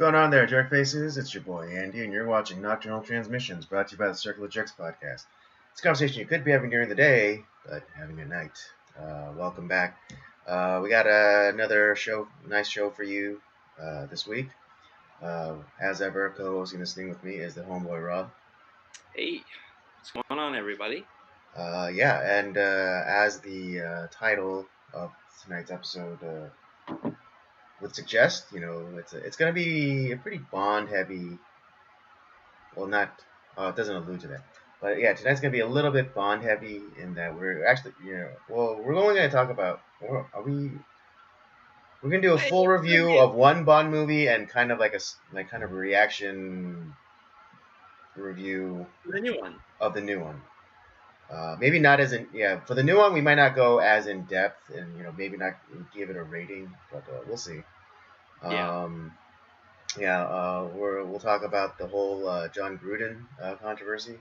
going on there, jerk faces? It's your boy Andy, and you're watching Nocturnal Transmissions, brought to you by the Circle of Jerks podcast. It's a conversation you could be having during the day, but having at night. Welcome back. We got another nice show for you this week. As ever, co-hosting this thing with me is the homeboy Rob. Hey, what's going on, everybody? And as the title of tonight's episode would suggest, it's going to be a pretty Bond-heavy. Well, not. It doesn't allude to that. But yeah, tonight's going to be a little bit Bond-heavy in that we're actually, we're only going to talk about. We're going to do a full review of one Bond movie and kind of like a reaction review of the new one. Maybe not as in for the new one we might not go as in depth and maybe not give it a rating, but we'll see. We'll talk about the whole John Gruden controversy.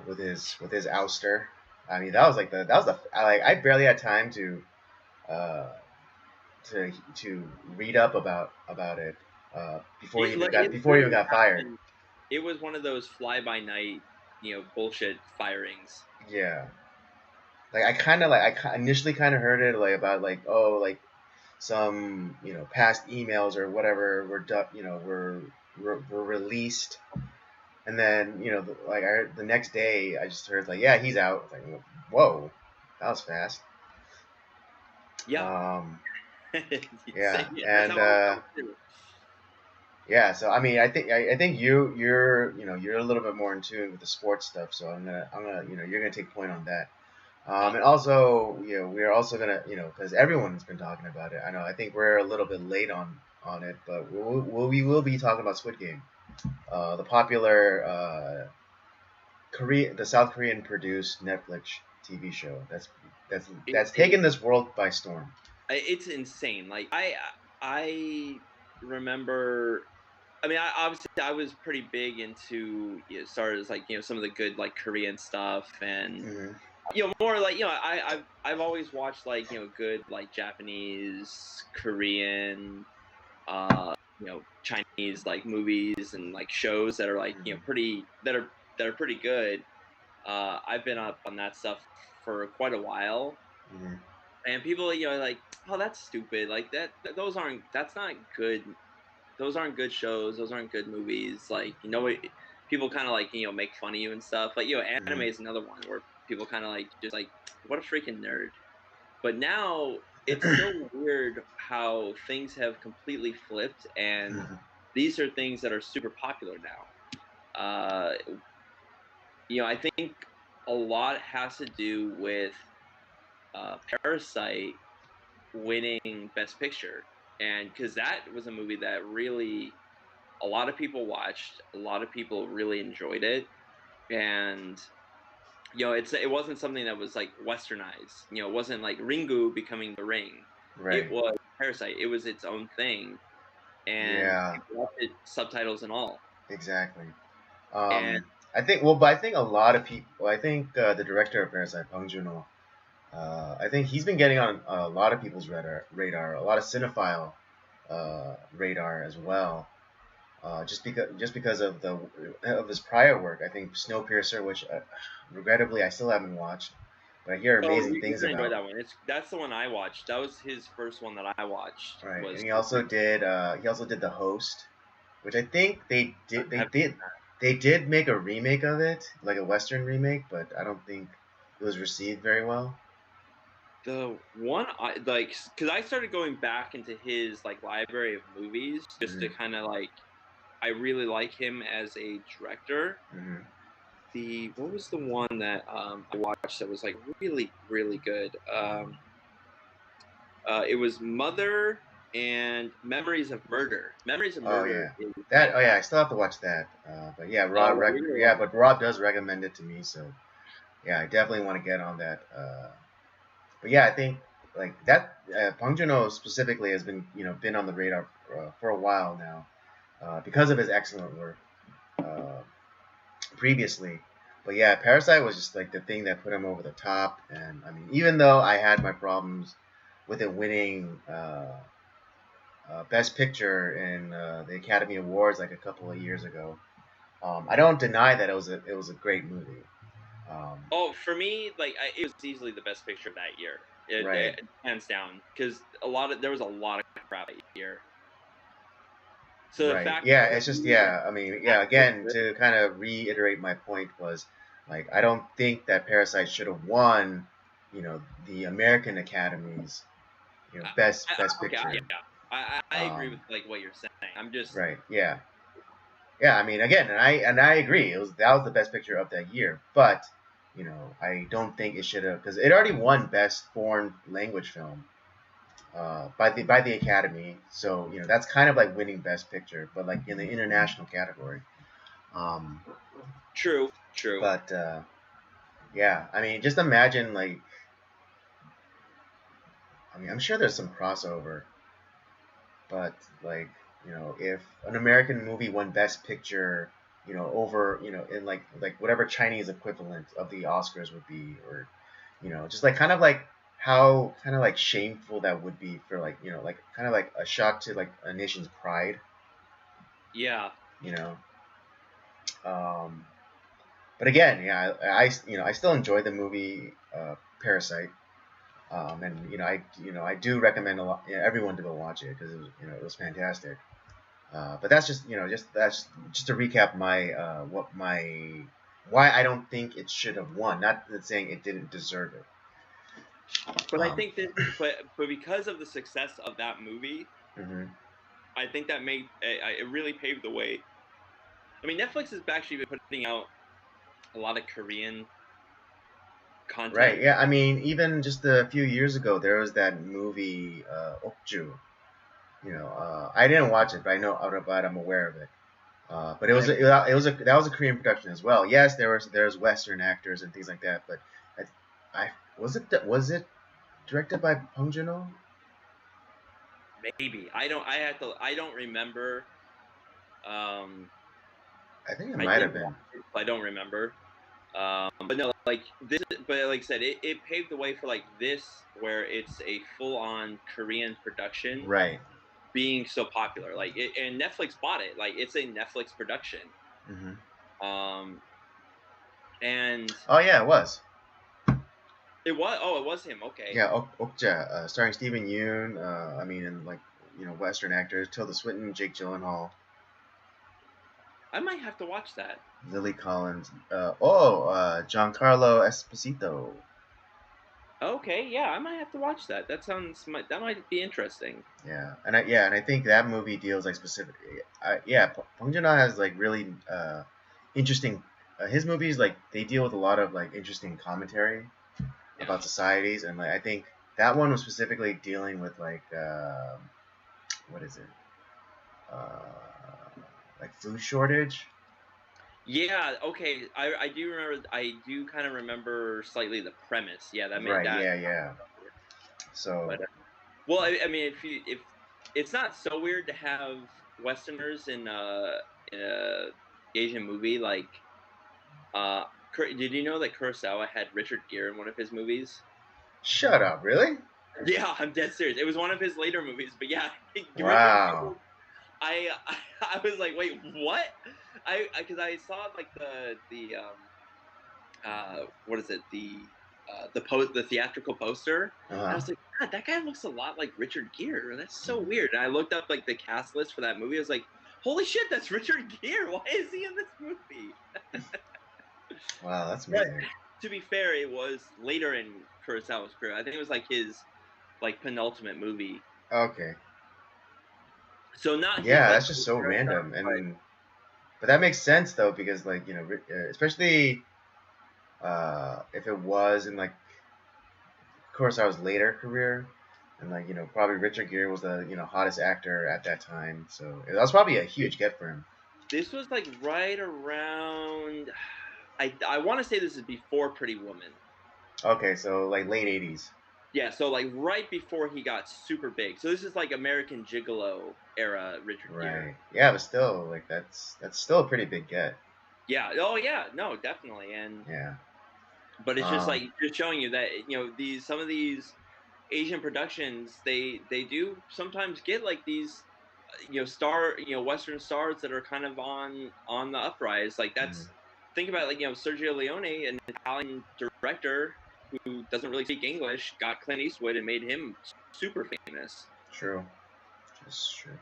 With his ouster. I mean, that was I barely had time to read up about it before he even got fired. It was one of those fly by night, bullshit firings. Yeah. I initially kind of heard it about some past emails or whatever were released, and then the next day I just heard he's out. I was like, whoa, that was fast. Yeah. So I mean, I think you're a little bit more in tune with the sports stuff, so I'm gonna you're gonna take point on that. And also, we're also gonna, because everyone's been talking about it. I think we're a little bit late on it, but we will be talking about Squid Game, the popular the South Korean produced Netflix TV show that's taken this world by storm. It's insane. Like I remember. I mean, obviously, I was pretty big into as far as some of the good Korean stuff and more I've always watched good Japanese, Korean, Chinese movies and shows that are pretty that are pretty good. I've been up on that stuff for quite a while, and people oh, that's stupid, that's not good. Those aren't good shows. Those aren't good movies. People kind of make fun of you and stuff. Anime is another one where people kind of just what a freaking nerd. But now it's so weird how things have completely flipped, and these are things that are super popular now. I think a lot has to do with Parasite winning Best Picture. And because that was a movie that really a lot of people watched, a lot of people really enjoyed it, and it wasn't something that was westernized. It wasn't like Ringu becoming The Ring. Right. It was Parasite. It was its own thing, and people watched it, subtitles and all. Exactly. I think a lot of people. I think the director of Parasite, Bong Joon-ho, I think he's been getting on a lot of people's radar, a lot of cinephile radar as well. Just because of his prior work. I think Snowpiercer, which regrettably I still haven't watched, but I hear amazing things about. Enjoy that one. That's the one I watched. That was his first one that I watched. Right, and he also did The Host, which I think they did make a remake of it, like a Western remake, but I don't think it was received very well. The one because I started going back into his library of movies just to kind of I really like him as a director. What was the one that I watched that was really, really good? It was Mother and Memories of Murder. Memories of Murder. I still have to watch that. But yeah, Rob does recommend it to me, so yeah, I definitely want to get on that. But yeah, I think that Bong Joon-ho specifically has been on the radar for a while now, because of his excellent work previously. But yeah, Parasite was just the thing that put him over the top. And I mean, even though I had my problems with it winning Best Picture in the Academy Awards like a couple of years ago. I don't deny that it was a great movie. Oh, for me, like it was easily the best picture of that year, Right. hands down, because there was a lot of crap that year. So the Right. fact Yeah, that it's just we were yeah. I mean, yeah. so Again, good, to kind of reiterate my point was, like, I don't think that Parasite should have won, the American Academy's, best okay, picture. yeah, I agree with Um, like what you're saying. I'm just right. Yeah. Yeah. I mean, again, and I agree. That was the best picture of that year, but I don't think it should have because it already won best foreign language film by the Academy. So that's kind of like winning best picture, but like in the international category. Um, true. But yeah, I mean, just imagine like, I mean, I'm sure there's some crossover, but like, if an American movie won Best Picture, over, in like whatever Chinese equivalent of the Oscars would be, or, just like kind of like how kind of like shameful that would be for like, like kind of like a shock to like a nation's pride, Yeah. you know. Um, but again, yeah, I still enjoy the movie Parasite. And I do recommend a lot, everyone to go watch it because it was fantastic. But that's just that's just to recap my why I don't think it should have won. Not that saying it didn't deserve it. But I Um, think that, but because of the success of that movie, mhm. I think that made it really paved the way. I mean, Netflix has actually been putting out a lot of Korean Right. content. Yeah. I mean, even just a few years ago, there was that movie Okju. I didn't watch it, but I know, but I'm aware of it. But that was a Korean production as well. Yes, there's Western actors and things like that, but I was it directed by Bong Joon-ho? Maybe I don't remember. Um, I think it I might have didn't been. watch it, so I don't remember. But no, like this. But like I said, it paved the way for like this, where it's a full on Korean production Right. being so popular. Like and Netflix bought it. Like it's a Netflix production. Hmm. Um, and Oh yeah, it was. it was him. Okay, Yeah, Okja, starring Stephen Yoon. I mean, and like Western actors: Tilda Swinton, Jake Gyllenhaal, I might have to watch that. Lily Collins. Giancarlo Esposito. Okay, yeah, I might have to watch that. That might be interesting. And I think that movie deals like specifically. Bong Joon-ho has like really interesting. His movies like they deal with a lot of like interesting commentary Yeah. about societies, and like I think that one was specifically dealing with like what is it? Uh, like food shortage. Yeah, okay. I do remember I do kind of remember slightly the premise. Yeah, that made Right. that Yeah. Yeah. So but well, I mean if it's not so weird to have westerners in a Asian movie like did you know that Kurosawa had Richard Gere in one of his movies? shut up. Really? Yeah, I'm dead serious. It was one of his later movies, but yeah, Richard Wow. Gere I was like, "Wait, what?" Because I saw like what is it the theatrical poster, Uh and I huh. was like, God, that guy looks a lot like Richard Gere. That's so weird. And I looked up like the cast list for that movie. I was like, holy shit, that's Richard Gere. Why is he in this movie? Wow, that's But amazing. to be fair, it was later in Kurosawa's career. I think it was like his like penultimate movie. Okay. So not his Yeah, like that's just so Kurosawa, random, but and but that makes sense though because like especially if it was in like Kurosawa's later career, and like probably Richard Gere was the hottest actor at that time, so that was probably a huge get for him. this was like right around. I want to say this is before Pretty Woman. Okay, so like late '80s. Yeah, so like right before he got super big. So this is like American Gigolo era Richard Gere. Right. Yeah, but still, like that's still a pretty big get. Yeah. Oh yeah. No, definitely. And Yeah. but it's just Um. like just showing you that these some of these. Asian productions, they do sometimes get like these Western stars that are kind of on the uprise. Like Mm-hmm. that's think about like Sergio Leone, an Italian director who doesn't really speak English, got Clint Eastwood and made him super famous. True. That's true.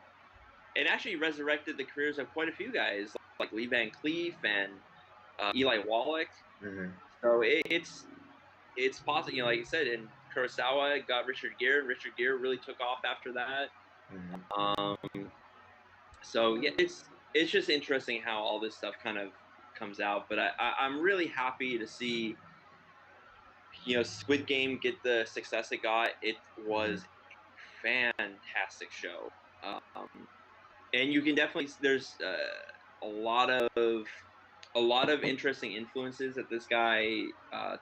And actually resurrected the careers of quite a few guys like Lee Van Cleef and Eli Wallach. Mm-hmm. So it's possible, like I said, in Kurosawa got Richard Gere, and Richard Gere really took off after that. Mm-hmm. So yeah, it's just interesting how all this stuff kind of comes out. But I'm really happy to see Squid Game get the success it got. It was a fantastic show, and you can definitely there's a lot of interesting influences that this guy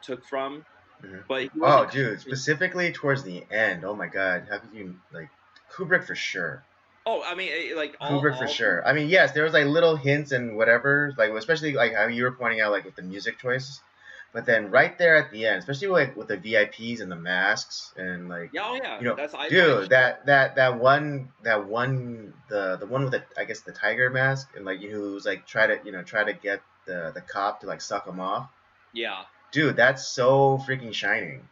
took from. Mm-hmm. But he Oh, wasn't. dude, specifically towards the end. Oh my God, how could you like Kubrick for sure? Oh, I mean, like Kubrick for sure. I mean, yes, there was like little hints and whatever, like especially like how you were pointing out, like with the music choices. But then right there at the end, especially like with the VIPs and the masks and like, yeah, oh yeah, you know, that's dude, that one the one with the I guess the tiger mask and like who's like try to get the cop to like suck him off. Yeah. Dude, that's so freaking shining.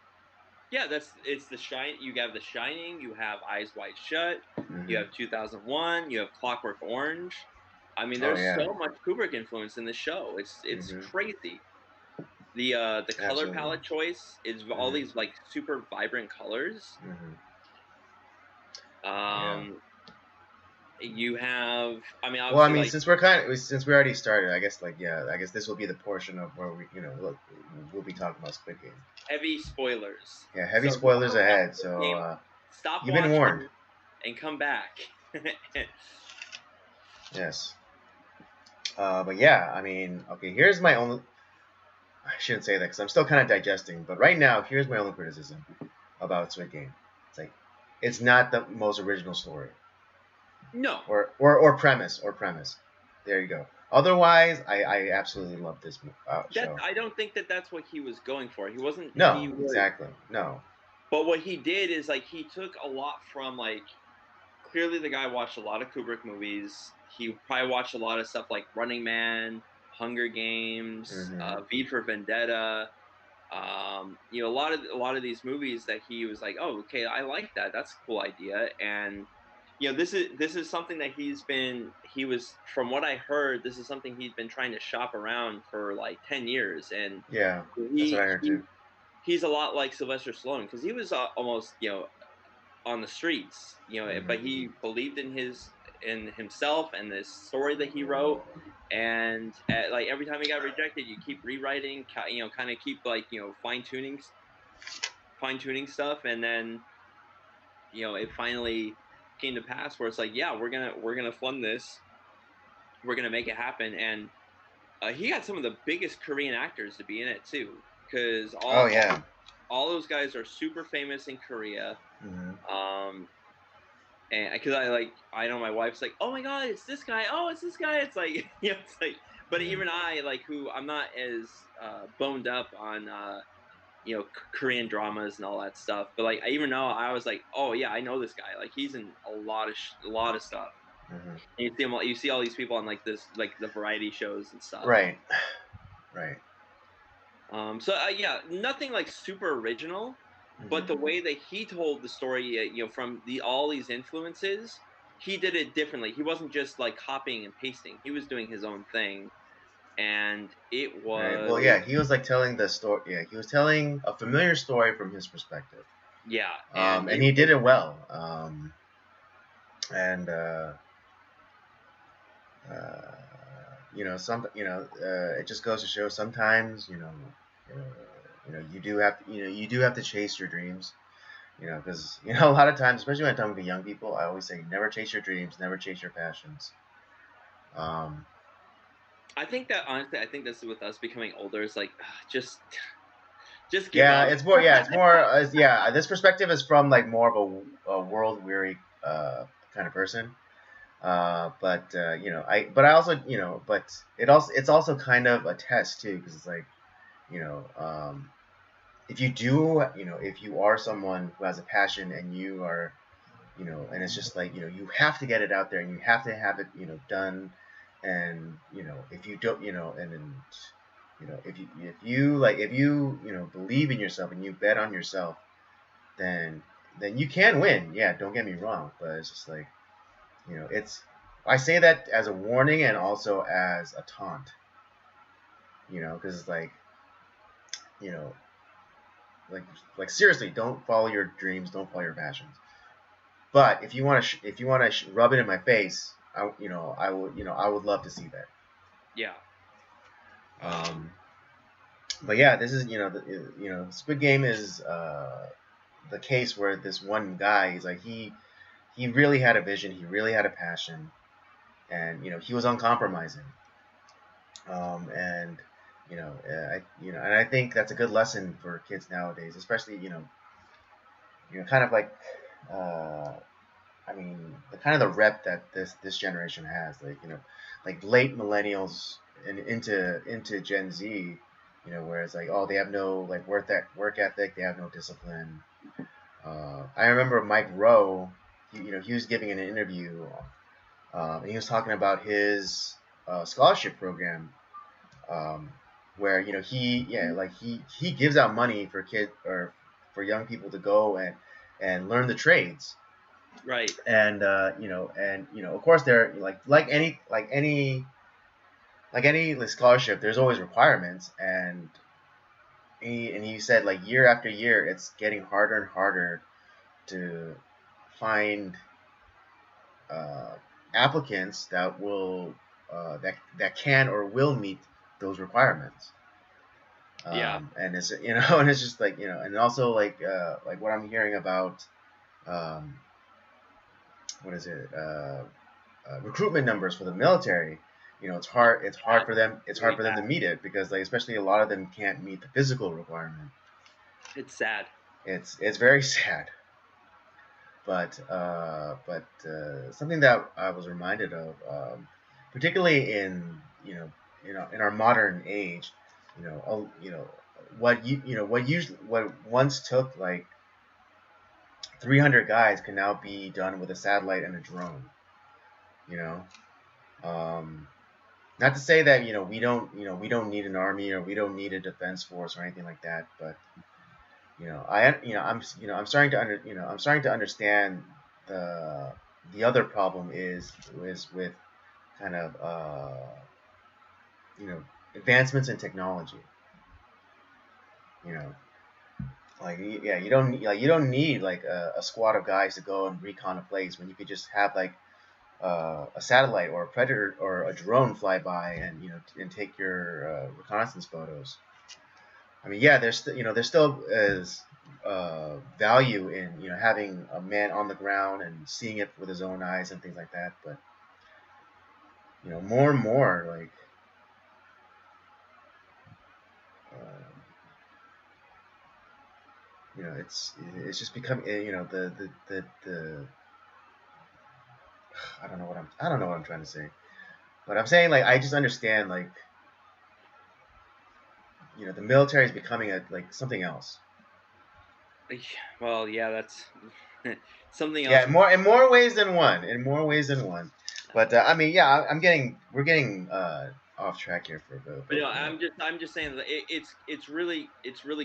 Yeah, it's the shine. You have The Shining. You have Eyes Wide Shut. You Mm-hmm. have 2001. You have Clockwork Orange. I mean, Oh there's yeah. so much Kubrick influence in the show. It's Mm-hmm. crazy. The color Absolutely. palette choice is all Mm-hmm. these like super vibrant colors. Mm-hmm. Yeah. Um, you have. I mean, Well, I obviously, mean, like since we already started, I guess I guess this will be the portion of where we'll be talking about Squid Game. heavy spoilers. Yeah, heavy So if you spoilers wanna watch ahead. Squid So Game, stop you've been warned. watching and come back. Yes. But yeah, I mean, okay. Here's my only. I shouldn't say that because I'm still kind of digesting. But right now, here's my only criticism about Squid Game. It's like it's not the most original story. No. Or premise. There you go. Otherwise, I absolutely love this show. I don't think that's what he was going for. He wasn't. No, exactly. No. But what he did is like he took a lot from like clearly the guy watched a lot of Kubrick movies. He probably watched a lot of stuff like Running Man, Hunger Games, Mm-hmm. V for Vendetta. A lot of these movies that he was like, oh, okay, I like that. That's a cool idea. And this is something that he was from what I heard, this is something he's been trying to shop around for like 10 years. And Yeah, that's what I heard too. He's a lot like Sylvester Stallone because he was almost on the streets, Mm-hmm. but he believed in himself and this story that he wrote. And like every time he got rejected, you keep rewriting, kind of keep like fine tuning stuff, and then it finally came to pass where it's like, yeah, we're gonna fund this, we're gonna make it happen. And he got some of the biggest Korean actors to be in it too, because all those guys are super famous in Korea. Mm-hmm. And because I know my wife's like, oh my god, it's this guy. Oh, it's this guy. It's like it's like, but even I who I'm not as boned up on Korean dramas and all that stuff. But like even though I was like, oh yeah, I know this guy. Like he's in a lot of stuff. Mm-hmm. And you see all these people on like this like the variety shows and stuff. Right. So yeah, nothing like super original. But the way that he told the story, from all these influences, he did it differently. He wasn't just like copying and pasting. He was doing his own thing, and it was. Right. Well, yeah, he was like telling the story. Yeah, he was telling a familiar story from his perspective. Yeah, and he did it well. It just goes to show sometimes, you do have to chase your dreams, because a lot of times, especially when I'm talking to young people, I always say never chase your dreams, never chase your passions. I think that honestly, this is with us becoming older. It's like just give yeah, up. it's more. Yeah, it's more. Yeah, this perspective is from like more of a world weary kind of person. But I also, but it's also kind of a test too, because it's like, if you do, if you are someone who has a passion and you are, and it's just like, you have to get it out there and you have to have it, done. And, if you don't, and then, if you believe in yourself and you bet on yourself, then you can win. Yeah, don't get me wrong, but it's just like, I say that as a warning and also as a taunt, because it's like, you know, like seriously, don't follow your dreams, don't follow your passions. But if you want to, rub it in my face, I would love to see that. Yeah. But yeah, this is, Squid Game is the case where this one guy is like he really had a vision, he really had a passion, and he was uncompromising. And and I think that's a good lesson for kids nowadays, especially kind of like the kind of the rep that this generation has, like late millennials and into Gen Z, where it's like, oh, they have no like work ethic, they have no discipline. I remember Mike Rowe, he was giving an interview, and he was talking about his scholarship program, where he gives out money for kids or for young people to go and learn the trades. Right. And of course there like any scholarship, there's always requirements, and he said like year after year it's getting harder and harder to find applicants that will that can or will meet those requirements. And it's and it's just like and also like what I'm hearing about what is it recruitment numbers for the military. It's hard for them to meet it, because like especially a lot of them can't meet the physical requirement. It's sad. It's very sad. But something that I was reminded of, particularly in in our modern age, what once took like 300 guys can now be done with a satellite and a drone. Not to say that we don't need an army or we don't need a defense force or anything like that, but I'm starting to understand the other problem is with kind of advancements in technology. Like you don't need like a squad of guys to go and recon a place when you could just have like a satellite or a predator or a drone fly by and and take your reconnaissance photos. I mean, yeah, there's still is value in having a man on the ground and seeing it with his own eyes and things like that. But more and more, like it's just becoming the I don't know what I'm trying to say, but I'm saying like I just understand like the military is becoming like something else. Well, yeah, that's something else. Yeah, in more ways than one. But I mean, yeah, we're getting off track here for a bit. But I'm just saying that it's really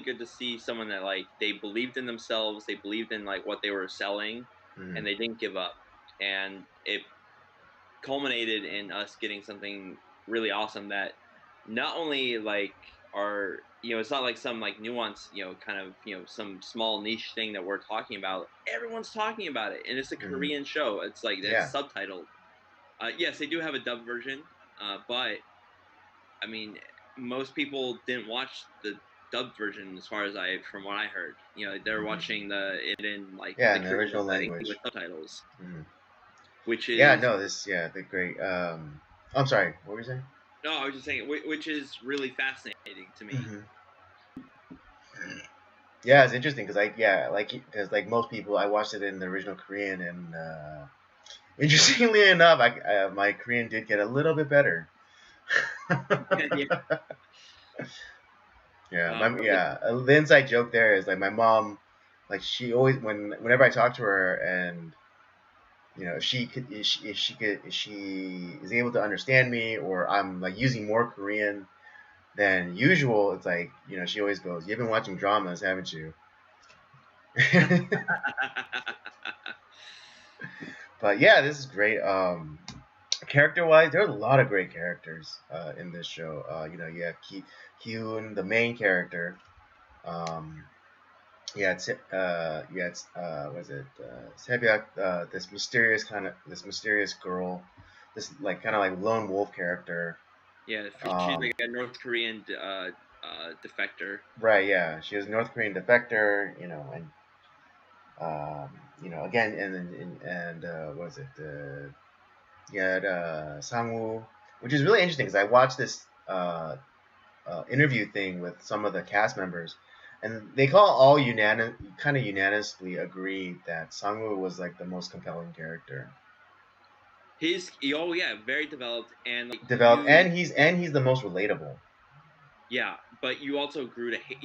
good to see someone that like they believed in themselves, they believed in like what they were selling, and they didn't give up, and it culminated in us getting something really awesome that not only like are it's not like some like nuance kind of some small niche thing that we're talking about. Everyone's talking about it, and it's a Korean show. It's like it's subtitled. Yes, they do have a dub version, but I mean most people didn't watch the dubbed version as far as from what I heard. They're watching it in like the original language with subtitles. Which is the great. I'm sorry, what were you saying? No, I was just saying, which is really fascinating to me. Yeah, it's interesting because like most people, I watched it in the original Korean, and interestingly enough, my Korean did get a little bit better. Yeah, Like, the inside joke there is like my mom, like she always whenever I talk to her and if she could if she is able to understand me or I'm like using more Korean than usual, it's like she always goes, "You've been watching dramas, haven't you?" But yeah, this is great. Character wise, there are a lot of great characters in this show. You have Kyun, the main character. Um, what is it? Sebyak, this mysterious girl, this like kind of like lone wolf character. yeah, she's like a North Korean defector. Right. Yeah, she was a North Korean defector. And again, and what is it? Sangwoo, which is really interesting because I watched this interview thing with some of the cast members, and they kind of unanimously agreed that Sangwoo was like the most compelling character. Oh yeah, very developed and like Developed, and he's the most relatable. Yeah, but you also grew to hate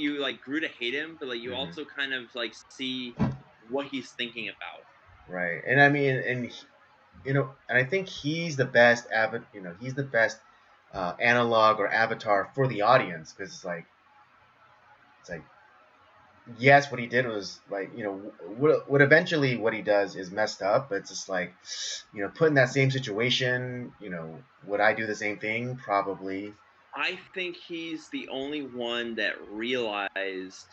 him, but like you also kind of like see what he's thinking about. Right, and I mean, and I think he's the best he's the best analog or avatar for the audience because it's like yes, what he did was like what eventually what he does is messed up, but it's just like put in that same situation, would I do the same thing? Probably. I think he's the only one that realized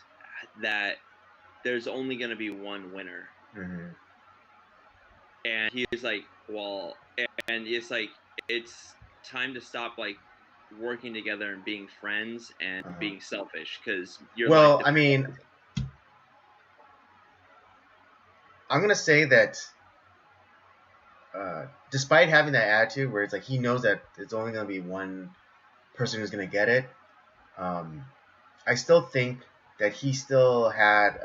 that there's only going to be one winner. Mm-hmm. And he's like, well, and it's like it's time to stop like working together and being friends and being selfish because you're well, I mean, I'm gonna say that despite having that attitude where it's like he knows that it's only gonna be one person who's gonna get it, I still think that he still had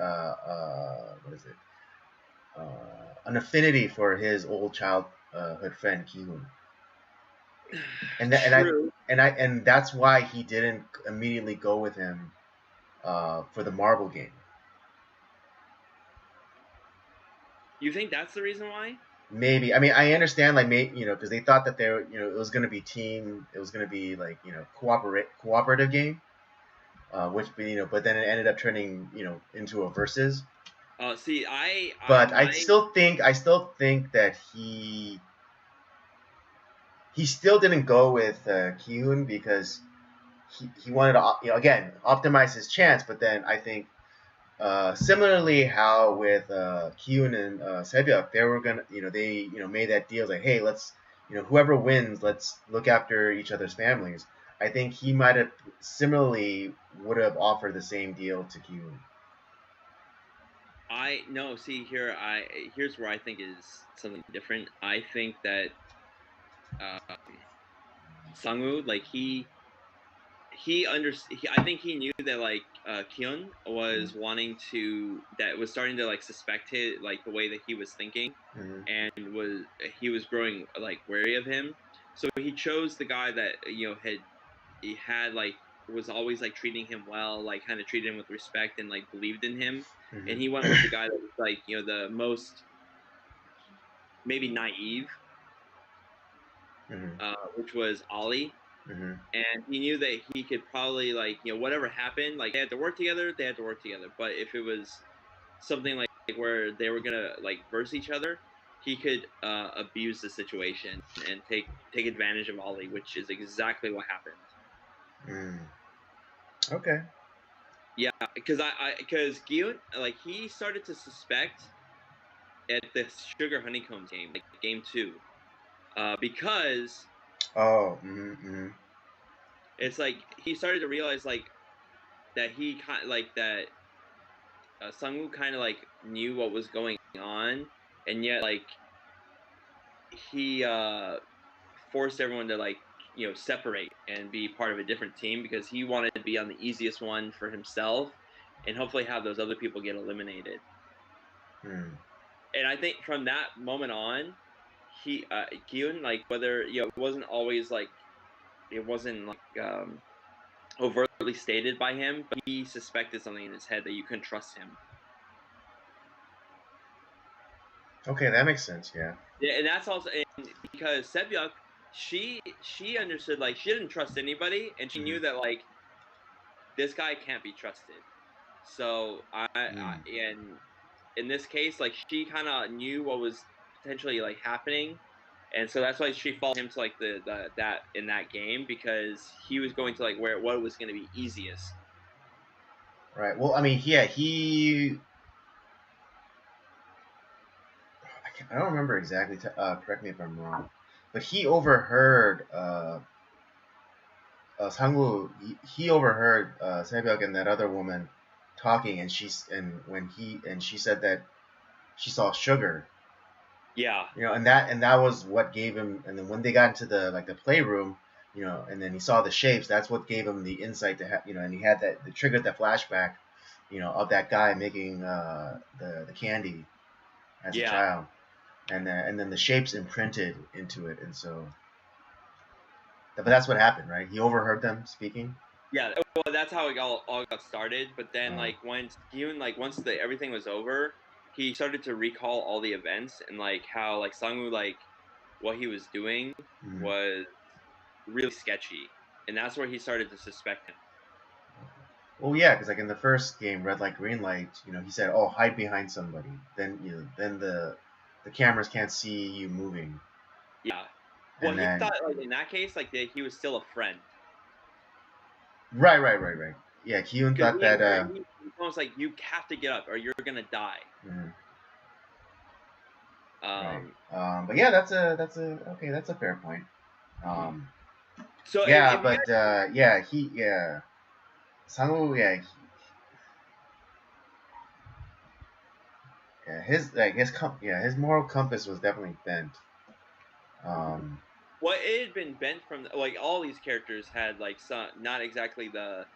what is it an affinity for his old childhood friend Ki-hoon. And that's why he didn't immediately go with him for the marble game. You think that's the reason why? Maybe. I mean, I understand, like, because they thought that it was gonna be it was gonna be like, cooperative game, but then it ended up turning, into a versus. But I still think that he still didn't go with Ki-hoon because he wanted to, again, optimize his chance. But then I think similarly how with Ki-hoon and Sebyak, they were gonna, they made that deal like, hey, let's, whoever wins, let's look after each other's families. I think he might have similarly would have offered the same deal to Ki-hoon. Here's where I think is something different. I think that Sangwoo, like I think he knew that like Kyun was starting to like suspect like the way that he was thinking, and he was growing like wary of him. So he chose the guy that had like was always like treating him well, like kind of treated him with respect and like believed in him. And he went with the guy that was like the most maybe naive, which was Ollie. And he knew that he could probably like whatever happened, like they had to work together. But if it was something like where they were gonna like verse each other, he could abuse the situation and take advantage of Ollie, which is exactly what happened. Okay. Yeah, because because Gyun, like he started to suspect at the Sugar Honeycombs game, like game 2, because it's like he started to realize like that he kind of like that Sangwoo kind of like knew what was going on, and yet like he forced everyone to like separate and be part of a different team because he wanted to be on the easiest one for himself and hopefully have those other people get eliminated. And I think from that moment on, Kyun, like whether it wasn't always like it wasn't like overtly stated by him, but he suspected something in his head that you couldn't trust him. Okay, that makes sense. Yeah. Yeah, and that's also because Sebyuk, she understood, like, she didn't trust anybody, and she knew that, like, this guy can't be trusted. So and in this case, like, she kind of knew what was potentially like happening, and so that's why she followed him to like the that in that game, because he was going to like where what was going to be easiest. Right. Well, I mean, yeah, I don't remember exactly. Correct me if I'm wrong, but he overheard Sangwoo. He overheard Sebyuk and that other woman talking, and she said that she saw sugar. Yeah. You know, and that was what gave him. And then when they got into the playroom, you know, and then he saw the shapes. That's what gave him the insight to have, you know, and he had that triggered that flashback, you know, of that guy making the candy as a child, and then the shapes imprinted into it, and so. But that's what happened, right? He overheard them speaking. Yeah, well, that's how it all got started. But then, like, once everything was over, he started to recall all the events and like how like Sangwoo, like, what he was doing was really sketchy, and that's where he started to suspect him. Well, yeah, because like in the first game, Red Light, Green Light, you know, he said, "Oh, hide behind somebody." Then then the cameras can't see you moving. Yeah. Well, he thought like in that case, like he was still a friend. Right. Yeah, Kyun thought that. He was like, "You have to get up, or you're gonna die." Right. But yeah, that's a fair point. So yeah, but Sangwoo, his moral compass was definitely bent. Well, it had been bent from like all these characters had like some not exactly the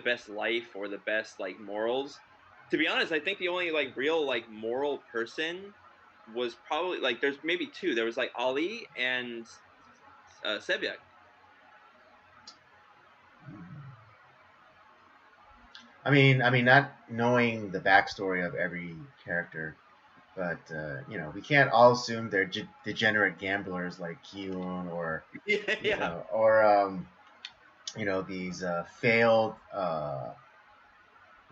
best life or the best like morals. To be honest, I think the only like real like moral person was probably like there's maybe two. There was like Ali and Sebyuk. I mean, not knowing the backstory of every character, but you know, we can't all assume they're degenerate gamblers like Kyun or you know, or you know, these failed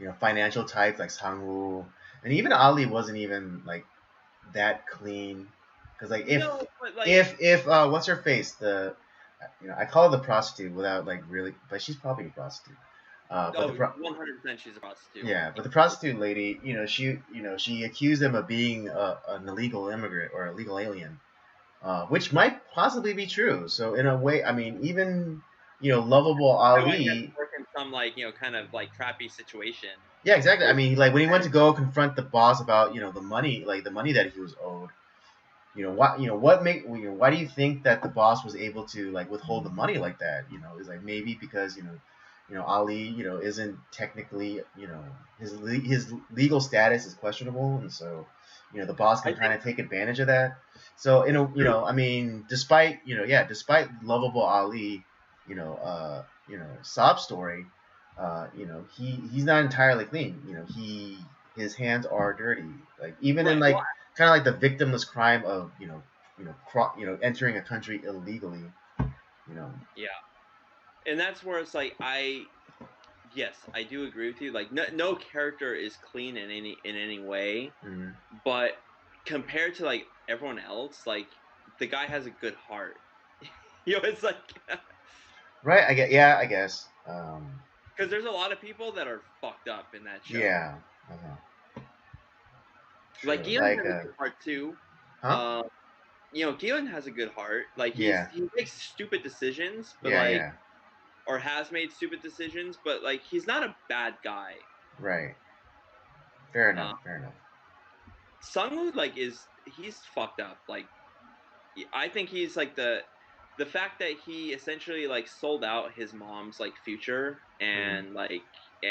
you know, financial types like Sangwoo, and even Ali wasn't even like that clean, because like if what's her face, the you know, I call her the prostitute without like really, but she's probably a prostitute. But 100% she's a prostitute. Yeah, but the prostitute lady, you know, she accused him of being an illegal immigrant or a legal alien, which might possibly be true. So in a way, I mean, even you know, lovable Ali work in some like you know kind of like crappy situation. Yeah, exactly. I mean, like when he went to go confront the boss about you know the money, like the money that he was owed. Why why do you think that the boss was able to like withhold the money like that? You know, it's like maybe because Ali isn't technically his legal status is questionable, and so the boss can kind of take advantage of that. So I mean, despite lovable Ali, sob story, he's not entirely clean. His hands are dirty. Like even in like kind of like the victimless crime of entering a country illegally. Yeah, and that's where it's like yes, I do agree with you. Like no character is clean in any way, but compared to like everyone else, like the guy has a good heart. It's like right. I guess. Because there's a lot of people that are fucked up in that show. Yeah. Like Giyun has a good heart too. Huh? Giyun has a good heart. Like he makes stupid decisions, but or has made stupid decisions, but like he's not a bad guy. Right. Fair enough. Sangwoo he's fucked up. Like I think he's like the fact that he essentially like sold out his mom's like future and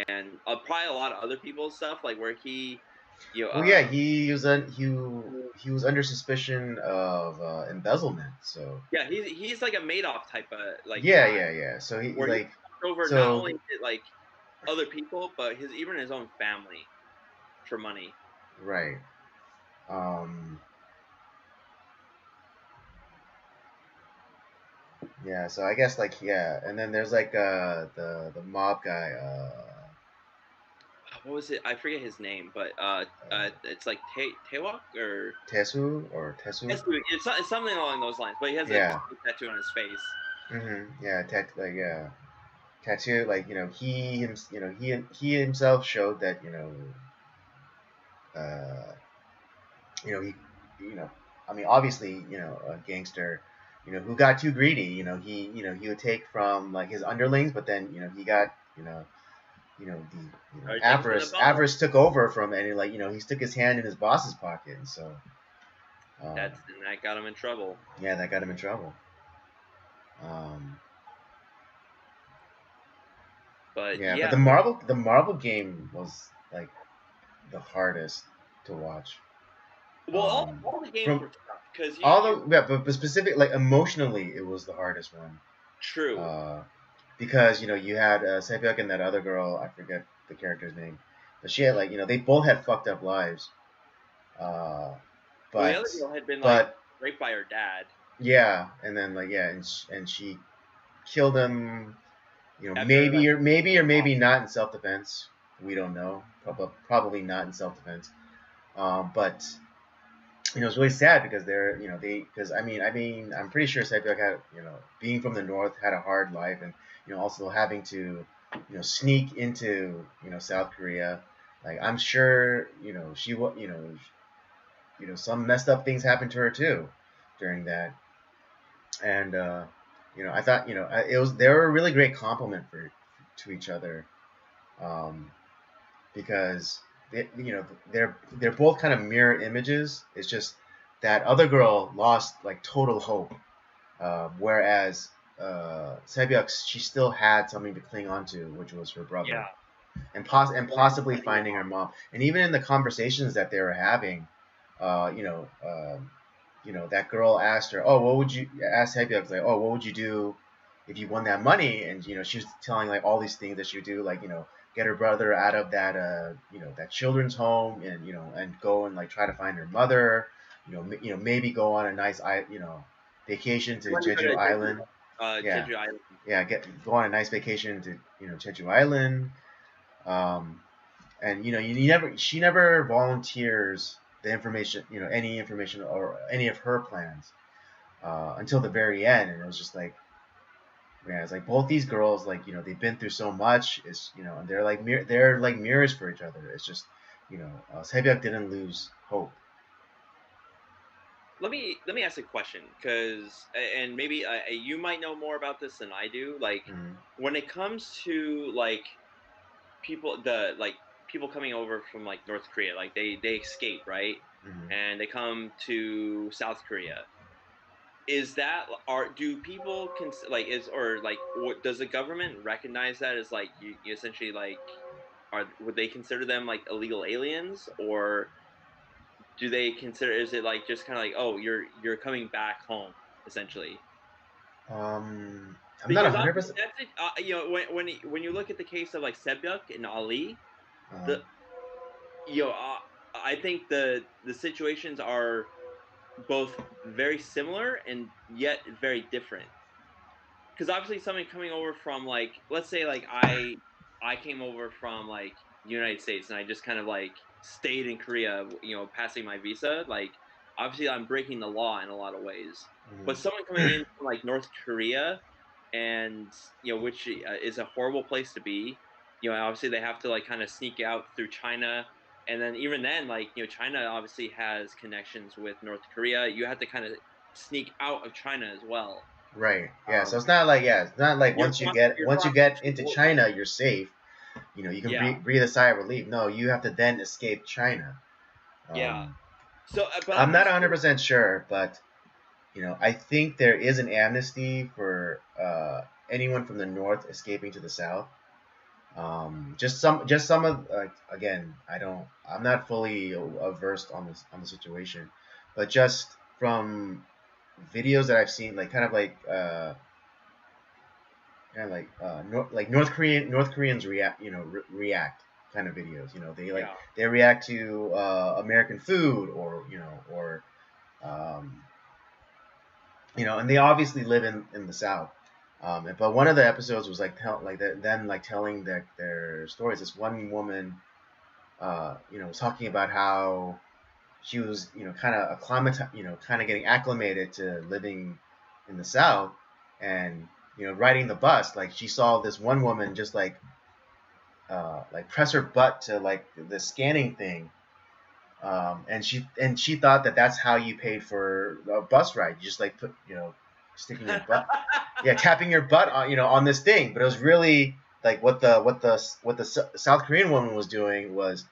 and probably a lot of other people's stuff, like where he he was under suspicion of embezzlement. So yeah, he's like a Madoff type of like yeah. So he over not So only like other people, but even his own family for money. right. Um, yeah. So I guess like yeah, and then there's like the mob guy. What was it? I forget his name, but it's like Tewak or Tesu or Tesu. it's something along those lines. But he has a Yeah. tattoo on his face. Yeah. Like yeah. Tattoo. Like he himself showed that uh he I mean obviously a gangster who got too greedy. He would take from like his underlings, but then he got Everything's gonna bubble. avarice took over from, and like he stuck his hand in his boss's pocket, and so um, That got him in trouble. yeah, that got him in trouble. Um, But yeah, but yeah, the Marvel game was like the hardest to watch. well, all the games From were tough because all you the yeah, but specific like emotionally, it was the hardest one. true. Because you had Sephyuk and that other girl, I forget the character's name, but she had like they both had fucked up lives. Uh, Well, the but other girl had been like but raped by her dad. yeah, and then like yeah, and she killed him. After like Maybe or maybe not in self defense. We don't know. Probably not in self defense. But it's really sad because because I'm pretty sure Sephyuk had being from the north had a hard life, and also having to sneak into South Korea. Like I'm sure she some messed up things happened to her too during that. And I thought they were a really great compliment to each other, um, because they're both kind of mirror images. It's just that other girl lost like total hope, whereas Sebyuk, she still had something to cling on to, which was her brother, yeah, and possibly finding her mom. And even in the conversations that they were having, uh, you know. Um, that girl asked her, "Oh, what would you?" Asked Habyuk, like, "Oh, what would you do if you won that money?" And she was telling like all these things that she would do, like get her brother out of that that children's home, and and go and like try to find her mother. Maybe go on a nice vacation to when you go Jeju to Island. Yeah, Jeju Island. yeah, go on a nice vacation to Jeju Island. Um, and she never volunteers the information, any information or any of her plans until the very end, and it was just like, man, it's like both these girls, like they've been through so much. It's and they're like mirrors for each other. It's just Sebyuk didn't lose hope. Let me ask a question because and maybe you might know more about this than I do. Like Mm-hmm. when it comes to like people coming over from like North Korea, like they escape, right? Mm-hmm. And they come to South Korea. Is that are do people like is or like what does the government recognize that as like you essentially like are would they consider them like illegal aliens, or do they consider is it like just kind of like, oh, you're coming back home essentially? I'm not Because 100%. that's it. When you look at the case of like Sebyuk and Ali, Uh, the I think the situations are both very similar and yet very different. Because obviously, somebody coming over from like, let's say like I came over from like the United States and I just kind of like stayed in Korea, passing my visa. Like, obviously, I'm breaking the law in a lot of ways. But someone coming in from like North Korea, and which is a horrible place to be. Obviously they have to like kind of sneak out through China, and then even then, like China obviously has connections with North Korea. You have to kind of sneak out of China as well. right. Yeah. So Um, it's not like you're once you crossing get two into borders. China, you're safe. You can Yeah, breathe a sigh of relief. No, you have to then escape China. yeah. Um, So, but I'm I'm not just 100% sure, but I think there is an amnesty for anyone from the north escaping to the south. Just some of again, I'm not fully versed on the situation, but just from videos that I've seen, like kind of like kind of like North Koreans react, react kind of videos. Yeah. They react to American food, or um, and they obviously live in the South. But one of the episodes was them telling their stories. This one woman, was talking about how she was, kind of kind of getting acclimated to living in the South, and riding the bus. Like, she saw this one woman just like press her butt to like the scanning thing, and she thought that that's how you paid for a bus ride. You just like put, sticking your butt, yeah, tapping your butt on, on this thing. But it was really like what the South Korean woman was doing was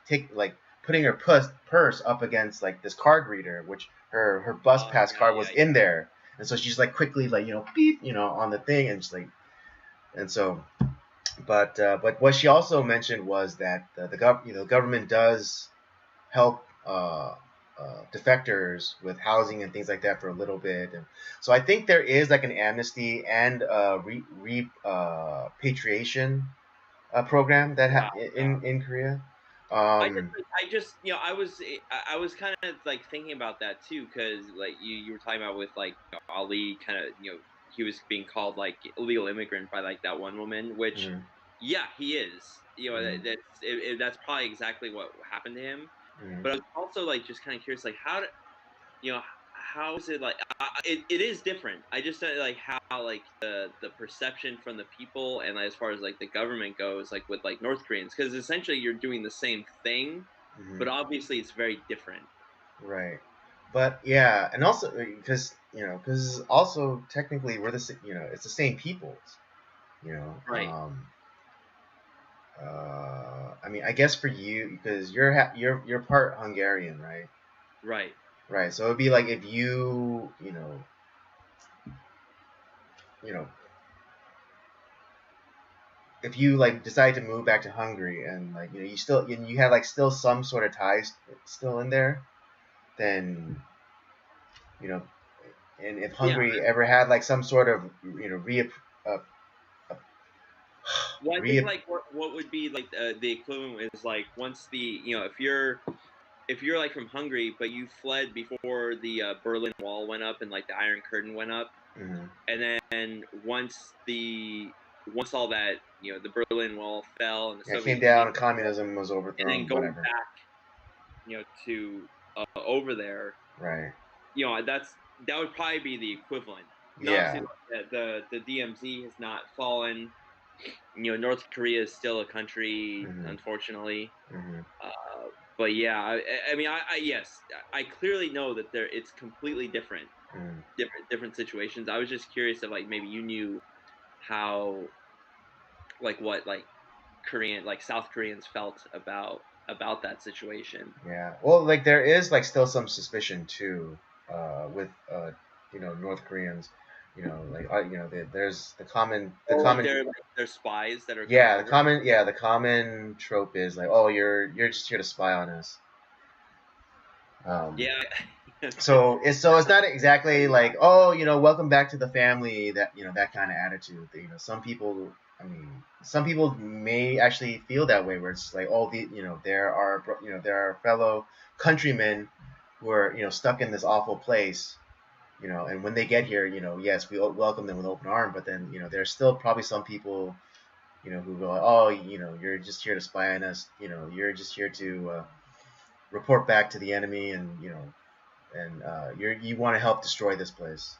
putting her purse up against like this card reader, which her bus pass card was in there, and so she's like quickly like beep, on the thing, and just like, and so. But what she also mentioned was that the government does help defectors with housing and things like that for a little bit, and so I think there is like an amnesty and repatriation program that in Korea. I was kind of like thinking about that too, because like you were talking about with like Ali, kind of he was being called like illegal immigrant by like that one woman, which yeah, he is. That's probably exactly what happened to him. But I was also like just kind of curious, like how is it like it is different. I just like how like the perception from the people, and like, as far as like the government goes, like with like North Koreans, because essentially you're doing the same thing, but obviously it's very different. Right. But yeah, and also because also technically we're it's the same peoples, Right. I mean, I guess for you, because you're part Hungarian, right? Right. Right. So it'd be like if you know if you like decide to move back to Hungary, and like you have like still some sort of ties still in there, then you know and if Hungary ever had like some sort of uh, Well, I think like what would be like the equivalent is like once the if you're like from Hungary, but you fled before the Berlin Wall went up and like the Iron Curtain went up, and then once all that the Berlin Wall fell and the came Soviet down, Union, communism was and then overthrown, going whatever. back to over there, Right. that would probably be the equivalent. Now, Yeah. obviously, the DMZ has not fallen. North Korea is still a country, unfortunately. But yeah, I mean, yes, I clearly know that it's completely different, different situations. I was just curious if like maybe you knew how like what like South Koreans felt about that situation. Yeah. Well, like there is like still some suspicion too, with North Koreans. There's They're spies that are coming yeah, over. the common trope is like, oh, you're just here to spy on us. Yeah. So it's not exactly like, oh, welcome back to the family, that kind of attitude. Some people, I mean, some people may actually feel that way, where it's like, oh, there are fellow countrymen who are stuck in this awful place, and when they get here, yes, we welcome them with open arm, but then there's still probably some people who go, oh, you're just here to spy on us, you're just here to report back to the enemy, and you want to help destroy this place.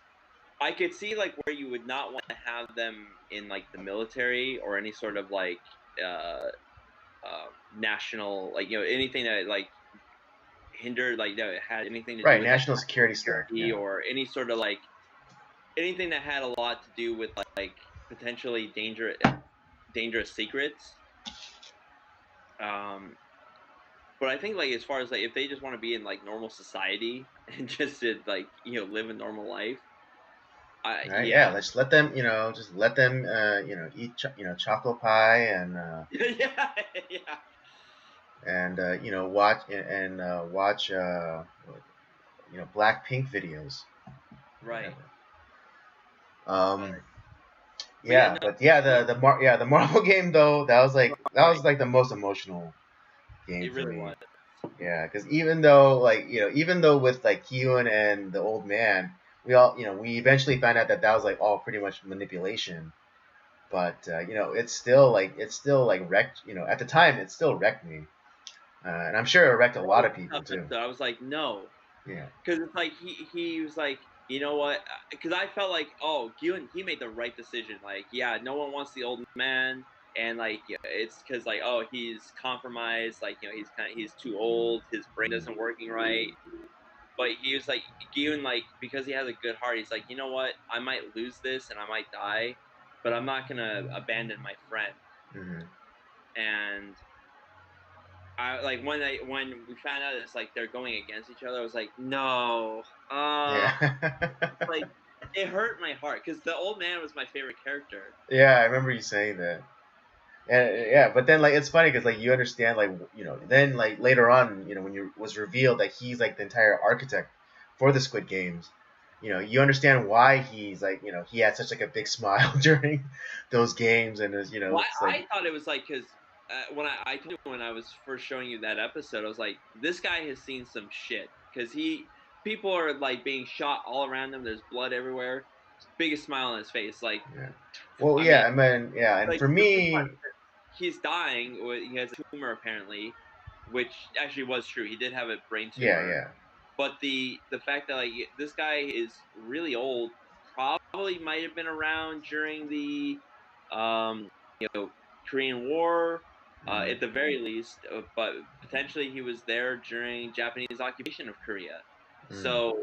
I could see like where you would not want to have them in like the military or any sort of like national, like anything that like hindered, like that had anything to do with national like security stuff, yeah. or any sort of like anything that had a lot to do with like potentially dangerous secrets. But I think like as far as like if they just want to be in like normal society and just to like live a normal life, Right, yeah. Let's let them, eat, chocolate pie, and yeah, and watch Blackpink videos. right. Um, Yeah, but yeah, the Marvel game though, that was like the most emotional game It for really me. was. Yeah, because even though even though with like Kiyun and the old man, we eventually found out that that was like all pretty much manipulation. But it's still like wrecked. At the time, it still wrecked me, and I'm sure it wrecked a That lot was of a people tough too. episode. I was like, no, Yeah. because it's like he was like, you know what? Because I felt like, oh, Gillen, he made the right decision. Like, yeah, no one wants the old man, and like, yeah, it's because like, oh, he's compromised. Like, he's too old. His brain isn't working right. But he was like, Gillen, like, because he has a good heart, he's like, you know what? I might lose this and I might die, but I'm not gonna abandon my friend. Mm-hmm. And I like when we found out it's like they're going against each other. I was like, no, Yeah. like it hurt my heart because the old man was my favorite character. Yeah, I remember you saying that. And yeah, but then like it's funny because like you understand like then like later on when it was revealed that he's like the entire architect for the Squid Games, you understand why he's like he had such like a big smile during those games and Well, it's like I thought it was like because I told you when I was first showing you that episode, I was like, this guy has seen some shit because people are like being shot all around him. There's blood everywhere. Biggest smile on his face. Like, yeah. Well, I yeah, mean, I mean, yeah, and like for me, he's dying. He has a tumor apparently, which actually was true. He did have a brain yeah, tumor. yeah. But the fact that like this guy is really old, probably might have been around during the um, Korean War, Mm, at the very least, but potentially he was there during Japanese occupation of Korea. mm. So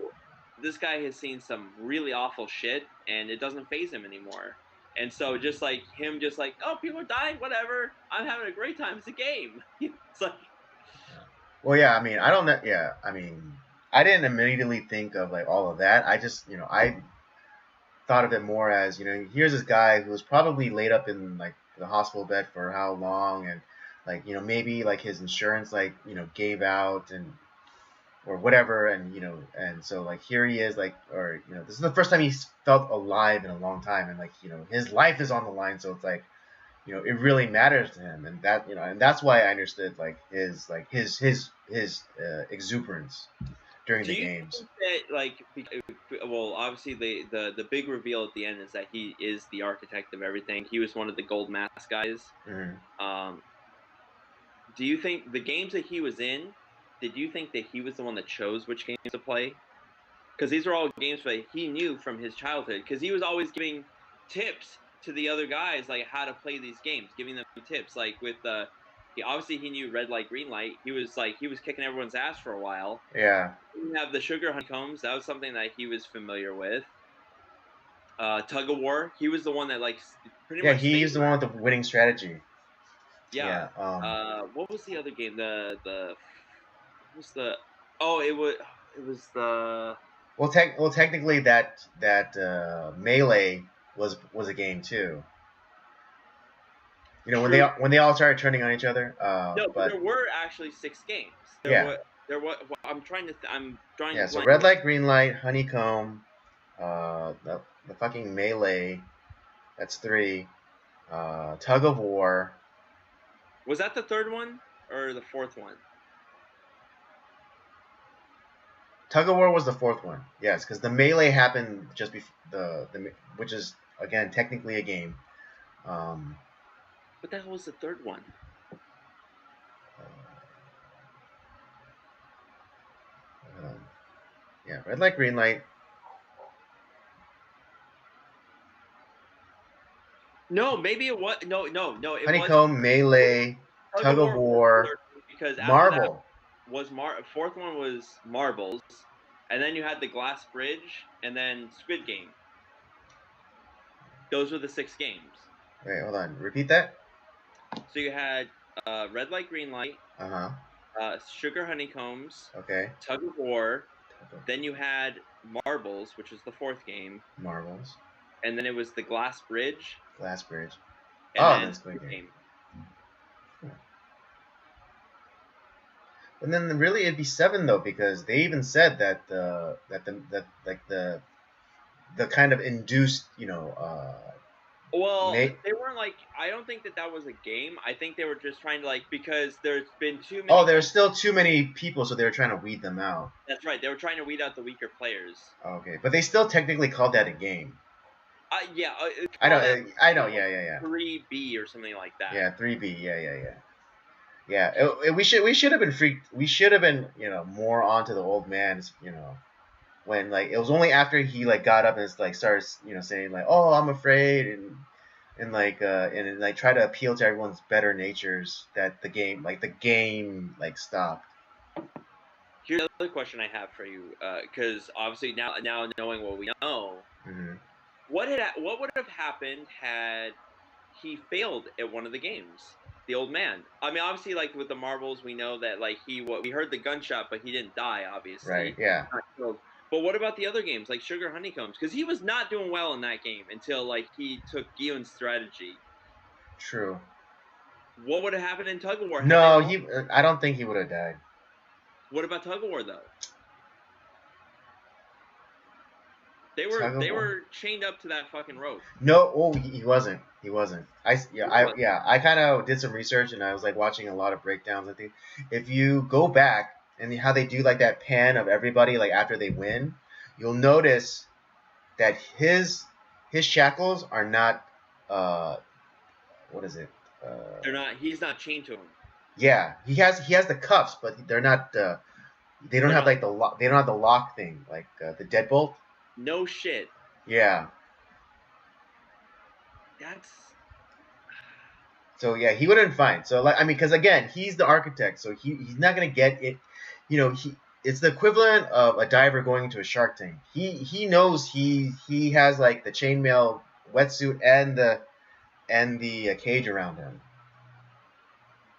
this guy has seen some really awful shit, and it doesn't phase him anymore. And so just like him, just like, oh, people are dying, whatever. I'm having a great time. It's a game. It's like, Well, yeah, I mean, I don't know. Yeah, I mean, I didn't immediately think of like all of that. I just, I thought of it more as, here's this guy who was probably laid up in like the hospital bed for how long, and like, maybe like his insurance like, gave out and or whatever, and so like here he is like, or this is the first time he's felt alive in a long time, and like his life is on the line, so it's like it really matters to him, and that and that's why I understood like his exuberance during do the you games. think that like, well, obviously the big reveal at the end is that he is the architect of everything. He was one of the gold mask guys. Mm-hmm. Um, do you think the games that he was in? Did you think that he was the one that chose which games to play? Because these are all games that he knew from his childhood. Because he was always giving tips to the other guys, like how to play these games, giving them tips. Like with he knew red light, green light. He was kicking everyone's ass for a while. Yeah, You have the sugar honeycombs. That was something that he was familiar with. Tug of war. He was the one that like pretty yeah, much stayed he's the one with the winning strategy. Yeah. Yeah. What was the other game? What was the? Oh, it was the. Well, technically that melee was a game too. True. When they all started turning on each other. No, but But there were actually 6 games. yeah, There was. I'm trying to. I'm drawing a yeah. So blank. red light, green light, honeycomb, the fucking melee. That's three. Tug of war. Was that the third one or the fourth one? Tug of war was the fourth one. Yes, because the melee happened just before which is again technically a game. Um, What the hell was the third one? uh, yeah, red light, green light, No, maybe it was. No, no, no. It was honeycomb, melee, Tug tug of of War was the war, third one because after that marble. was fourth one was Marbles, and then you had the Glass Bridge, and then Squid Game. Those were the 6 games. Wait, hold on. Repeat that. So you had Red Light, Green Light, Uh huh. Sugar Honeycombs, Okay. Tug of War. Then you had Marbles, which was the fourth game, Marbles. and then it was the Glass Bridge, Glass bridge. and Oh, then that's Squid Squid Game. Game. And then really it'd be seven though, because they even said that like the kind of induced Well, they weren't like. I don't think that was a game. I think they were just trying to like because there's been too many. Oh, there's still too many people, so they were trying to weed them out. That's right. They were trying to weed out the weaker players. Okay, but they still technically called that a game. Yeah. I know. Yeah. 3B or something like that. Yeah, 3B. Yeah. We should have been freaked. We should have been, more onto the old man's, when like it was only after he like got up and like started, saying like, "Oh, I'm afraid," and like try to appeal to everyone's better natures that the game stopped. Here's another question I have for you, because obviously now knowing what we know, what would have happened had he failed at one of the games? The old man. I mean, obviously, like with the marbles, we know that like we heard the gunshot, but he didn't die, obviously. Right. Yeah. But what about the other games, like Sugar Honeycombs? Because he was not doing well in that game until like he took Giyun's strategy. True. What would have happened in Tug of War? No, I don't think he would have died. What about Tug of War though? They were chained up to that fucking rope. No, he wasn't. He wasn't. I kind of did some research and I was like watching a lot of breakdowns. I think if you go back and how they do like that pan of everybody like after they win, you'll notice that his shackles are not what is it? They're not. He's not chained to them. Yeah, he has the cuffs, but they're not. They don't have like the lock. They don't have the lock thing like the deadbolt. No shit. Yeah. That's. So yeah, he would have been fine. So like, I mean, because again, he's the architect, so he's not gonna get it. It's the equivalent of a diver going into a shark tank. He knows he has like the chainmail wetsuit and the cage around him.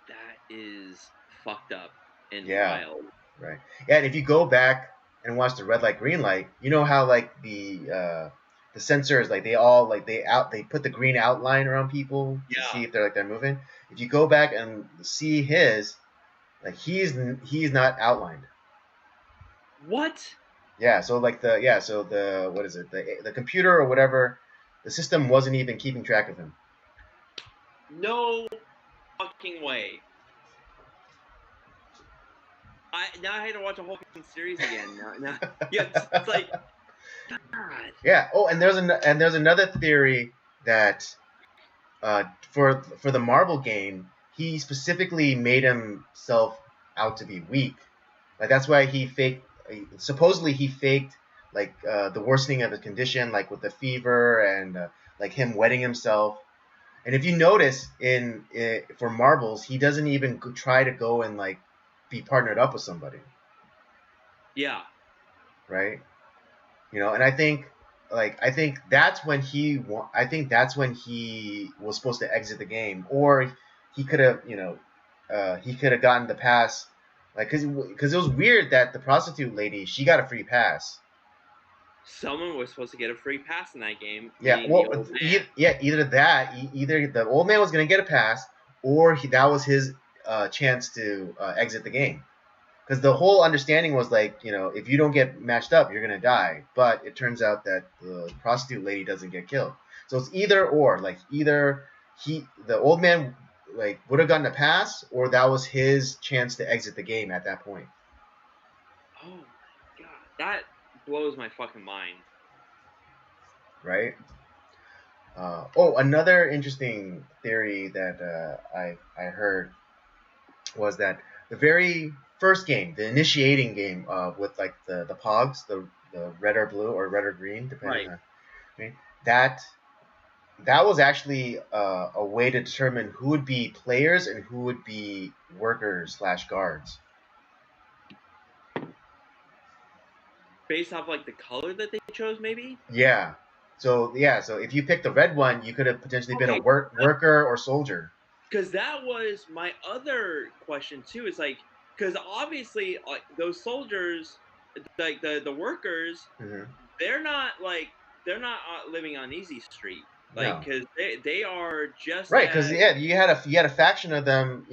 That is fucked up and wild. Right. Yeah, and if you go back and watch the red light, green light, you know how like the sensors like they put the green outline around people to see if they're moving. If you go back and see his, like he's not outlined. What? Yeah. So like the what is it, the computer or whatever, the system wasn't even keeping track of him. No fucking way. Now I had to watch a whole series again. Now it's like God. Yeah. Oh, and there's another theory that for the marble game, he specifically made himself out to be weak. Like that's why he faked. Supposedly he faked like the worsening of his condition, like with the fever and like him wetting himself. And if you notice for marbles, he doesn't even try to go and like be partnered up with somebody. Yeah. Right. And I think that's when he was supposed to exit the game, or he could have gotten the pass, like because it was weird that the prostitute lady, she got a free pass. Someone was supposed to get a free pass in that game. Yeah, well, either the old man was gonna get a pass, or that was his chance to exit the game. Because the whole understanding was like, if you don't get matched up, you're gonna die. But it turns out that the prostitute lady doesn't get killed. So it's either or. Like either the old man, like would have gotten a pass, or that was his chance to exit the game at that point. Oh my god, that blows my fucking mind. Right. Another interesting theory that I heard was that the very first game, the initiating game with like the pogs, the red or blue or red or green, depending on. Okay, that was actually a way to determine who would be players and who would be workers/guards. Based off like the color that they chose, maybe. Yeah. So if you picked the red one, you could have potentially been a worker or soldier. Because that was my other question too. Is like. Because obviously, those soldiers, like the workers, they're not living on Easy Street, like because they are just right. Because you had a faction of them,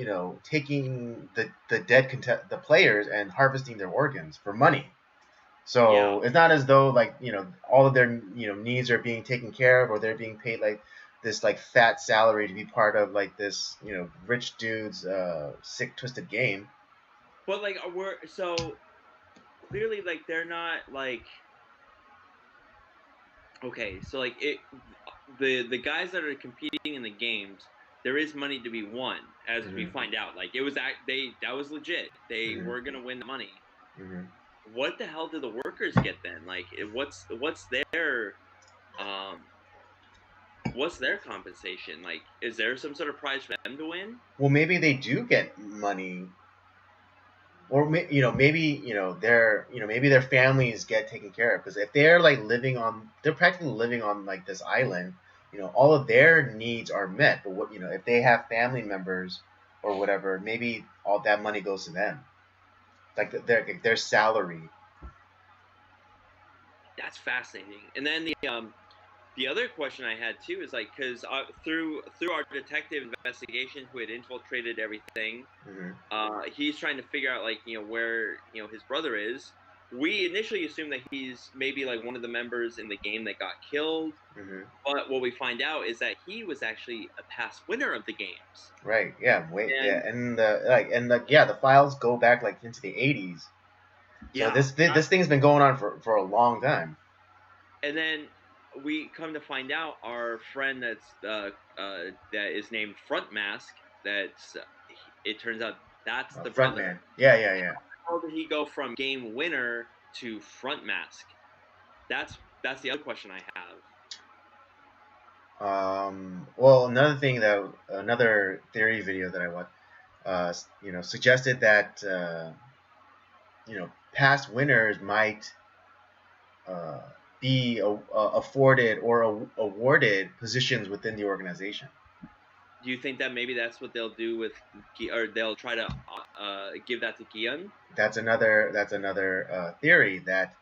taking the dead the players and harvesting their organs for money. So it's not as though like all of their needs are being taken care of or they're being paid like this like fat salary to be part of like this, you know, rich dude's sick twisted game. But like we're so clearly like they're not like okay, so like the guys that are competing in the games, there is money to be won, as we Mm-hmm. find out. Like it was that was legit. They Mm-hmm. were gonna win the money. Mm-hmm. What the hell do the workers get then? Like what's their um what's their compensation? Like is there some sort of prize for them to win? Well, maybe they do get money, or you know, maybe you know maybe their families get taken care of, because if they're like they're practically living on like this island, you know, all of their needs are met. But what, you know, if they have family members or whatever, maybe all that money goes to them, like their salary. That's fascinating. And then the other question I had too is like because through our detective investigation who had infiltrated everything, Mm-hmm. he's trying to figure out like where his brother is. We initially assumed that he's maybe like one of the members in the game that got killed, Mm-hmm. but what we find out is that he was actually a past winner of the games. Right. Yeah. Wait. Yeah. And The files go back like into the 80s. So yeah, this thing's been going on for a long time. and then we come to find out our friend that is named Front Mask. That's it turns out that's the Front brother. man. Yeah. Yeah. Yeah. How did he go from game winner to Front Mask? That's the other question I have. Well, another theory video that I watched, you know, suggested that you know, past winners might uh, be afforded or awarded positions within the organization. Do you think that maybe that's what they'll do with, or they'll try to give that to Gian? That's another theory, that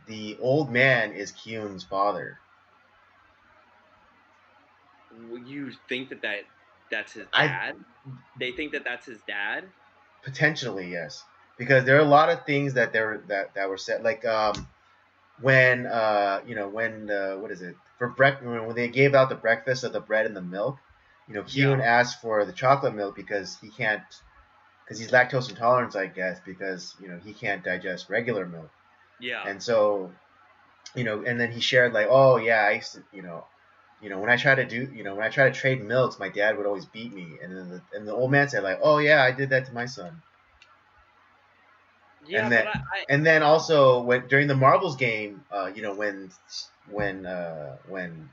the old man is Kyun's father. You think that's his I dad? They think that that's his dad. Potentially, yes, because there are a lot of things that were said, like when you know, when what is it, for when they gave out the breakfast of the bread and the milk, you know, Yeah, Kyun asked for the chocolate milk because he's lactose intolerant, I guess, because you know he can't digest regular milk. yeah. And so, you know, and then he shared like, oh yeah, I used to, you know, when I try to trade milks, my dad would always beat me. And then the old man said like, oh yeah, I did that to my son. Yeah, And but then also during the marbles game, you know, when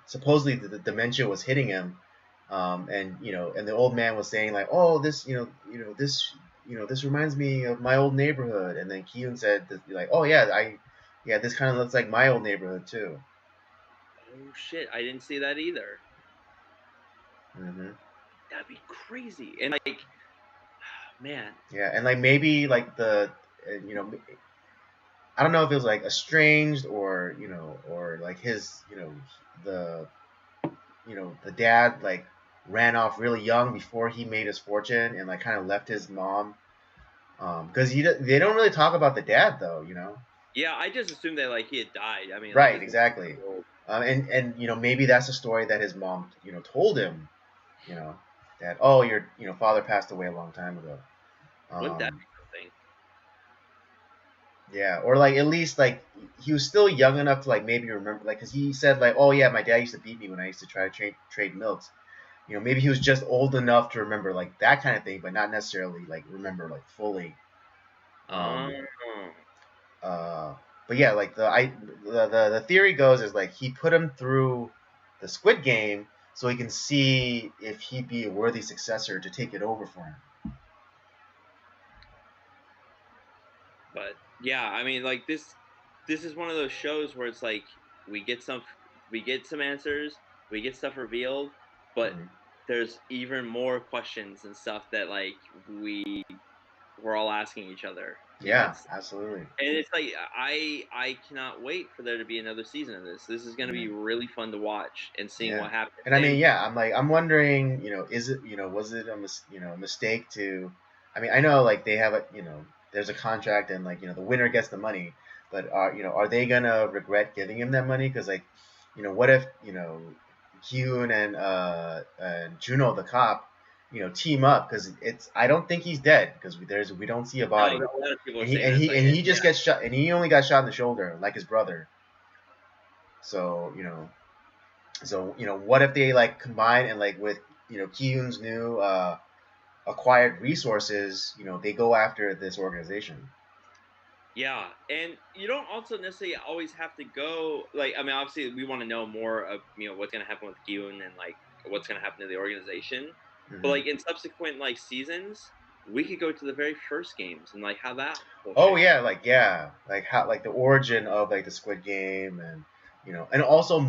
supposedly the dementia was hitting him, and you know, and the old man was saying like, oh, this, this reminds me of my old neighborhood. And then Kyun said that, like, oh yeah, this kind of looks like my old neighborhood too. oh shit, I didn't see that either. Hmm. That'd be crazy. And like, man, Yeah, and like maybe like you know, I don't know if it was like estranged, or you know, or like his, you know, the the dad like ran off really young before he made his fortune, and like kind of left his mom, because they don't really talk about the dad though, you know. yeah, I just assumed that like he had died. I mean, like Right, his exactly. And you know, maybe that's the story that his mom, you know, told him, you know, that, oh, your, you know, father passed away a long time ago. wouldn't that um be something? yeah, or like at least like he was still young enough to like maybe remember, like, because he said like, oh yeah, my dad used to beat me when I used to try to trade milks. You know, maybe he was just old enough to remember like that kind of thing, but not necessarily like remember like fully. Um, Oh, uh, but yeah, like the theory goes is like he put him through the Squid Game so he can see if he'd be a worthy successor to take it over for him. but yeah, I mean, like this is one of those shows where it's like we get some we get some answers, we get stuff revealed, but Mhm. there's even more questions and stuff that like we're all asking each other. Yeah, It's absolutely. and it's like I cannot wait for there to be another season of this. This is going to Mhm. be really fun to watch and seeing Yeah, what happens. and I mean, And yeah, I'm wondering, you know, is it, you know, was it a mistake to? I mean, I know like they have a, you know, there's a contract, and like, you know, the winner gets the money, but are they gonna regret giving him that money? Because like, you know, what if, you know, Kyun and Juno the cop, team up because I don't think he's dead because we don't see a body, No, a lot of people are and he saying and that's he like and he yeah. just gets shot, and he only got shot in the shoulder like his brother. So what if they like combine and like with Kyun's new acquired resources, they go after this organization. Yeah, and you don't also necessarily always have to go like I mean obviously we want to know more of what's going to happen with Gyun and like what's going to happen to the organization. But Mm-hmm. like in subsequent like seasons, we could go to the very first games and like how that whole Oh shake. like how like the origin of like the Squid Game and and also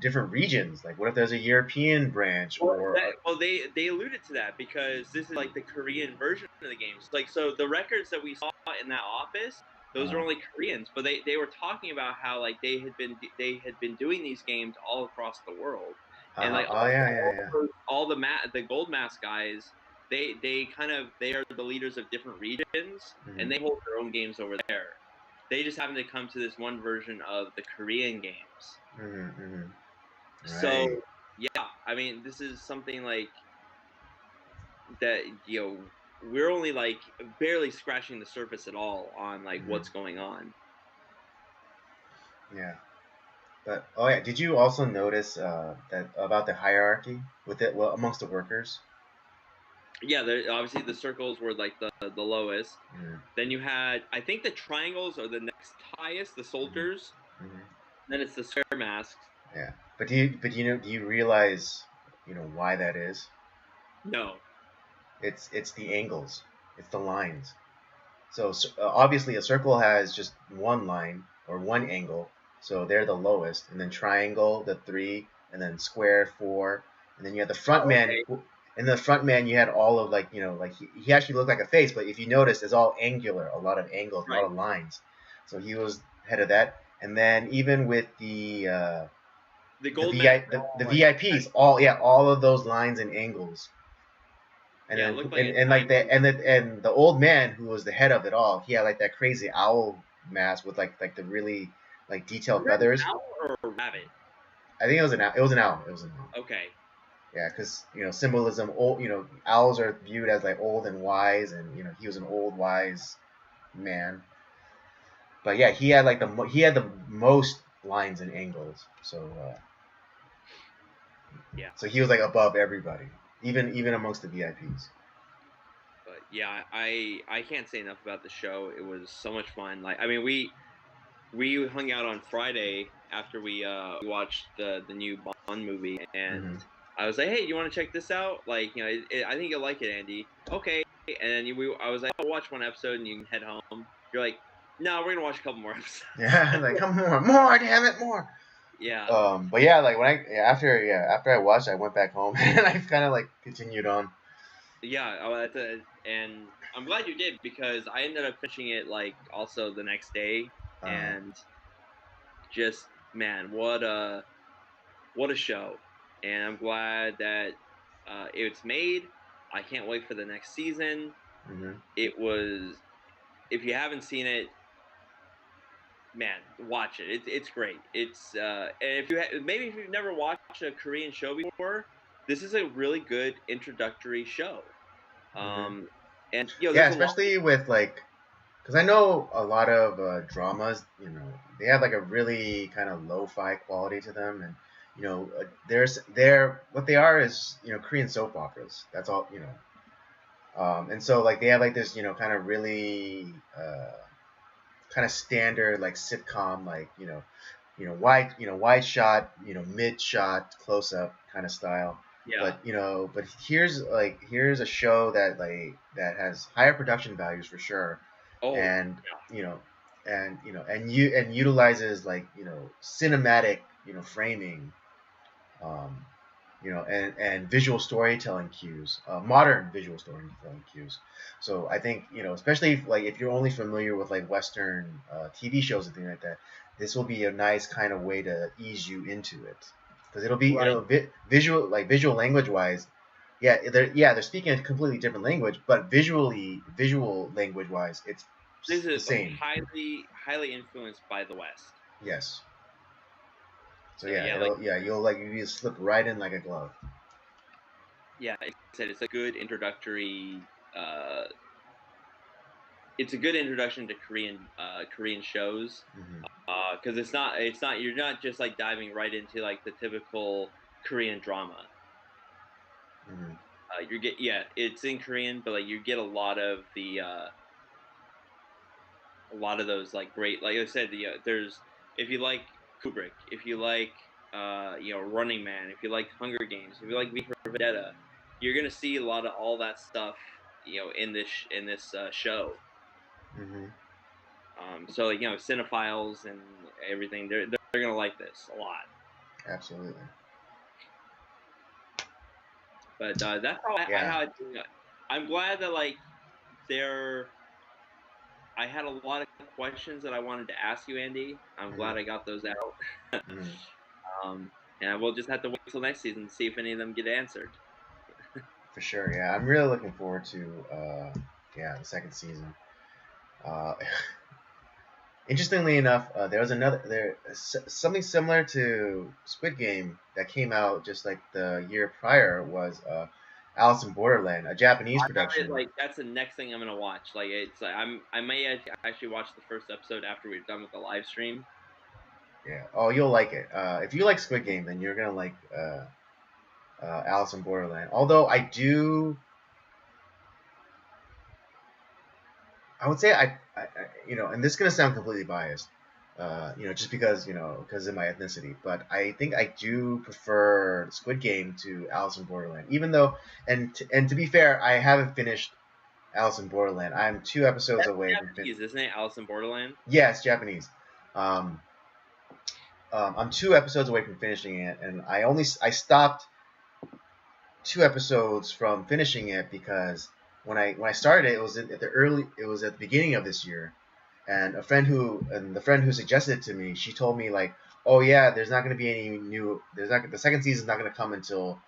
different regions. Like what if there's a European branch or Well, they alluded to that because this is like the Korean version of the games. Like, so the records that we saw in that office, those are only Koreans, but they were talking about how like they had been doing these games all across the world, and like oh yeah. all the gold mask guys, they are the leaders of different regions, Mm-hmm. and they hold their own games over there. They just happen to come to this one version of the Korean games. Mm-hmm, mm-hmm. Right. So yeah, I mean, this is something like that. We're only like barely scratching the surface at all on like Mm-hmm. what's going on. Yeah. But oh yeah, did you also notice that about the hierarchy with it amongst the workers? Yeah, obviously the circles were like the lowest. Mm-hmm. Then you had, I think the triangles are the next highest, the soldiers. Mm-hmm. Then it's the square masks. Yeah. But do you realize why that is? No, It's the angles. It's the lines. So obviously a circle has just one line or one angle, so they're the lowest, and then triangle the 3, and then square 4, and then you have the front oh, man. okay, In the front man, you had all of like like he actually looked like a face, but if you notice, it's all angular, a lot of angles, a lot right. of lines. So he was head of that, and then even with The the gold mask VI are the, all the like VIPs, all of those lines and angles and yeah, it then looked like a and like diamond. the old man who was the head of it all, he had like that crazy owl mask with like the really like Was detailed that an feathers. owl or a rabbit? I think it was an owl. It was an owl. It was an owl. Okay, Yeah, because symbolism. Old, owls are viewed as like old and wise, and he was an old wise man. But yeah, he had the most lines and angles. yeah. So he was like above everybody, even amongst the VIPs. But yeah, I can't say enough about the show. It was so much fun. Like I mean, we hung out on Friday after we watched the new Bond movie, Mm-hmm. and I was like, hey, you want to check this out? Like I think you'll like it, Andy. Okay, and then I was like, I'll watch one episode and you can head home. You're like, no, we're gonna watch a couple more episodes. Yeah, like come more, damn it, more. Yeah, But yeah, like when after I watched, I went back home and I kind of like continued on. yeah. And I'm glad you did because I ended up finishing it like also the next day, Uh, and just man, what a show! And I'm glad that it's made. I can't wait for the next season. mm-hmm. It was, if you haven't seen it, man, watch it. It's great. And maybe if you've never watched a Korean show before, this is a really good introductory show. Mm-hmm. Um, and Yeah, there's a lot. especially with like, because I know a lot of dramas, they have like a really kind of lo-fi quality to them, and they're what they are is Korean soap operas. That's all. And so like they have like this kind of really kind of standard like sitcom like wide shot mid shot close up kind of style, Yeah. but here's a show that has higher production values for sure, Oh, and yeah. you know and utilizes like cinematic framing, um, and visual storytelling cues, modern visual storytelling cues. So I think especially if you're only familiar with like Western TV shows and things like that, this will be a nice kind of way to ease you into it, because Right. visual language wise, they're speaking a completely different language, but visual language wise, it's This the is same. highly influenced by the West. Yes. So you'll just slip right in like a glove. Yeah, like I said, it's a good introductory. It's a good introduction to Korean shows, because it's not you're not just like diving right into like the typical Korean drama. It's in Korean, but like you get a lot of those like great, like I said, there's, if you like Kubrick, if you like Running Man, if you like Hunger Games, if you like V for Vendetta, you're gonna see a lot of all that stuff in this show. So like cinephiles and everything, they're gonna like this a lot. Absolutely. But that's how I'm glad that like I had a lot of questions that I wanted to ask you, Andy. I'm glad I got those out. And we'll just have to wait till next season to see if any of them get answered. For sure, yeah. I'm really looking forward to the second season. Interestingly enough, there was something similar to Squid Game that came out just like the year prior was Alice in Borderland, a Japanese production. Like that's the next thing I'm gonna watch. Like it's I may actually watch the first episode after we're done with the live stream. Yeah. Oh, you'll like it. If you like Squid Game, then you're gonna like Alice in Borderland. Although I would say I and this is gonna sound completely biased, just because of my ethnicity, but I think I do prefer Squid Game to Alice in Borderland, even though, and to be fair, I haven't finished Alice in Borderland. I'm 2 episodes away from finishing. Isn't it Alice in Borderland? Yeah, it's Japanese. I'm 2 episodes away from finishing it, and I stopped 2 episodes from finishing it because when I started it was at the beginning of this year, and the friend who suggested it to me, she told me like, oh yeah, there's not going to be any new, the second season's not going to come until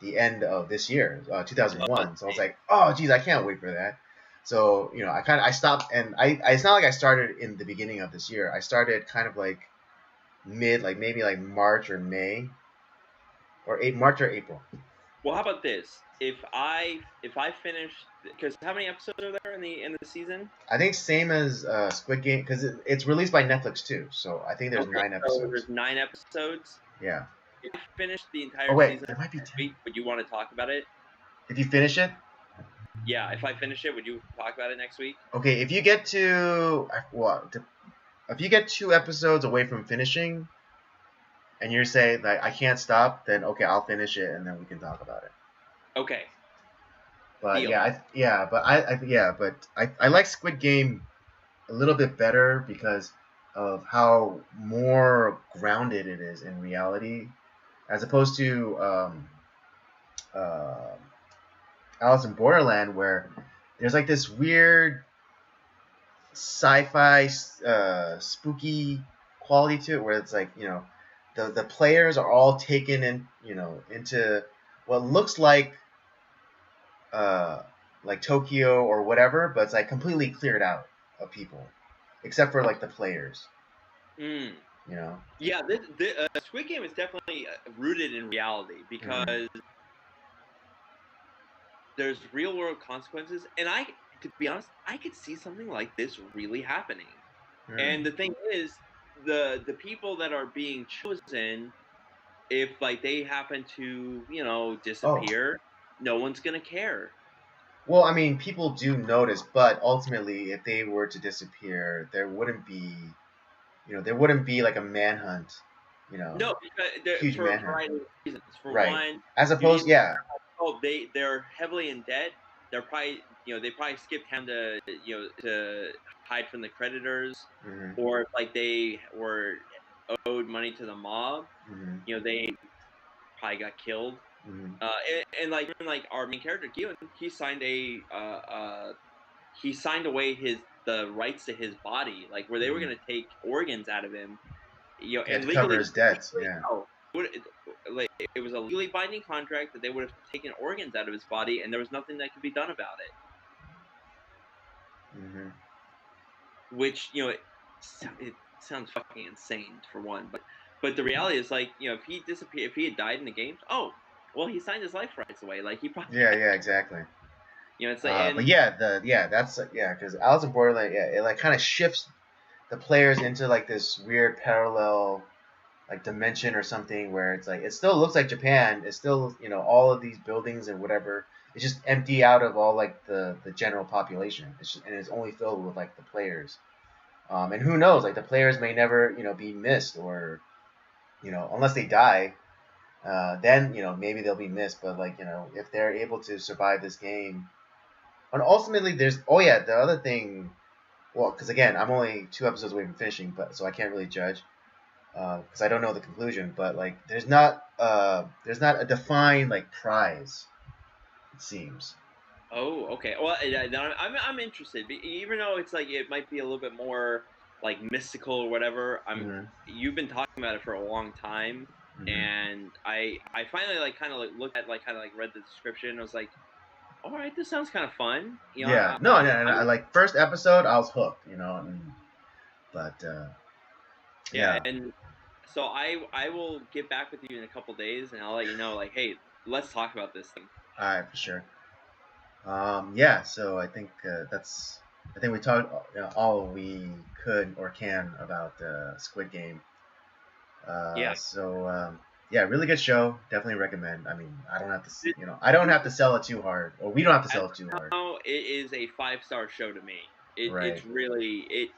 the end of this year, 2001. So I was like, oh geez, I can't wait for that. So I stopped, and it's not like I started in the beginning of this year. I started kind of like maybe like March or May, or March or April. Well, how about this? If I finish, because how many episodes are there in the season? I think same as Squid Game, because it's released by Netflix too. So I think there's 9 episodes. So there's 9 episodes. Yeah. If you finish the entire season, there might be 10. Would you want to talk about it? If you finish it? Yeah, if I finish it, would you talk about it next week? Okay, if you get if you get 2 episodes away from finishing, and you're saying that I can't stop, then okay, I'll finish it, and then we can talk about it. Okay. But deal. I like Squid Game a little bit better because of how more grounded it is in reality, as opposed to Alice in Borderland, where there's like this weird sci-fi spooky quality to it, where it's like the players are all taken in into what looks like Tokyo or whatever, but it's like completely cleared out of people, except for like the players. Yeah, Squid Game is definitely rooted in reality because there's real world consequences, and to be honest, I could see something like this really happening. And the thing is, the people that are being chosen, if like they happen to disappear, no one's gonna care. Well, I mean, people do notice, but ultimately, if they were to disappear, there wouldn't be like a manhunt. No, huge for manhunt. A variety of reasons. For one, as opposed, they're heavily in debt. They're probably they probably skipped town to to hide from the creditors, or like they were owed money to the mob. They probably got killed. And like our main character Gillen, he signed away the rights to his body, like where they were going to take organs out of him, and to cover his debts. Yeah. It was a legally binding contract that they would have taken organs out of his body, and there was nothing that could be done about it. Which it sounds fucking insane for one, but But the reality is, like, if he disappeared, if he had died in the games, oh, well, he signed his life rights away. Like, he probably, Yeah, exactly. it's like, But that's because Alice in Borderland, it like kind of shifts the players into like this weird parallel like dimension or something where it's like it still looks like Japan. It's still all of these buildings and whatever. It's just empty out of all like the general population. And it's only filled with like the players. And who knows? Like the players may never be missed or unless they die. Then maybe they'll be missed. But like if they're able to survive this game, and ultimately there's the other thing. Well, because again, I'm only 2 episodes away from finishing, but so I can't really judge because I don't know the conclusion. But like, there's not a defined like prize. It seems. oh, okay. Well, I'm interested, even though it's like it might be a little bit more like mystical or whatever. You've been talking about it for a long time, and I finally like kind of like looked at like kind of like read the description. I was like, all right, this sounds kind of fun. Yeah. No. I like first episode, I was hooked. But yeah, and so I will get back with you in a couple days, and I'll let you know. Like, hey, let's talk about this thing. All right, for sure. Yeah. So I think we talked all we could or can about Squid Game. Yeah. So yeah, really good show. Definitely recommend. I mean, I don't have to I don't have to sell it too hard, or we don't have to sell it too hard. Now it is a 5-star show to me. Right. It's really it.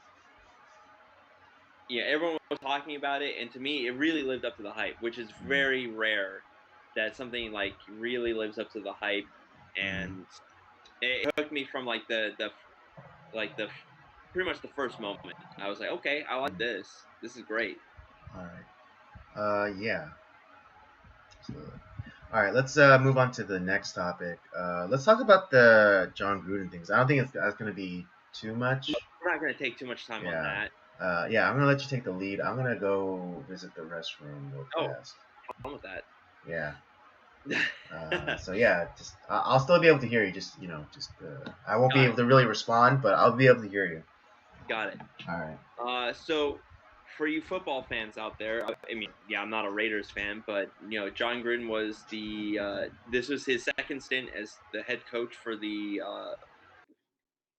Yeah, everyone was talking about it, and to me, it really lived up to the hype, which is very rare that something like really lives up to the hype, and it hooked me from like the pretty much the first moment. I was like, okay, I like this. This is great. All right. Yeah. Absolutely. All right, let's move on to the next topic. Let's talk about the John Gruden things. I don't think that's going to be too much. We're not going to take too much time on that. Yeah, I'm going to let you take the lead. I'm going to go visit the restroom real fast. Oh, with that. Yeah. So yeah, just I'll still be able to hear you. I won't be able to really respond, but I'll be able to hear you. Got it. All right. So for you football fans out there, I mean, yeah, I'm not a Raiders fan, but John Gruden was this was his second stint as the head coach for the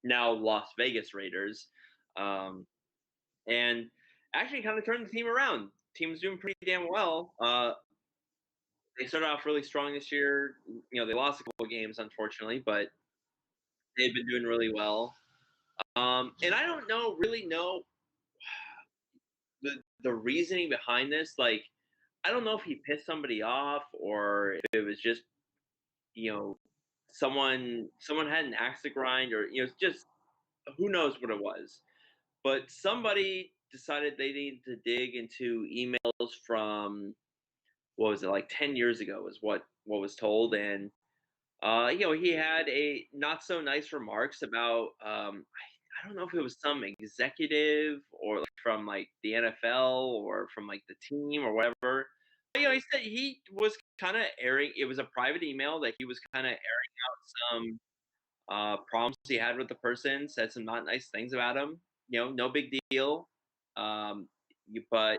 now Las Vegas Raiders, and actually kind of turned the team around. Team's doing pretty damn well. They started off really strong this year. They lost a couple of games, unfortunately, but they've been doing really well. And I don't really know the reasoning behind this. Like, I don't know if he pissed somebody off or if it was just, someone had an axe to grind, or just who knows what it was. But somebody decided they needed to dig into emails from, what was it, like 10 years ago is what was told. And he had a not so nice remarks about I don't know if it was some executive or like from like the NFL or from like the team or whatever. But, he said he was kind of airing. It was a private email that he was kind of airing out some problems he had with the person. Said some not nice things about him. No big deal. But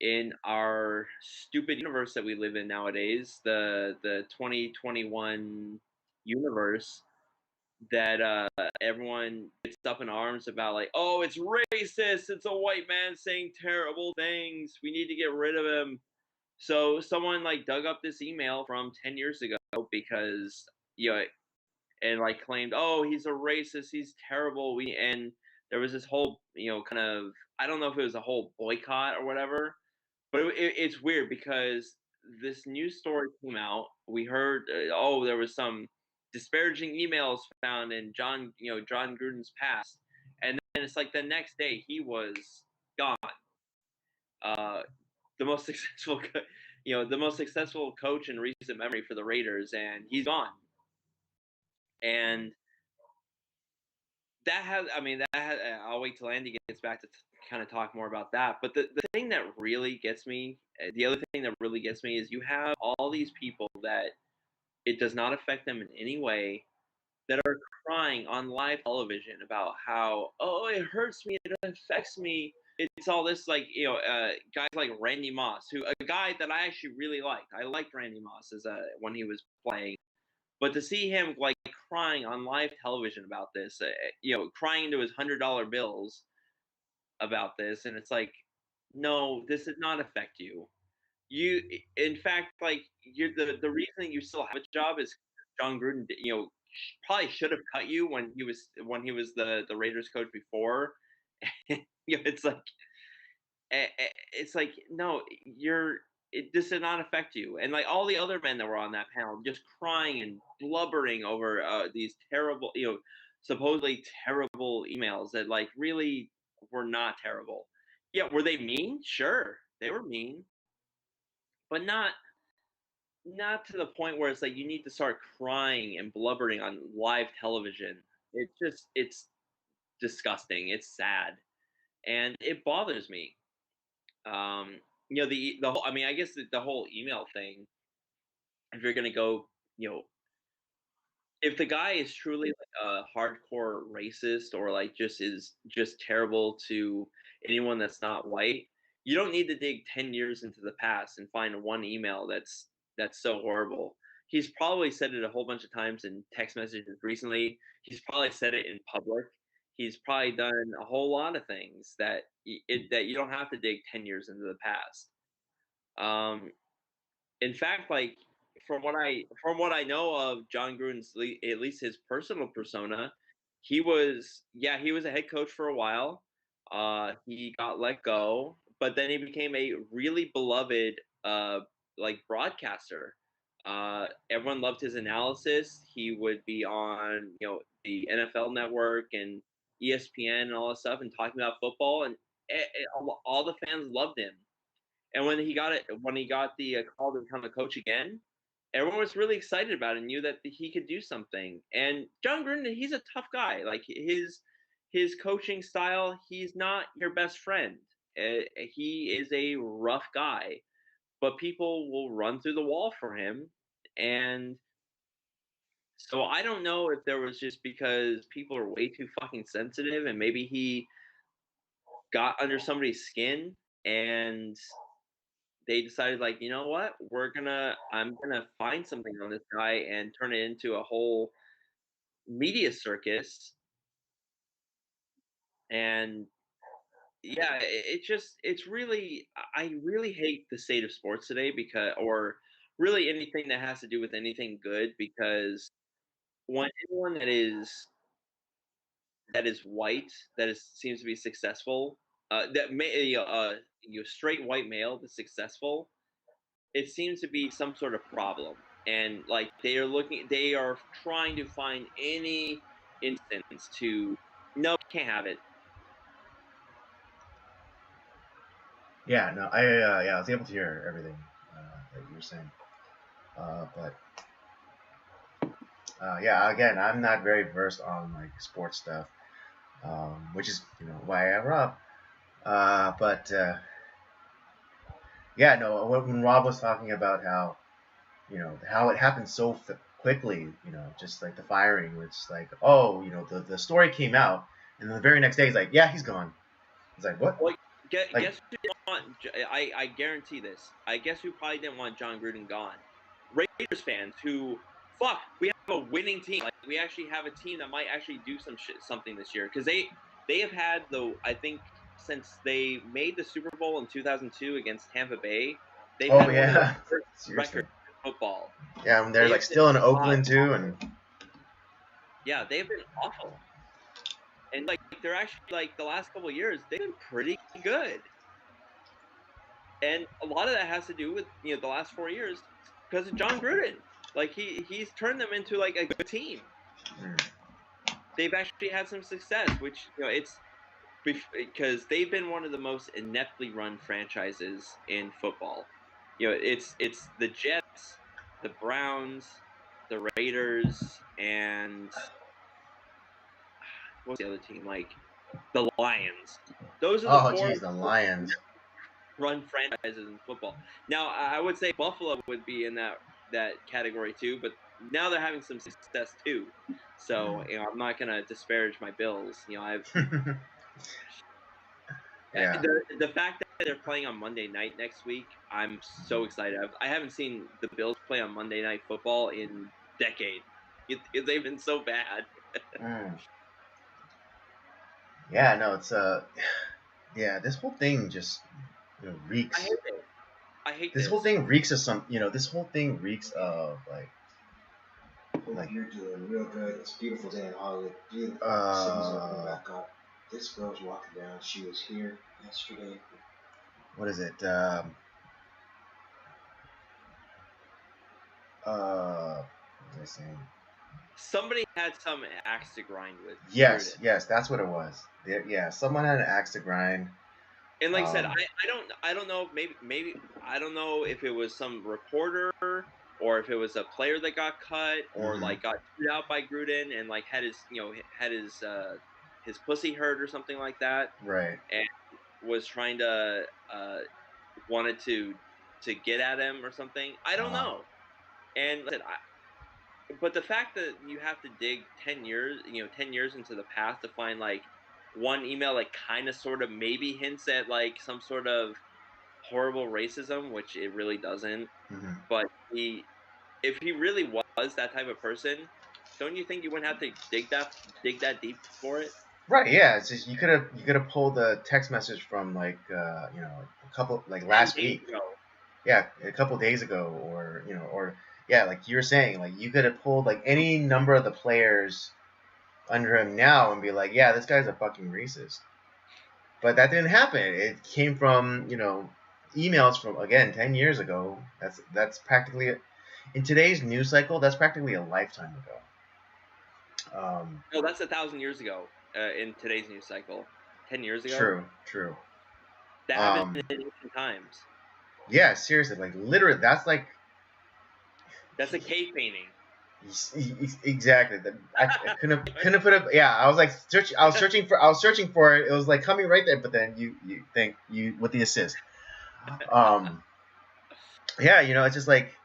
in our stupid universe that we live in nowadays, the 2021 universe, that everyone gets up in arms about, like, oh, it's racist, it's a white man saying terrible things, we need to get rid of him. So someone like dug up this email from 10 years ago because and like claimed, oh, he's a racist, he's terrible. And there was this whole kind of, I don't know if it was a whole boycott or whatever, but it's weird because this news story came out. We heard, oh, there was some disparaging emails found in John Gruden's past, and then it's like the next day he was gone. The most successful, the most successful coach in recent memory for the Raiders, and he's gone. And I'll wait till Andy gets back to kind of talk more about that. But the thing that really gets me, the other thing that really gets me is you have all these people that it does not affect them in any way, that are crying on live television about how, oh, it hurts me, it affects me. it's all this like guys like Randy Moss, who a guy that I actually really liked. I liked Randy Moss as when he was playing, but to see him like crying on live television about this, crying into his $100 bills about this, and it's like, no, this did not affect you. You, in fact, like you're the reason you still have a job is John Gruden, probably should have cut you when he was the Raiders coach before. It's like it's like no, this did not affect you, and like all the other men that were on that panel, just crying and blubbering over these terrible, supposedly terrible emails that like really were not terrible. Yeah, were they mean? Sure, they were mean, but not to the point where it's like you need to start crying and blubbering on live television. It's disgusting. It's sad, and it bothers me. The whole, I mean, I guess the whole email thing. If you're gonna go, if the guy is truly like a hardcore racist or like just is just terrible to anyone that's not white, you don't need to dig 10 years into the past and find one email that's so horrible. He's probably said it a whole bunch of times in text messages recently. He's probably said it in public. He's probably done a whole lot of things that you don't have to dig 10 years into the past. Um, in fact, like from what I know of John Gruden's at least his personal persona, he was a head coach for a while. He got let go, but then he became a really beloved like broadcaster. Everyone loved his analysis. He would be on the NFL Network and ESPN and all that stuff and talking about football, and all the fans loved him. And when he got the call to become a coach again, everyone was really excited about it and knew that he could do something. And John Gruden, he's a tough guy. Like his coaching style, he's not your best friend. He is a rough guy, but people will run through the wall for him. And so I don't know if there was just because people are way too fucking sensitive and maybe he got under somebody's skin and they decided like, you know what? I'm gonna find something on this guy and turn it into a whole media circus. And yeah, it's really I really hate the state of sports today because or really anything that has to do with anything good because when anyone that is white seems to be successful, that may straight white male that's successful, it seems to be some sort of problem. And like they are trying to find any instance to, no, can't have it. Yeah, no, I was able to hear everything that you were saying, but yeah, again, I'm not very versed on like sports stuff, which is why I Rob. But yeah, no, when Rob was talking about how it happened so quickly, just like the firing, which like, oh, the story came out, and then the very next day he's like, yeah, he's gone. It's like, what? Well, guess who didn't want, I guarantee this. I guess who probably didn't want John Gruden gone? Raiders fans who, fuck, we have a winning team. Like we actually have a team that might actually do something this year because they have had I think since they made the Super Bowl in 2002 against Tampa Bay, they've had one of the worst records in football. Yeah, and they're like still in Oakland too, and yeah, they've been awful. And like they're actually like the last couple of years, they've been pretty good. And a lot of that has to do with the last 4 years because of John Gruden. Like he's turned them into like a good team. They've actually had some success, which it's because they've been one of the most ineptly run franchises in football. It's the Jets, the Browns, the Raiders, and what's the other team? Like the Lions. Those are the four. The Lions run franchises in football. Now, I would say Buffalo would be in that category too, but now they're having some success too. So I'm not gonna disparage my Bills. I've Yeah. The fact that they're playing on Monday night next week, I'm so excited. I haven't seen the Bills play on Monday Night Football in decades. They've been so bad. Yeah, no, it's yeah, this whole thing just reeks. I hate it. I hate this whole thing reeks of some. This whole thing reeks of like. Hope you're doing real good. It's a beautiful day in Hollywood. Beautiful. City's opening back up. This girl's walking down. She was here yesterday. What is it? What was I saying? Somebody had some axe to grind with. Yes, that's what it was. Yeah, someone had an axe to grind. And like I said, I don't know. Maybe I don't know if it was some reporter or if it was a player that got cut or like got chewed out by Gruden and like had his pussy hurt or something like that. Right. And was trying to wanted to get at him or something. I don't know. And like I said, but the fact that you have to dig 10 years into the past to find like one email like kind of sort of maybe hints at like some sort of horrible racism, which it really doesn't. But if he really was that type of person, don't you think you wouldn't have to dig that deep for it? Right. Yeah. It's just you could have pulled a text message from like a couple like last week. Yeah, a couple days ago, or yeah, like you were saying, like you could have pulled like any number of the players under him now and be like, yeah, this guy's a fucking racist. But that didn't happen. It came from emails from, again, 10 years ago. That's practically in today's news cycle. That's practically a lifetime ago. No, that's 1,000 years ago. In today's news cycle, 10 years ago. True. That happened in ancient times. Yeah, seriously, like literally, that's a cave painting. Exactly. I couldn't put it. Yeah, I was like I was searching for it. It was like coming right there, but then you think you with the assist. Yeah, it's just like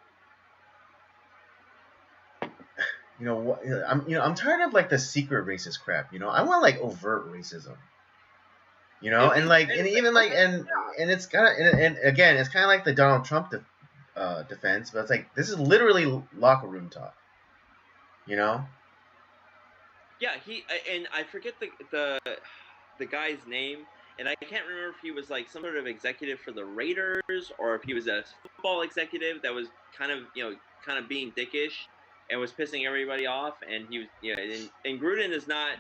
I'm tired of like the secret racist crap. I want like overt racism. And like and even like and it's kind of and again it's kind of like the Donald Trump defense, but it's like this is literally locker room talk. Yeah, and I forget the guy's name, and I can't remember if he was like some sort of executive for the Raiders or if he was a football executive that was kind of being dickish and was pissing everybody off, and he was and Gruden is not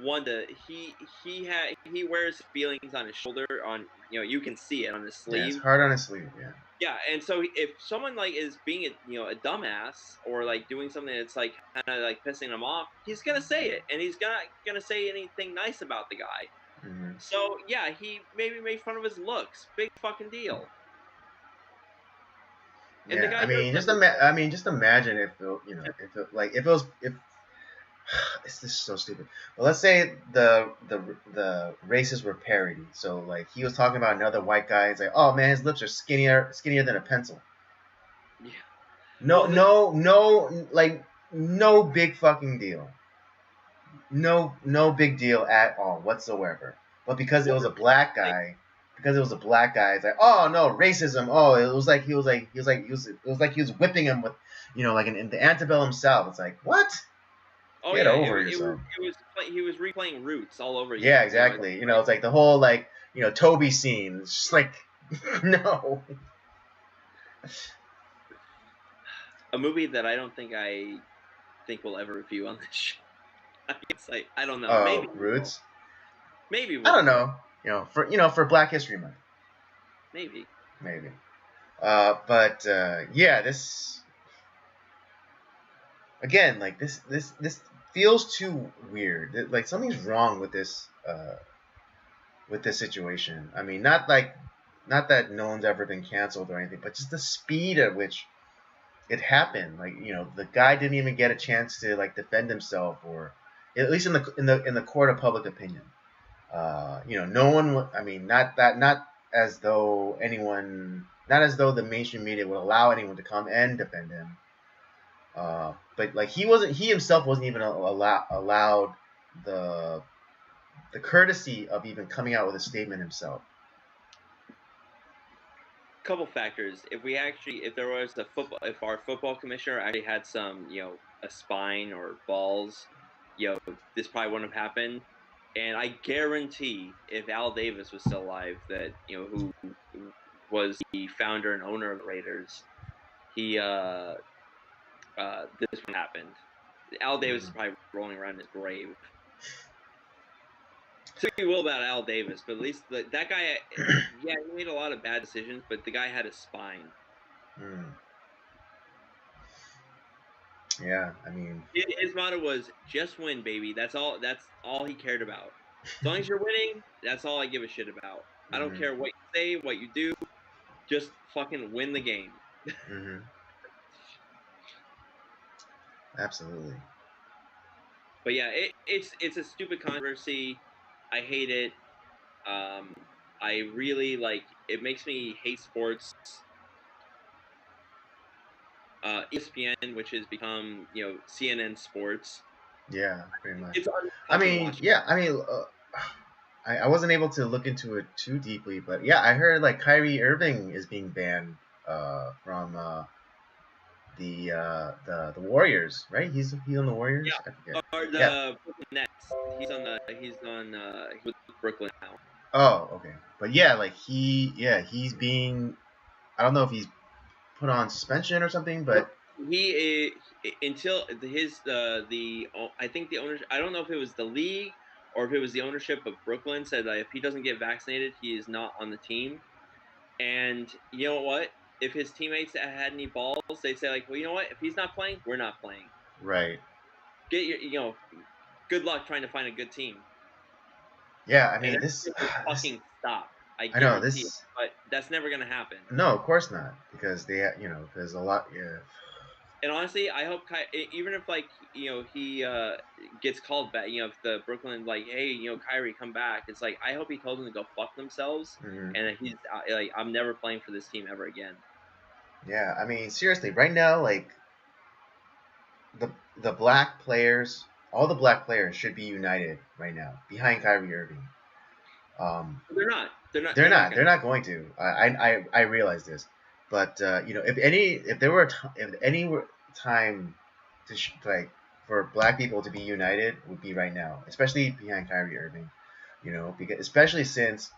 one to he wears feelings on his shoulder, on you can see it on his sleeve. Yeah, it's hard on his sleeve. Yeah, and so if someone like is being a dumbass or like doing something that's like kind of like pissing him off, he's gonna say it, and he's not gonna say anything nice about the guy. So yeah, he maybe made fun of his looks. Big fucking deal. And yeah, I mean, just imagine if it's just so stupid. But let's say the races were parody. So like he was talking about another white guy. It's like, oh man, his lips are skinnier than a pencil. Yeah. No big fucking deal. No big deal at all whatsoever. But because it was a black guy, it's like, oh no, racism. Oh, it was like he was whipping him with, like in the antebellum South. It's like, what? Oh, Get over yourself. He was replaying Roots all over. Yeah, exactly. It's like the whole like Toby scene. It's just like no. A movie that I don't think we'll ever review on this show. It's like I don't know. Maybe Roots. Maybe I don't know. For Black History Month. Maybe. But yeah, this again, like this feels too weird. Like something's wrong with this situation. I mean, not that no one's ever been canceled or anything, but just the speed at which it happened. Like the guy didn't even get a chance to like defend himself, or at least in the court of public opinion. No one. I mean, not as though the mainstream media would allow anyone to come and defend him. But like he himself wasn't even allowed the courtesy of even coming out with a statement himself. couple factors. If there was if our football commissioner actually had some, a spine or balls, this probably wouldn't have happened. And I guarantee, if Al Davis was still alive, that who was the founder and owner of the Raiders, he this one happened. Al Davis is probably rolling around in his grave. Say you will about Al Davis, but at least that guy, yeah, he made a lot of bad decisions, but the guy had a spine. Yeah, I mean, his motto was "just win, baby." That's all he cared about. As long as you're winning, that's all I give a shit about. I don't care what you say, what you do, just fucking win the game. Absolutely. But yeah, it's a stupid controversy. I hate it. I really it makes me hate sports. ESPN, which has become CNN Sports. Yeah, pretty much. It's I mean, yeah, I mean, I wasn't able to look into it too deeply, but yeah, I heard like Kyrie Irving is being banned from the Warriors, right? He's on the Warriors. Yeah, I forget. Or the Brooklyn Nets. He's with Brooklyn now. Oh, okay. But yeah, like he's being, I don't know if he's put on suspension or something, but he until I think the ownership, I don't know if it was the league or if it was the ownership of Brooklyn, said that if he doesn't get vaccinated, he is not on the team. And you know what? If his teammates had any balls, they'd say like, well, you know what? If he's not playing, we're not playing. Right. Get your, good luck trying to find a good team. Yeah, I mean this fucking stop. I know this, but that's never gonna happen. No, of course not, because because a lot, yeah. And honestly, I hope even if he gets called back, if the Brooklyn hey, Kyrie, come back. It's like I hope he tells them to go fuck themselves, and he's like, I'm never playing for this team ever again. Yeah, I mean seriously, right now, like the black players, all the black players should be united right now behind Kyrie Irving. They're not. They're not going to. I realize this, but if there were any time to for black people to be united, would be right now, especially behind Kyrie Irving. Because especially since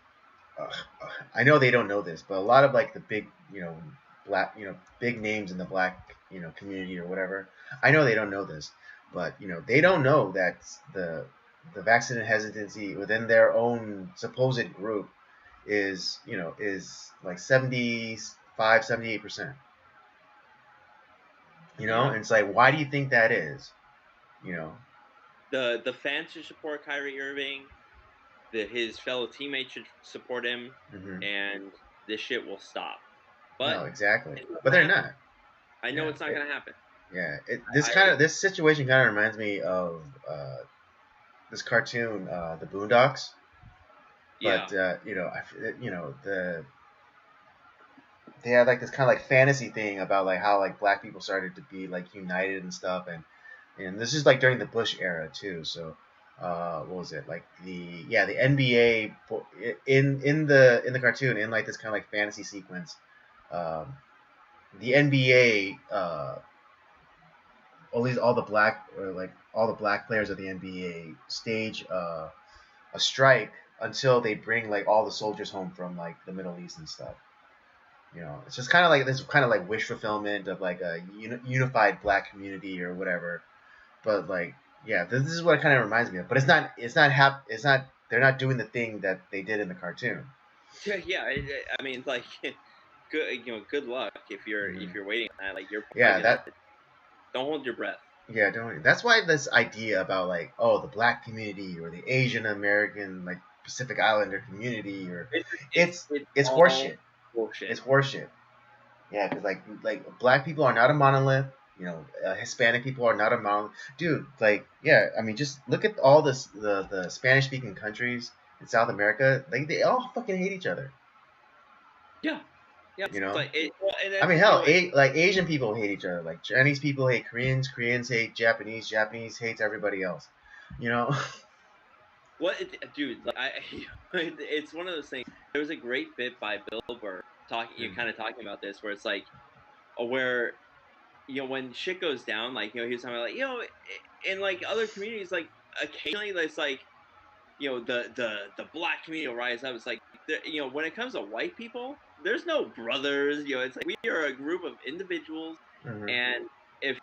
I know they don't know this, but a lot of like the big black big names in the black community or whatever, I know they don't know this, but they don't know that the vaccine hesitancy within their own supposed group is like 78%. And it's like, why do you think that is? The fans should support Kyrie Irving. His fellow teammates should support him, and this shit will stop. But no, exactly. But they're not. I know it's not gonna happen. Yeah, this situation kind of reminds me of this cartoon, The Boondocks. But they had like this kind of like fantasy thing about like how like black people started to be like united and stuff, and this is like during the Bush era too. So what was it, like the NBA in the cartoon, in like this kind of like fantasy sequence, the NBA all the black players of the NBA stage a strike until they bring like all the soldiers home from like the Middle East and stuff. It's just kind of like this kind of like wish fulfillment of like a unified black community or whatever. But like, yeah, this is what it kind of reminds me of. But it's not. They're not doing the thing that they did in the cartoon. Yeah. I mean, like, good luck if you're waiting on that. Like, you're don't hold your breath. Yeah, don't. That's why this idea about like, the black community or the Asian American like Pacific Islander community, or it's horseshit. It's horseshit. Yeah, because like black people are not a monolith. Hispanic people are not a monolith. Dude, like, yeah, I mean, just look at all the Spanish speaking countries in South America. Like, they all fucking hate each other. Yeah. Yeah. I mean, hell, like Asian people hate each other. Like Chinese people hate Koreans. Koreans hate Japanese. Japanese hates everybody else. What, dude? It's one of those things. There was a great bit by Bill Burr kind of talking about this, where it's like, where when shit goes down, like he was talking about, like in like other communities, like occasionally there's like the black community will rise up. It's like when it comes to white people, there's no brothers. It's like we are a group of individuals, and if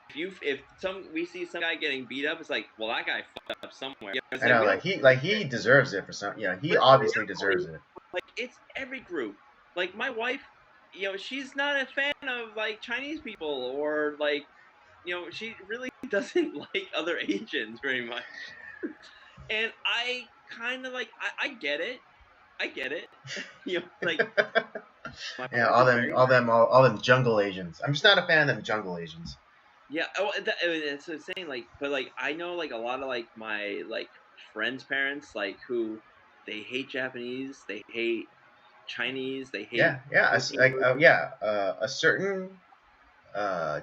we see some guy getting beat up, it's like, well, that guy fucked up somewhere. I know, he deserves it for some. Yeah, he obviously deserves it. Like it's every group. Like my wife, she's not a fan of like Chinese people, or like she really doesn't like other Asians very much. And I kind of like I get it. Like yeah, all them jungle Asians. I'm just not a fan of them jungle Asians. Yeah, it's the same. Like, but like I know like a lot of like my like friends' parents, like who they hate Japanese, they hate Chinese, they hate a certain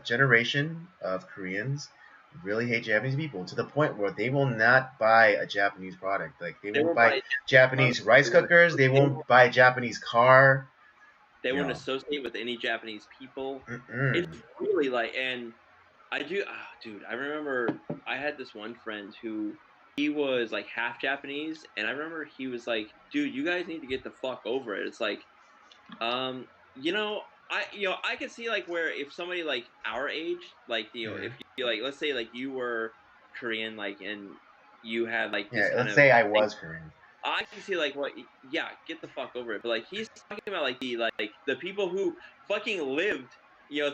generation of Koreans really hate Japanese people to the point where they will not buy a Japanese product. Like they won't buy Japanese rice cookers. They won't buy a Japanese car. They won't associate with any Japanese people. It's really like, and I do, dude. I remember I had this one friend who he was like half Japanese, and I remember he was like, "Dude, you guys need to get the fuck over it." It's like, I could see like where if somebody like our age, like if you like, let's say like you were Korean, like, and you had like this let's say I was Korean. I can see like get the fuck over it. But like he's talking about like the people who fucking lived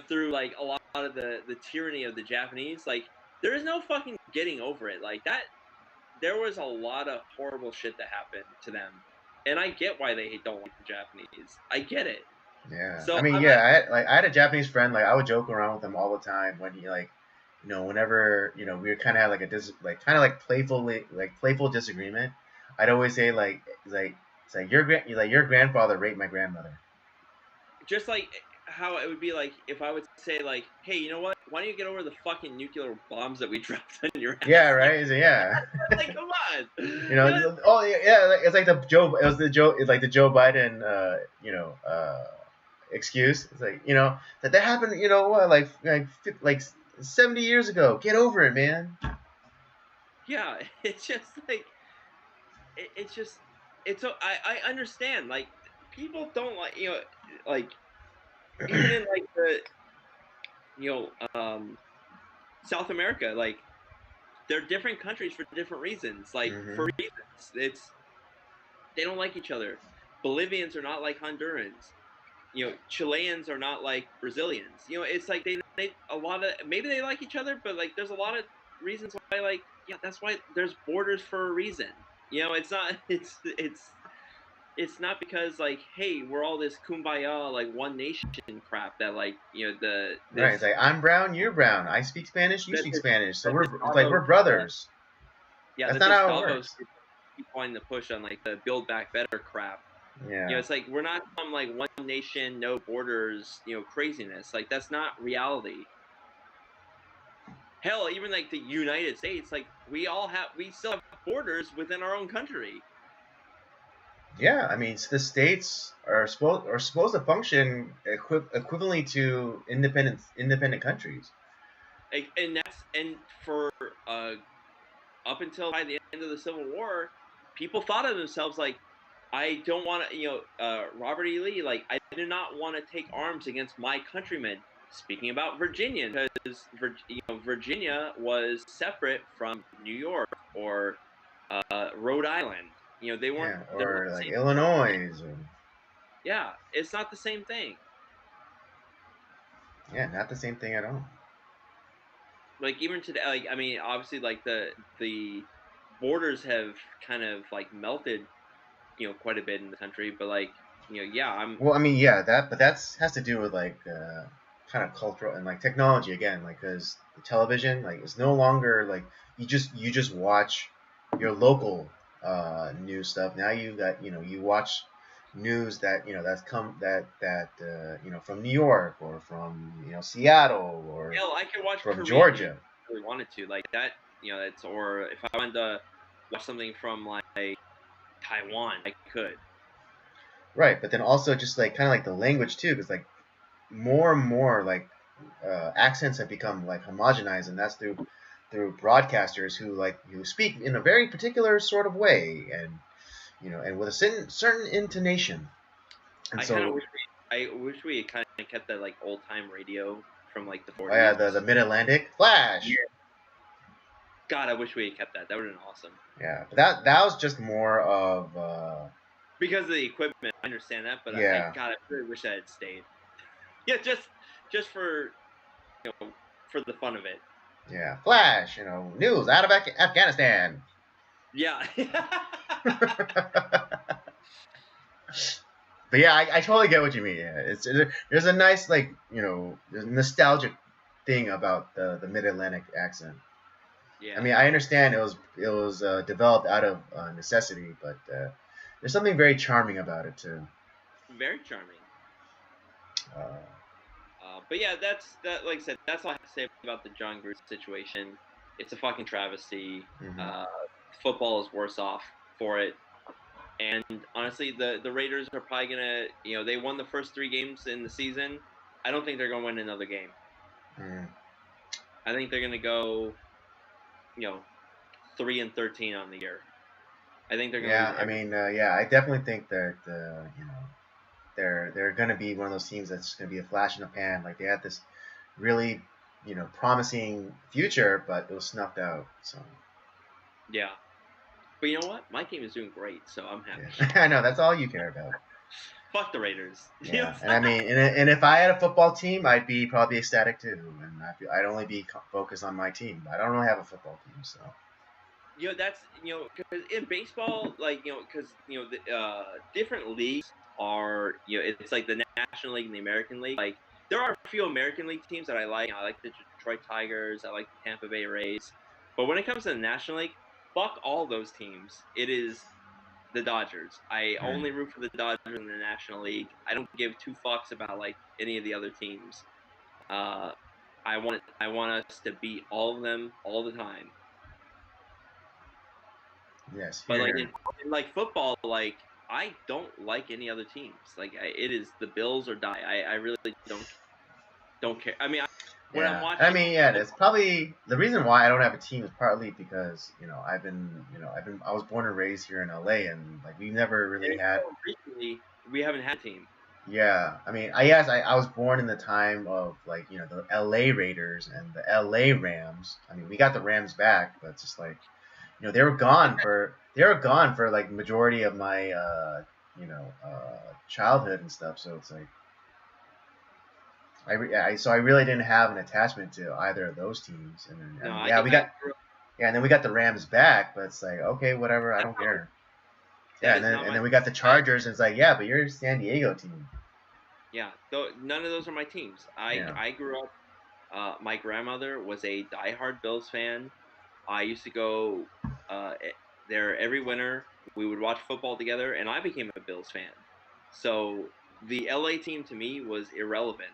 through like a lot of the tyranny of the Japanese. Like there is no fucking getting over it. Like that, there was a lot of horrible shit that happened to them, and I get why they don't like the Japanese. I get it. Yeah. So I mean, I had a Japanese friend. Like I would joke around with him all the time when he like, whenever we were kind of had like playful disagreement. I'd always say it's like your grandfather raped my grandmother. Just like how it would be like if I would say like, hey, you know what? Why don't you get over the fucking nuclear bombs that we dropped on your ass? Yeah, right. Yeah. Like, come on. It's like the Joe Biden excuse. It's like that happened. Like 70 years ago. Get over it, man. Yeah, it's just like. I understand, like people don't like like even in like the South America, like they're different countries for different reasons, like for reasons they don't like each other. Bolivians are not like Hondurans, Chileans are not like Brazilians. It's like they a lot of, maybe they like each other, but like there's a lot of reasons why, like that's why there's borders for a reason. It's not it's not because like, hey, we're all this kumbaya like one nation crap that like right. It's like I'm brown, you're brown. I speak Spanish, you speak Spanish. So we're brothers. Yeah, that's not how it works. Keep wanting to push on like the Build Back Better crap. Yeah. It's like we're not from like one nation, no borders, craziness. Like that's not reality. Hell, even like the United States, like we still have borders within our own country. Yeah, I mean, the states are supposed to function equivalently to independent countries. And for up until by the end of the Civil War, people thought of themselves like, I don't want to, Robert E. Lee, like I do not want to take arms against my countrymen. Speaking about Virginia, because Virginia was separate from New York or Rhode Island. They weren't. Yeah, or like Illinois. Yeah, it's not the same thing. Yeah, not the same thing at all. Like even today, like I mean, obviously, like the borders have kind of like melted, quite a bit in the country. But like, Well, I mean, yeah, but has to do with like kind of cultural and like technology again, like because the television like is no longer like you just watch your local news stuff. Now you got you watch news that from New York or from Seattle or I could watch from Korean Georgia. If I really wanted to, like that, it's, or if I wanted to watch something from like Taiwan, I could. Right, but then also just like kind of like the language too, because like more and more like accents have become like homogenized, and that's through broadcasters who speak in a very particular sort of way, and and with a certain intonation. And I kind of so, wish we had kind of kept that like old time radio from like the 40s. oh yeah, the Mid Atlantic Flash. Yeah. God, I wish we had kept that. That would have been awesome. Yeah, but that was just more of because of the equipment. I understand that, but yeah. I really wish I had stayed. Yeah, just for for the fun of it. Yeah, Flash. News out of Afghanistan. Yeah. But yeah, I totally get what you mean. Yeah, there's a nice there's nostalgic thing about the Mid Atlantic accent. Yeah. I mean, I understand it was developed out of necessity, but there's something very charming about it too. Very charming. But yeah, that. Like I said, that's all I have to say about the Jon Gruden situation. It's a fucking travesty. Mm-hmm. Football is worse off for it. And honestly, the Raiders are probably gonna, they won the first 3 games in the season. I don't think they're gonna win another game. Mm. I think they're gonna go, 3-13 on the year. I think they're gonna. Yeah, I mean, I definitely think that they're gonna be one of those teams that's gonna be a flash in the pan. Like they had this really, promising future, but it was snuffed out. So. Yeah. But you know what? My team is doing great, so I'm happy. Yeah. I know, that's all you care about. Fuck the Raiders. Yeah, and I mean, and if I had a football team, I'd be probably ecstatic too, and I'd only be focused on my team. I don't really have a football team, so. That's because in baseball, like because the different leagues are it's like the National League and the American League. Like there are a few American League teams that I like. I like the Detroit Tigers. I like the Tampa Bay Rays. But when it comes to the National League, fuck all those teams. It is the Dodgers. I only root for the Dodgers in the National League. I don't give 2 fucks about like any of the other teams. I want us to beat all of them all the time. Yes. But like in like football, like I don't like any other teams. Like it is the Bills or die. I really don't care. I mean, when I'm watching. I mean, yeah, that's probably the reason why I don't have a team is partly because I was born and raised here in LA, and like we never really had. Recently, we haven't had a team. Yeah, I mean, I was born in the time of like the LA Raiders and the LA Rams. I mean, we got the Rams back, but it's just like they were gone for like majority of my childhood and stuff. So it's like I really didn't have an attachment to either of those teams. And then, and then we got the Rams back, but it's like okay, whatever, I don't care. Yeah, and then we got the Chargers, and it's like yeah, but you're a San Diego team. Yeah, none of those are my teams. I grew up. My grandmother was a diehard Bills fan. I used to go there every winter. We would watch football together, and I became a Bills fan. So the LA team to me was irrelevant.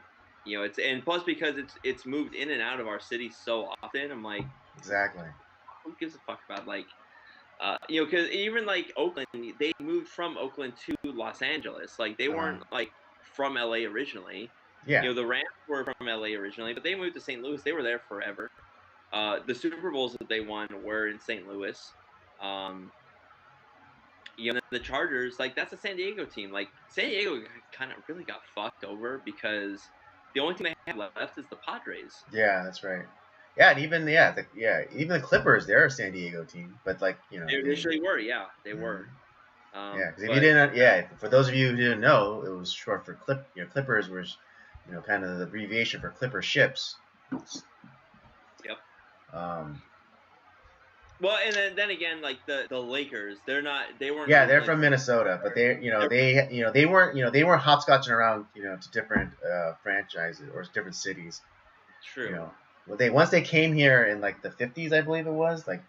And plus because it's moved in and out of our city so often, I'm like, exactly. Who gives a fuck about like, because even like Oakland, they moved from Oakland to Los Angeles. Like they weren't like from LA originally. Yeah. The Rams were from LA originally, but they moved to St. Louis. They were there forever. The Super Bowls that they won were in St. Louis. The Chargers, like that's a San Diego team. Like San Diego kind of really got fucked over because the only thing they have left is the Padres. Yeah, that's right. Yeah, and even even the Clippers, they're a San Diego team, but like they initially were, yeah, they were. Yeah, because if you didn't, for those of you who didn't know, it was short for Clippers was, kind of the abbreviation for Clipper ships. Yep. Well, and then again, like the Lakers, they weren't. Yeah, they're from Minnesota, but they weren't hopscotching around, to different franchises or different cities. True. Once they came here in like the 50s, I believe it was, like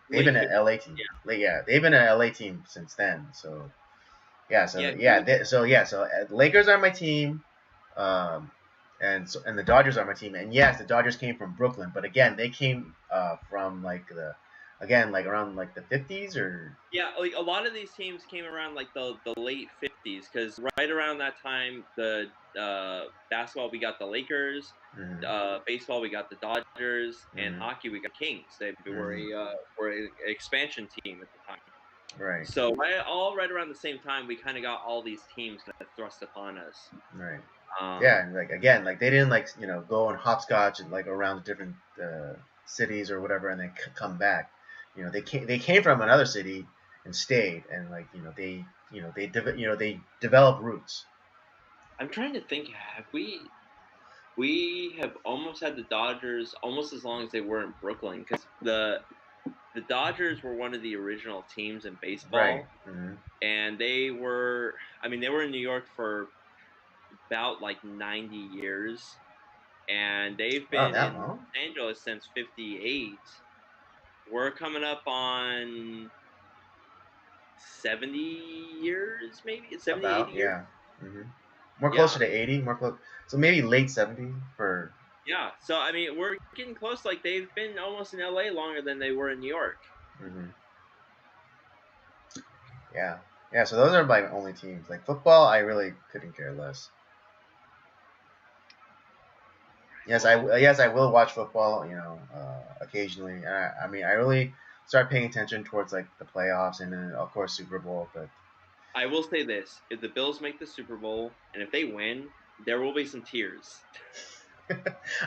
they've been an LA team. Yeah, they've been an LA team since then. So so Lakers are my team, and the Dodgers are my team. And yes, the Dodgers came from Brooklyn, but again, they came from like the again, like around like the 50s or. Yeah, like a lot of these teams came around like the late 50s, because right around that time, the basketball we got the Lakers, baseball we got the Dodgers, and hockey we got Kings. They were an expansion team at the time. Right. So right around the same time, we kind of got all these teams kind of thrust upon us. Right. Yeah, and like again, like they didn't like go on hopscotch and like around different cities or whatever, and then come back. They came from another city and stayed, and like they develop roots. I'm trying to think. Have we have almost had the Dodgers almost as long as they were in Brooklyn, because the Dodgers were one of the original teams in baseball, right? And they were in New York for about like 90 years, and they've been in Los Angeles since '58. We're coming up on 70 years, maybe 70, about, 80 years. Yeah. More closer to 80, more close. So maybe late 70 for. Yeah, so I mean, we're getting close. Like they've been almost in LA longer than they were in New York. Yeah, yeah. So those are my only teams. Like football, I really couldn't care less. Yes, I will watch football. Occasionally. I mean, I really start paying attention towards like the playoffs and then of course Super Bowl. But I will say this: if the Bills make the Super Bowl and if they win, there will be some tears.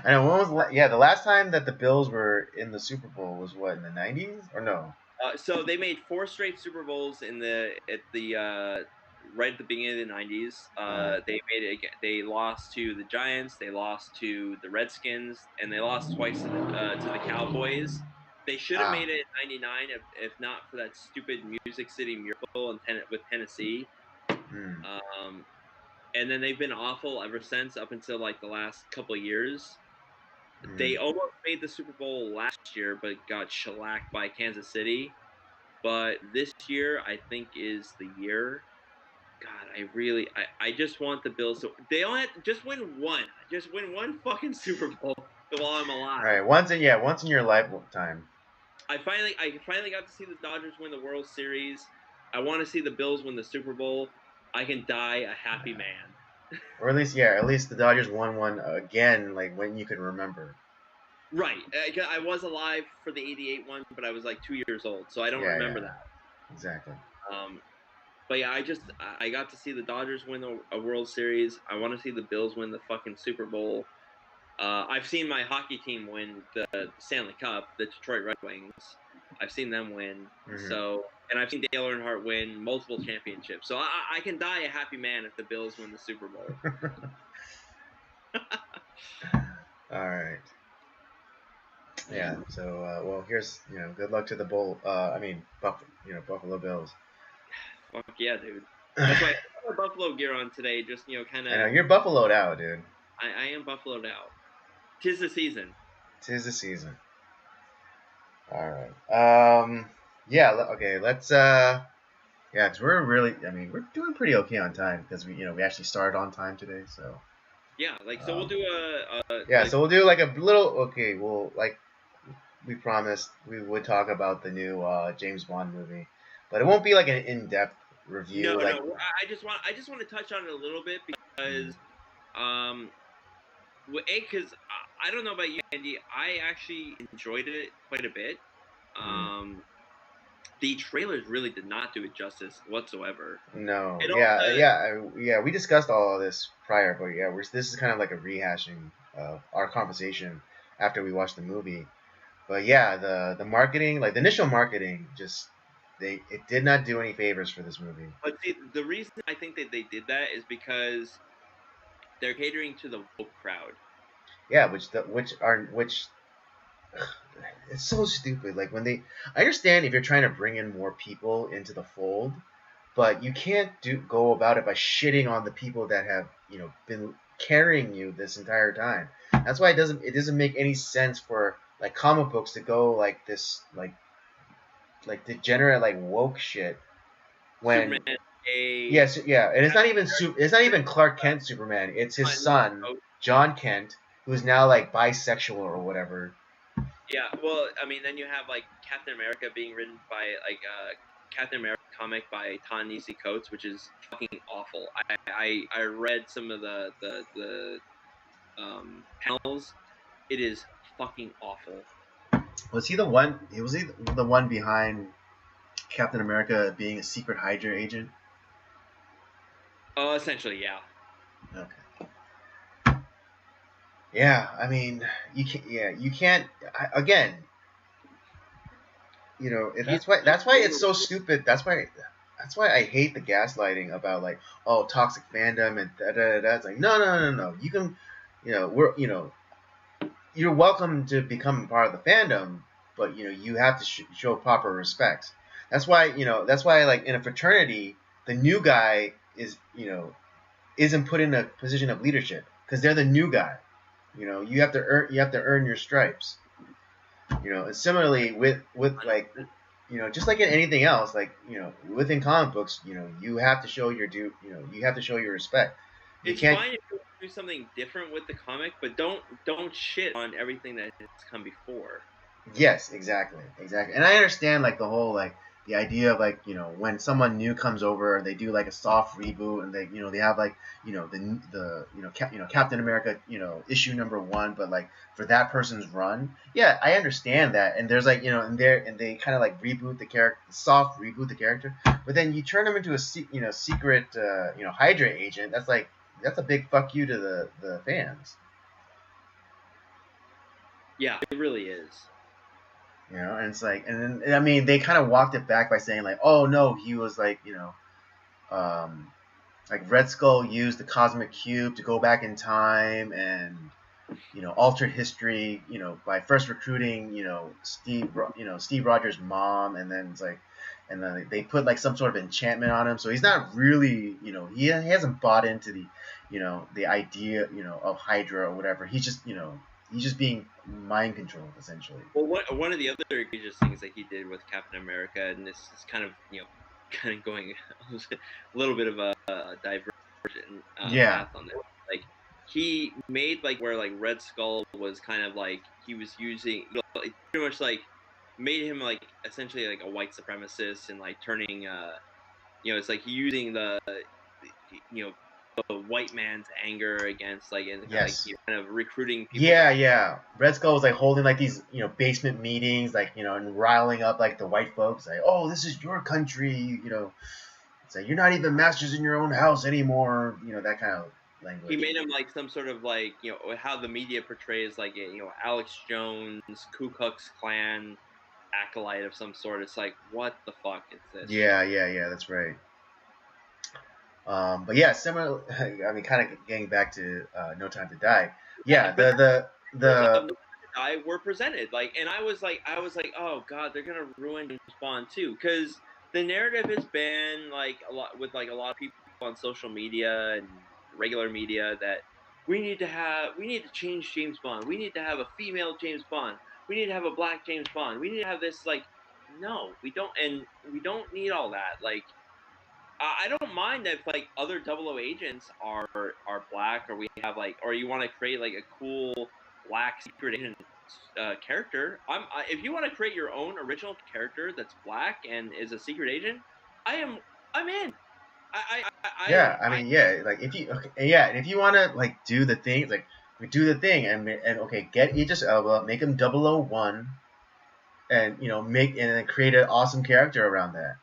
I know. When was the last time that the Bills were in the Super Bowl was what, in the 90s or no? So they made 4 straight Super Bowls right at the beginning of the 90s. They made it. They lost to the Giants. They lost to the Redskins, and they lost twice to the Cowboys. They should have made it in '99 if not for that stupid Music City Miracle with Tennessee. And then they've been awful ever since, up until like the last couple of years. They almost made the Super Bowl last year, but got shellacked by Kansas City. But this year, I think, is the year. God, I just want the Bills to. They only have to just win one. Just win one fucking Super Bowl while I'm alive. All right, once in your lifetime. I finally got to see the Dodgers win the World Series. I want to see the Bills win the Super Bowl. I can die a happy man. Or at least the Dodgers won one again, like when you can remember. Right. I was alive for the '88 one, but I was like 2 years old, so I don't remember that. Exactly. But yeah, I got to see the Dodgers win a World Series. I want to see the Bills win the fucking Super Bowl. I've seen my hockey team win the Stanley Cup, the Detroit Red Wings. I've seen them win. So, and I've seen Dale Earnhardt win multiple championships. So I can die a happy man if the Bills win the Super Bowl. All right. Yeah. So, well, here's good luck to the Buffalo Bills. Fuck yeah, dude. That's why I have Buffalo gear on today. Just kind of. I know you're Buffaloed out, dude. I am Buffaloed out. 'Tis the season. 'Tis the season. All right. Yeah. Okay. Let's. Yeah, because we're we're doing pretty okay on time because we actually started on time today. So. Yeah. So we'll do a. Yeah. So we'll do like a little. Okay. We'll we promised we would talk about the new James Bond movie, but it won't be like an in-depth review. No. I just want to touch on it a little bit because, because I don't know about you, Andy. I actually enjoyed it quite a bit. The trailers really did not do it justice whatsoever. No. Yeah. We discussed all of this prior, but yeah, this is kind of like a rehashing of our conversation after we watched the movie. But yeah, the marketing, like the initial marketing, it did not do any favors for this movie. But the reason I think that they did that is because they're catering to the woke crowd. Yeah, which it's so stupid. Like I understand if you're trying to bring in more people into the fold, but you can't go about it by shitting on the people that have been carrying you this entire time. That's why it doesn't make any sense for like comic books to go like this like degenerate like woke shit when Superman, and it's not even Clark Kent Superman. It's his son John Kent, who's now like bisexual or whatever. Yeah, well, I mean, then you have like Captain America being written by like Captain America comic by Ta-Nehisi Coates, which is fucking awful. I read some of the panels. It is fucking awful. Was he the one? Was he the one behind Captain America being a secret Hydra agent? Oh, essentially, yeah. Okay. Yeah, I mean, you can't. Yeah, you can't. Again, you know, that's why it's so stupid. That's why I hate the gaslighting about like, oh, toxic fandom and da da da. It's like, no. You can, you know, you're welcome to become part of the fandom, but you know, you have to show proper respect. That's why like in a fraternity, the new guy isn't put in a position of leadership because they're the new guy. You know, you have to earn your stripes. You know, and similarly with like, you know, just like in anything else, like, you know, within comic books, you know, you have to show your you have to show your respect. It's fine if you do something different with the comic, but don't shit on everything that has come before. Yes, exactly. And I understand like the whole like the idea of like, you know, when someone new comes over, they do like a soft reboot, and they have like, you know, the Captain America, you know, issue #1, but like for that person's run, yeah, I understand that. And there's like, you know, and they kind of like reboot the character, soft reboot the character, but then you turn him into a secret Hydra agent. That's a big fuck you to the fans. Yeah, it really is. You know, and it's like, and then I mean, they kind of walked it back by saying like, oh no, he was like, you know, like Red Skull used the cosmic cube to go back in time and, you know, altered history, you know, by first recruiting, you know, Steve Rogers' mom, and then it's like, and then they put like some sort of enchantment on him, so he's not really, you know, he hasn't bought into the, you know, the idea, you know, of Hydra or whatever. He's just, you know, he's just being mind controlled essentially. Well, one of the other egregious things that he did with Captain America, and this is kind of going a little bit of a divergent path on this. Like he made like where like Red Skull was kind of like he was using like, pretty much like made him like essentially like a white supremacist and like turning it's like using the you know the white man's anger against like and Yes. like kind of recruiting people. Yeah. Red Skull was like holding like these, you know, basement meetings, like, you know, and riling up like the white folks, like, oh, this is your country, you know, it's like you're not even masters in your own house anymore, you know, that kind of language. He made him like some sort of like how the media portrays like Alex Jones, Ku Klux Klan acolyte of some sort. It's like, what the fuck is this? Yeah, that's right. But yeah, similar. I mean, kind of getting back to No Time to Die. Yeah, the I were presented like, and I was like, oh god, they're gonna ruin James Bond too, because the narrative has been like a lot with like a lot of people on social media and regular media that we need to change James Bond. We need to have a female James Bond. We need to have a black James Bond. We need to have this like, no, we don't, and we don't need all that. Like, I don't mind if like other 00 agents are black, or we have like, or you want to create like a cool black secret agent character. If you want to create your own original character that's black and is a secret agent, I'm in. I mean, like if you and if you want to like do the thing, like do the thing, and okay, get Idris Elba, make him 001, and you know, make and then create an awesome character around that.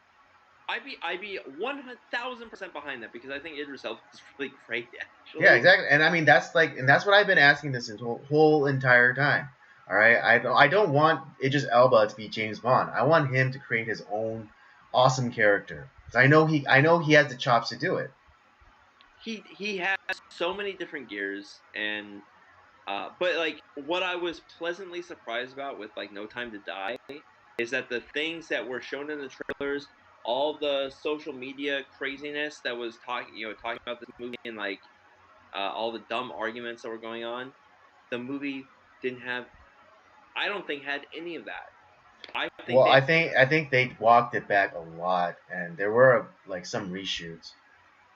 I'd be 1,000% behind that, because I think Idris Elba is really great, actually. Yeah, exactly. And I mean, that's what I've been asking this whole entire time. All right, I don't want Idris Elba to be James Bond. I want him to create his own awesome character. I know he has the chops to do it. He has so many different gears, and but like what I was pleasantly surprised about with like No Time to Die is that the things that were shown in the trailers, all the social media craziness that was talking about this movie, and like all the dumb arguments that were going on, the movie didn't have. I don't think had any of that. I think they walked it back a lot, and there were like some reshoots,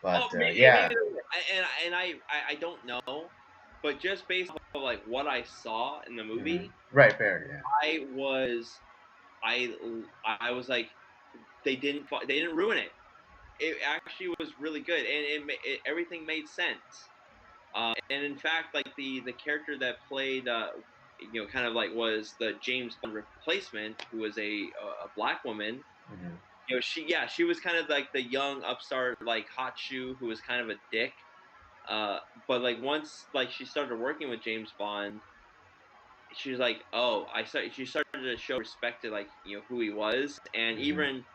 but maybe, and I don't know, but just based on like what I saw in the movie, right, fair, yeah. I was like, they didn't ruin it. It actually was really good, and everything made sense. And in fact, like the character that played, kind of like was the James Bond replacement, who was a black woman. She was kind of like the young upstart, like hot shoe, who was kind of a dick. But like once like she started working with James Bond, she was like, oh, she started to show respect to like who he was, and even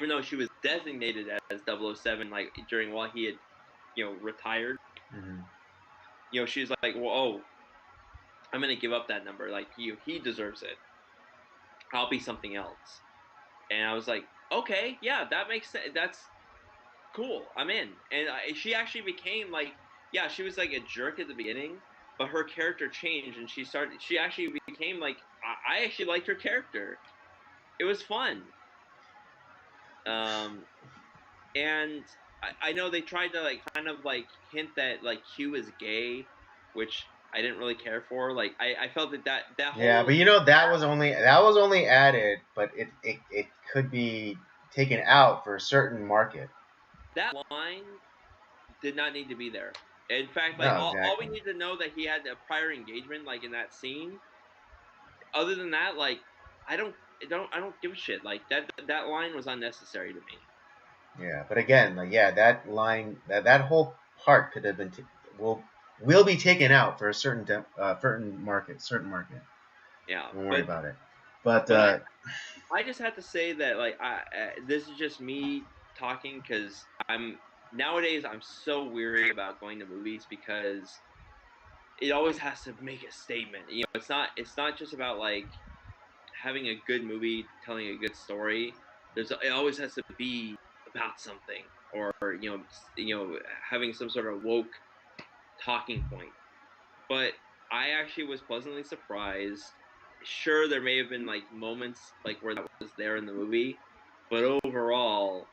though she was designated as 007, like during while he had retired, she's like, well, oh, I'm gonna give up that number. Like he deserves it. I'll be something else. And I was like, okay, yeah, that makes sense. That's cool. I'm in. And she actually became like, yeah, she was like a jerk at the beginning, but her character changed, and she actually became like, I actually liked her character. It was fun. And I know they tried to like kind of like hint that like Q is gay, which I didn't really care for. Like I felt that whole, yeah, but that was only added, but it could be taken out for a certain market. That line did not need to be there. In fact, like no, all we need to know that he had a prior engagement, like in that scene. Other than that, like I don't give a shit. Like that line was unnecessary to me. Yeah, but again, like that line, that whole part could have been will be taken out for a certain market. Yeah, don't worry about it. But I just have to say that like this is just me talking, because nowadays I'm so weary about going to movies, because it always has to make a statement. It's not just about like having a good movie, telling a good story. It always has to be about something, or having some sort of woke talking point. But I actually was pleasantly surprised. Sure, there may have been like moments like where that was there in the movie, but overall,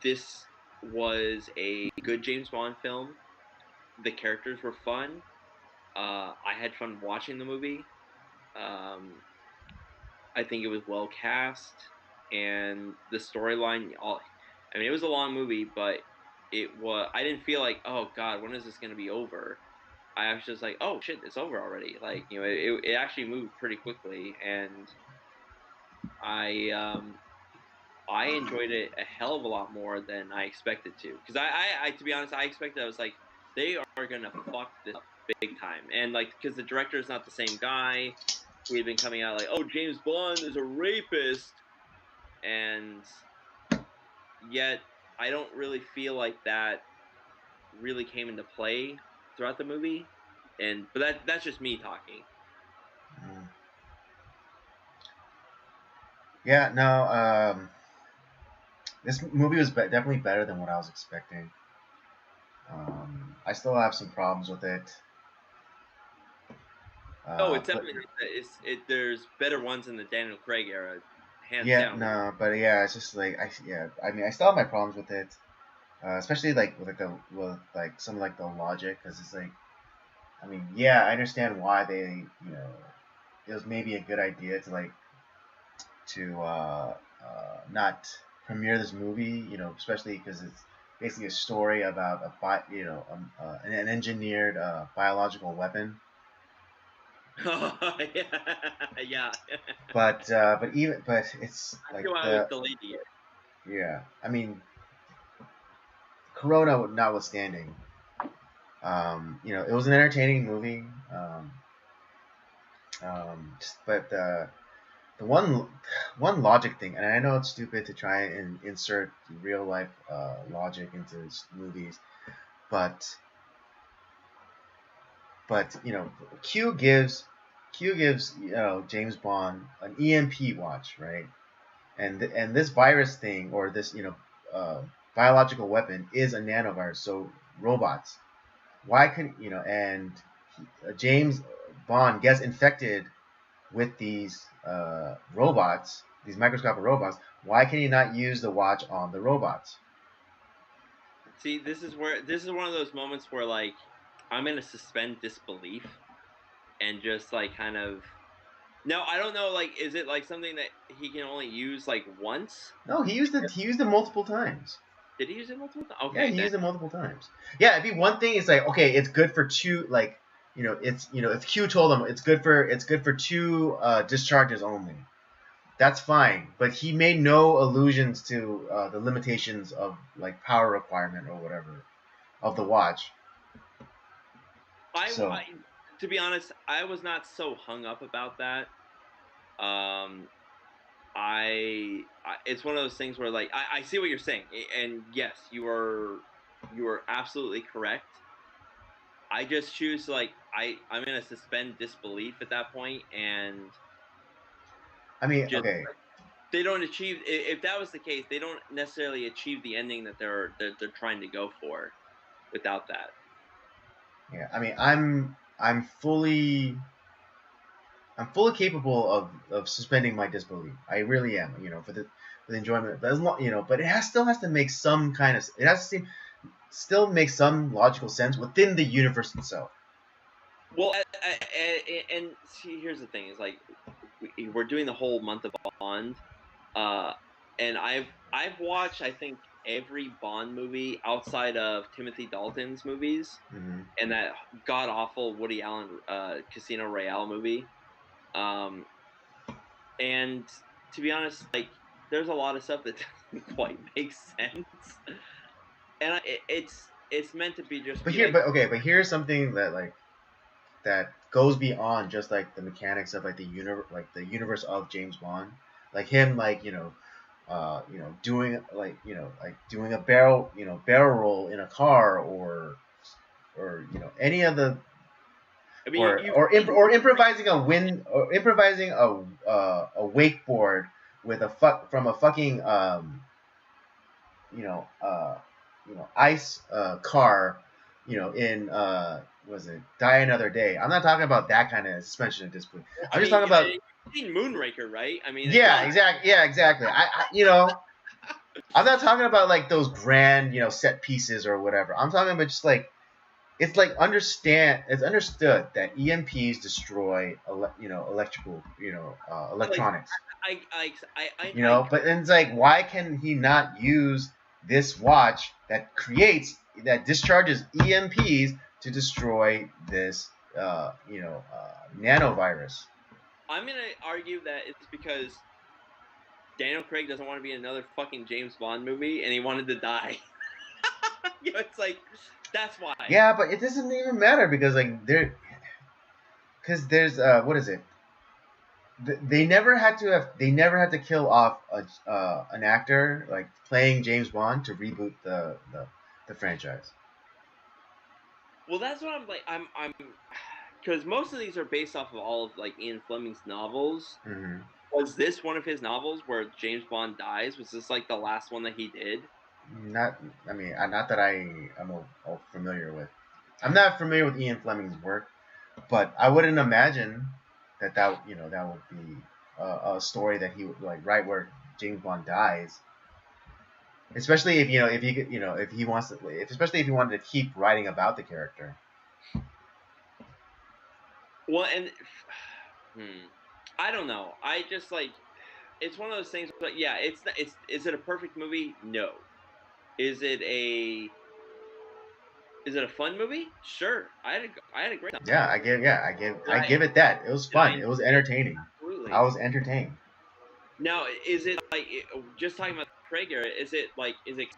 this was a good James Bond film. The characters were fun. I had fun watching the movie. I think it was well cast, and the storyline. I mean, it was a long movie, but I didn't feel like, oh God, when is this going to be over? I was just like, oh shit, it's over already. Like it actually moved pretty quickly, and I enjoyed it a hell of a lot more than I expected to. Because I to be honest, I expected, I was like, they are gonna fuck this up big time, and like because the director is not the same guy. He had been coming out like, oh, James Bond is a rapist, and yet I don't really feel like that really came into play throughout the movie. But that's just me talking. Yeah, no, this movie was definitely better than what I was expecting. I still have some problems with it. It's definitely there's better ones in the Daniel Craig era, hands down. No, but yeah, it's just like I mean, I still have my problems with it, especially like with some of like the logic, because it's like, I mean, yeah, I understand why they, it was maybe a good idea to not premiere this movie, especially because it's basically a story about an engineered biological weapon. Yeah. But it's like yeah, I mean, Corona notwithstanding, it was an entertaining movie. But the one logic thing, and I know it's stupid to try and insert real life logic into movies, but Q gives James Bond an EMP watch, right? And this virus thing, or this biological weapon, is a nanovirus, so robots. Why can and James Bond gets infected with these robots, these microscopic robots? Why can he not use the watch on the robots? See, this is one of those moments where like I'm gonna suspend disbelief and just like kind of. No, I don't know. Like, is it like something that he can only use like once? No, he used it. He used it multiple times. Did he use it multiple times? Okay, yeah, he used it multiple times. Yeah, it'd be one thing. It's like, okay, it's good for two. Like, if Q told him it's good for two discharges only, that's fine. But he made no allusions to the limitations of like power requirement or whatever of the watch. To be honest, I was not so hung up about that. It's one of those things where like I see what you're saying, and yes, you are absolutely correct. I just choose to like I'm gonna suspend disbelief at that point, and I mean, okay. They don't achieve. If that was the case, they don't necessarily achieve the ending that they're trying to go for, without that. Yeah, I mean, I'm fully capable of suspending my disbelief. I really am. For the enjoyment, but as long, but it still has to make some kind of. It has to still make some logical sense within the universe itself. Well, and see, here's the thing: is like we're doing the whole month of Bond, and I've watched I think every Bond movie outside of Timothy Dalton's movies, and that god awful Woody Allen Casino Royale movie. And to be honest, like there's a lot of stuff that doesn't quite make sense, and it's meant to be just. But here's something that that goes beyond just like the mechanics of like the universe of James Bond, like him doing doing a barrel roll in a car or any of the. I mean, or improvising a wakeboard with from a fucking ice car, in was it Die Another Day. I'm not talking about that kind of suspension of disbelief. I'm just talking about Moonraker, right? I mean, yeah, exactly. Yeah, exactly. I'm not talking about like those grand set pieces or whatever. I'm talking about just like. It's like it's understood that EMPs destroy electrical electronics. But then it's like, why can he not use this watch that discharges EMPs to destroy this nanovirus? I'm gonna argue that it's because Daniel Craig doesn't want to be in another fucking James Bond movie, and he wanted to die. It's like. That's why. Yeah, but it doesn't even matter because there's what is it? They never had to kill off an actor like playing James Bond to reboot the franchise. Well, that's what I'm because most of these are based off of all of like Ian Fleming's novels. Mm-hmm. Was this one of his novels where James Bond dies? Was this like the last one that he did? Not that I'm familiar with. I'm not familiar with Ian Fleming's work, but I wouldn't imagine that would be a story that he would like right where James Bond dies. Especially if he wants to, especially if he wanted to keep writing about the character. Well, and I don't know. I just like it's one of those things. But yeah, is it a perfect movie? No. Is it a fun movie? Sure. I had a great time. Yeah, I give it that. It was fun. It was entertaining. Absolutely. I was entertained. Now, is it like just talking about the Craig era? Is it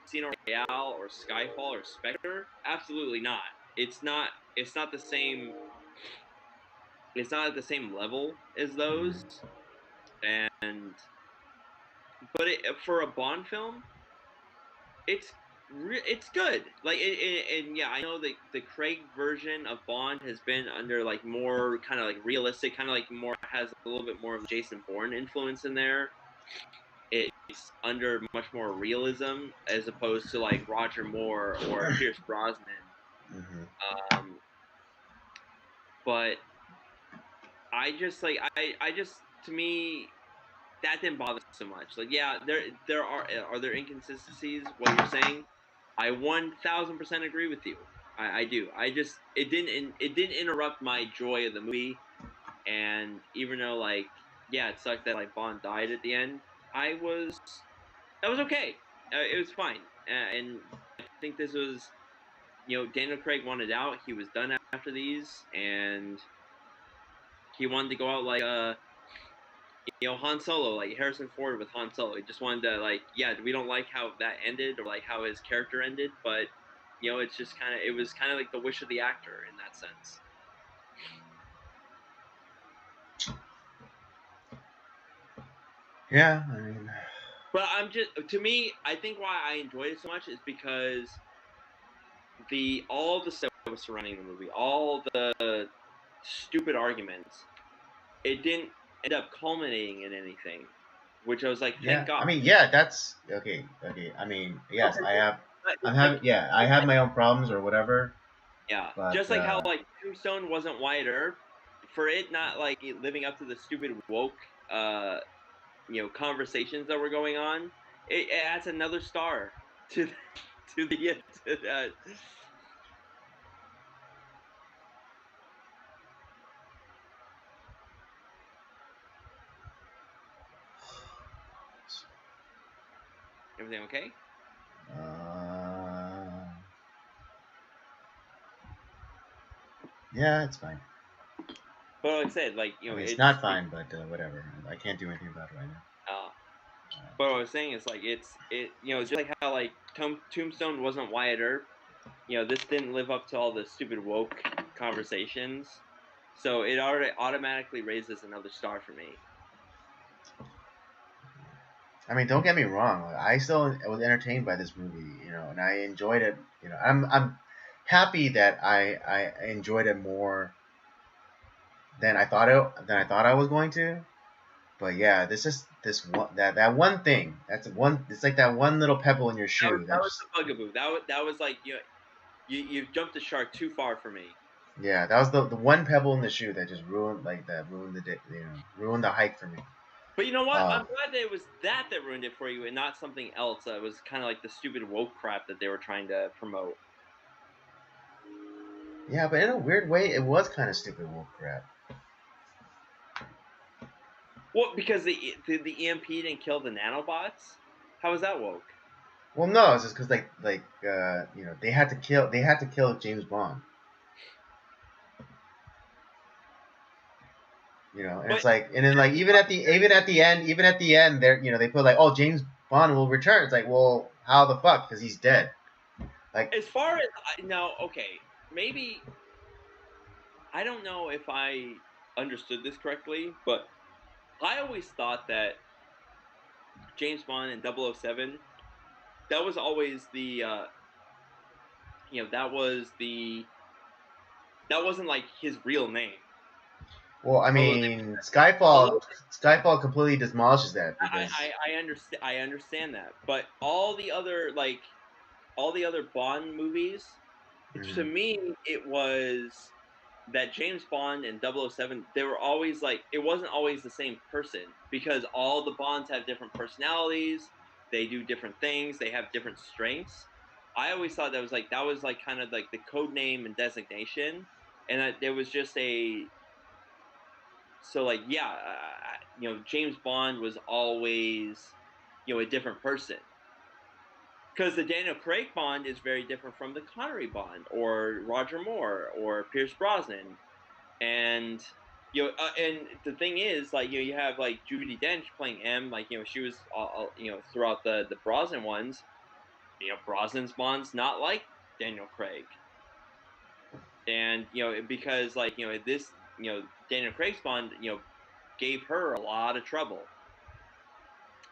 Casino Royale or Skyfall or Spectre? Absolutely not. It's not the same. It's not at the same level as those. But for a Bond film, it's good. Like and yeah, I know the Craig version of Bond has been under like more kind of like realistic, kind of like more has a little bit more of Jason Bourne influence in there. It's under much more realism as opposed to like Roger Moore or Pierce Brosnan. Mm-hmm. But I just like I just to me that didn't bother so much. Like yeah, are there inconsistencies? What you're saying, I 1000% agree with you. I do. It didn't interrupt my joy of the movie, and even though like yeah, it sucked that like Bond died at the end. That was okay. It was fine, and I think this was, Daniel Craig wanted out. He was done after these, and he wanted to go out like Han Solo, like Harrison Ford with Han Solo. He just wanted to like, yeah, we don't like how that ended or like how his character ended, but it's just it was kind of like the wish of the actor in that sense. Yeah, I mean. But to me, I think why I enjoyed it so much is because all the stuff that was surrounding the movie, all the stupid arguments, it didn't end up culminating in anything, which I was like, thank God. I mean, yeah, that's okay. Okay, I mean, yes, I have my own problems or whatever. Yeah, but, just like how like Tombstone wasn't Wyatt Earp, for it not like living up to the stupid woke, conversations that were going on, it adds another star to that. Everything okay? Yeah, it's fine. But like I said, like I mean, it's not fine, but whatever. I can't do anything about it right now. But what I was saying is like it's just like how like Tombstone wasn't Wyatt Earp. This didn't live up to all the stupid woke conversations, so it already automatically raises another star for me. I mean, don't get me wrong. I still was entertained by this movie, and I enjoyed it. I'm happy that I enjoyed it more than I thought I was going to. But yeah, this one that one thing. It's like that one little pebble in your shoe. That was the bugaboo. That was like you jumped the shark too far for me. Yeah, that was the one pebble in the shoe that just ruined ruined the hike for me. But you know what? I'm glad that it was that ruined it for you, and not something else that was kind of like the stupid woke crap that they were trying to promote. Yeah, but in a weird way, it was kind of stupid woke crap. Well, because the EMP didn't kill the nanobots. How is that woke? Well, no, it's just because they had to kill James Bond. And it's like, and then like even at the end, they put like, oh, James Bond will return. It's like, well, how the fuck? Because he's dead. Like, as far as now, okay, maybe I don't know if I understood this correctly, but I always thought that James Bond and 007, that was always the that wasn't like his real name. Well, I mean, Skyfall completely demolishes that. Because I understand that, but all the other Bond movies, to me, it was that James Bond and 007, they were always like, it wasn't always the same person, because all the Bonds have different personalities, they do different things, they have different strengths. I always thought that was kind of like the code name and designation, and that there was just James Bond was always a different person, because the Daniel Craig Bond is very different from the Connery Bond or Roger Moore or Pierce Brosnan, and and the thing is, like, you have like Judi Dench playing M, like, she was throughout the Brosnan ones. Brosnan's Bond's not like Daniel Craig, and because like this Daniel Craig's Bond gave her a lot of trouble,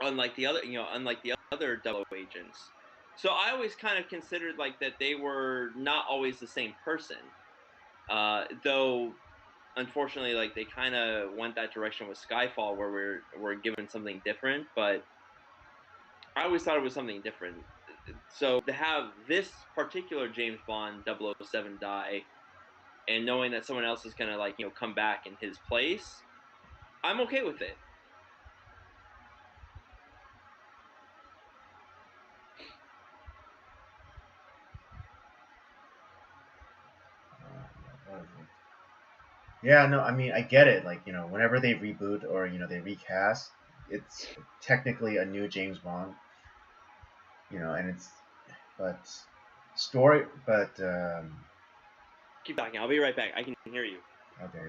unlike the other double agents. So I always kind of considered like that they were not always the same person, though unfortunately, like, they kind of went that direction with Skyfall, where we're given something different. But I always thought it was something different. So to have this particular James Bond 007 die, and knowing that someone else is gonna come back in his place, I'm okay with it. Yeah, no, I mean, I get it. Like, whenever they reboot or they recast, it's technically a new James Bond. And but story, but Keep talking. I'll be right back. I can hear you. okay,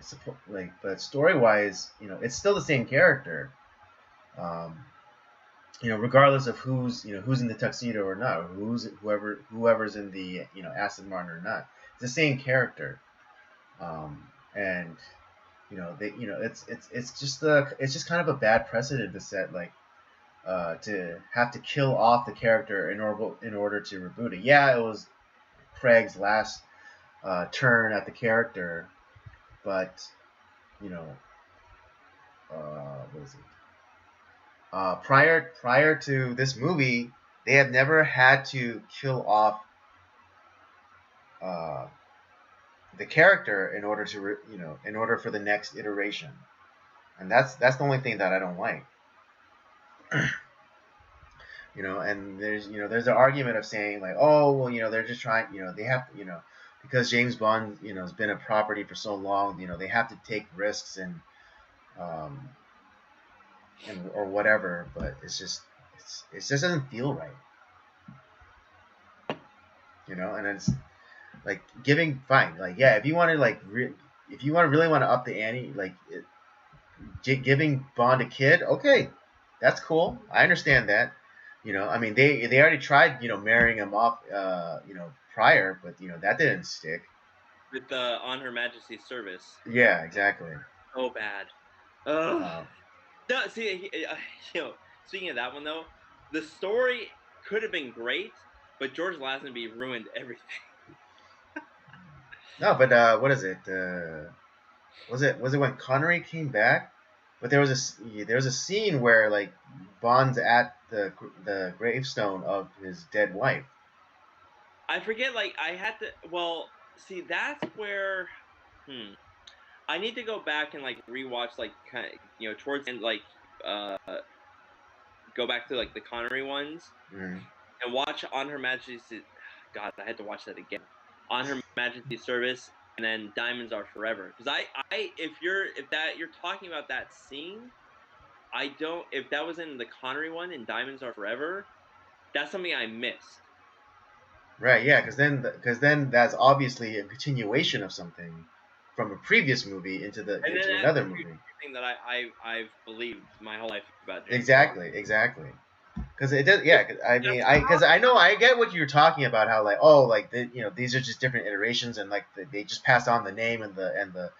but story wise, it's still the same character. Regardless of who's in the tuxedo or not, or whoever's in the Aston Martin or not, it's the same character. And it's just kind of a bad precedent to set, like to have to kill off the character in order to reboot it. Yeah, it was Craig's last turn at the character, but what is it? Prior to this movie, they have never had to kill off the character in order to in order for the next iteration, and that's the only thing that I don't like. And there's an argument of saying like, oh well, they're just trying, they have because James Bond has been a property for so long, they have to take risks and or whatever, but it just doesn't feel right. And it's like giving fine, like, yeah, if you want to like if you really want to up the ante, like giving Bond a kid, okay, that's cool, I understand that. I mean, they already tried marrying him off prior, but that didn't stick with On Her Majesty's Service. Yeah, exactly. So bad. Ugh. No, see, speaking of that one though, the story could have been great, but George Lazenby ruined everything. No, but what is it? Was it when Connery came back? But there was a scene where like Bond's at the gravestone of his dead wife. I forget. Like I had to. Well, see, that's where. I need to go back and like rewatch like kind of towards the end, like go back to like the Connery ones and watch On Her Majesty's. God, I had to watch that again. On Her Majesty's Service, and then Diamonds Are Forever. Because if you're talking about that scene, I don't. If that was in the Connery one and Diamonds Are Forever, that's something I missed. Right. Yeah. Because then that's obviously a continuation of something from a previous movie into another movie. Thing that I've believed my whole life about James Exactly. Because it does, yeah. I mean, I get what you're talking about. How like, oh, like these are just different iterations, and like they just pass on the name and the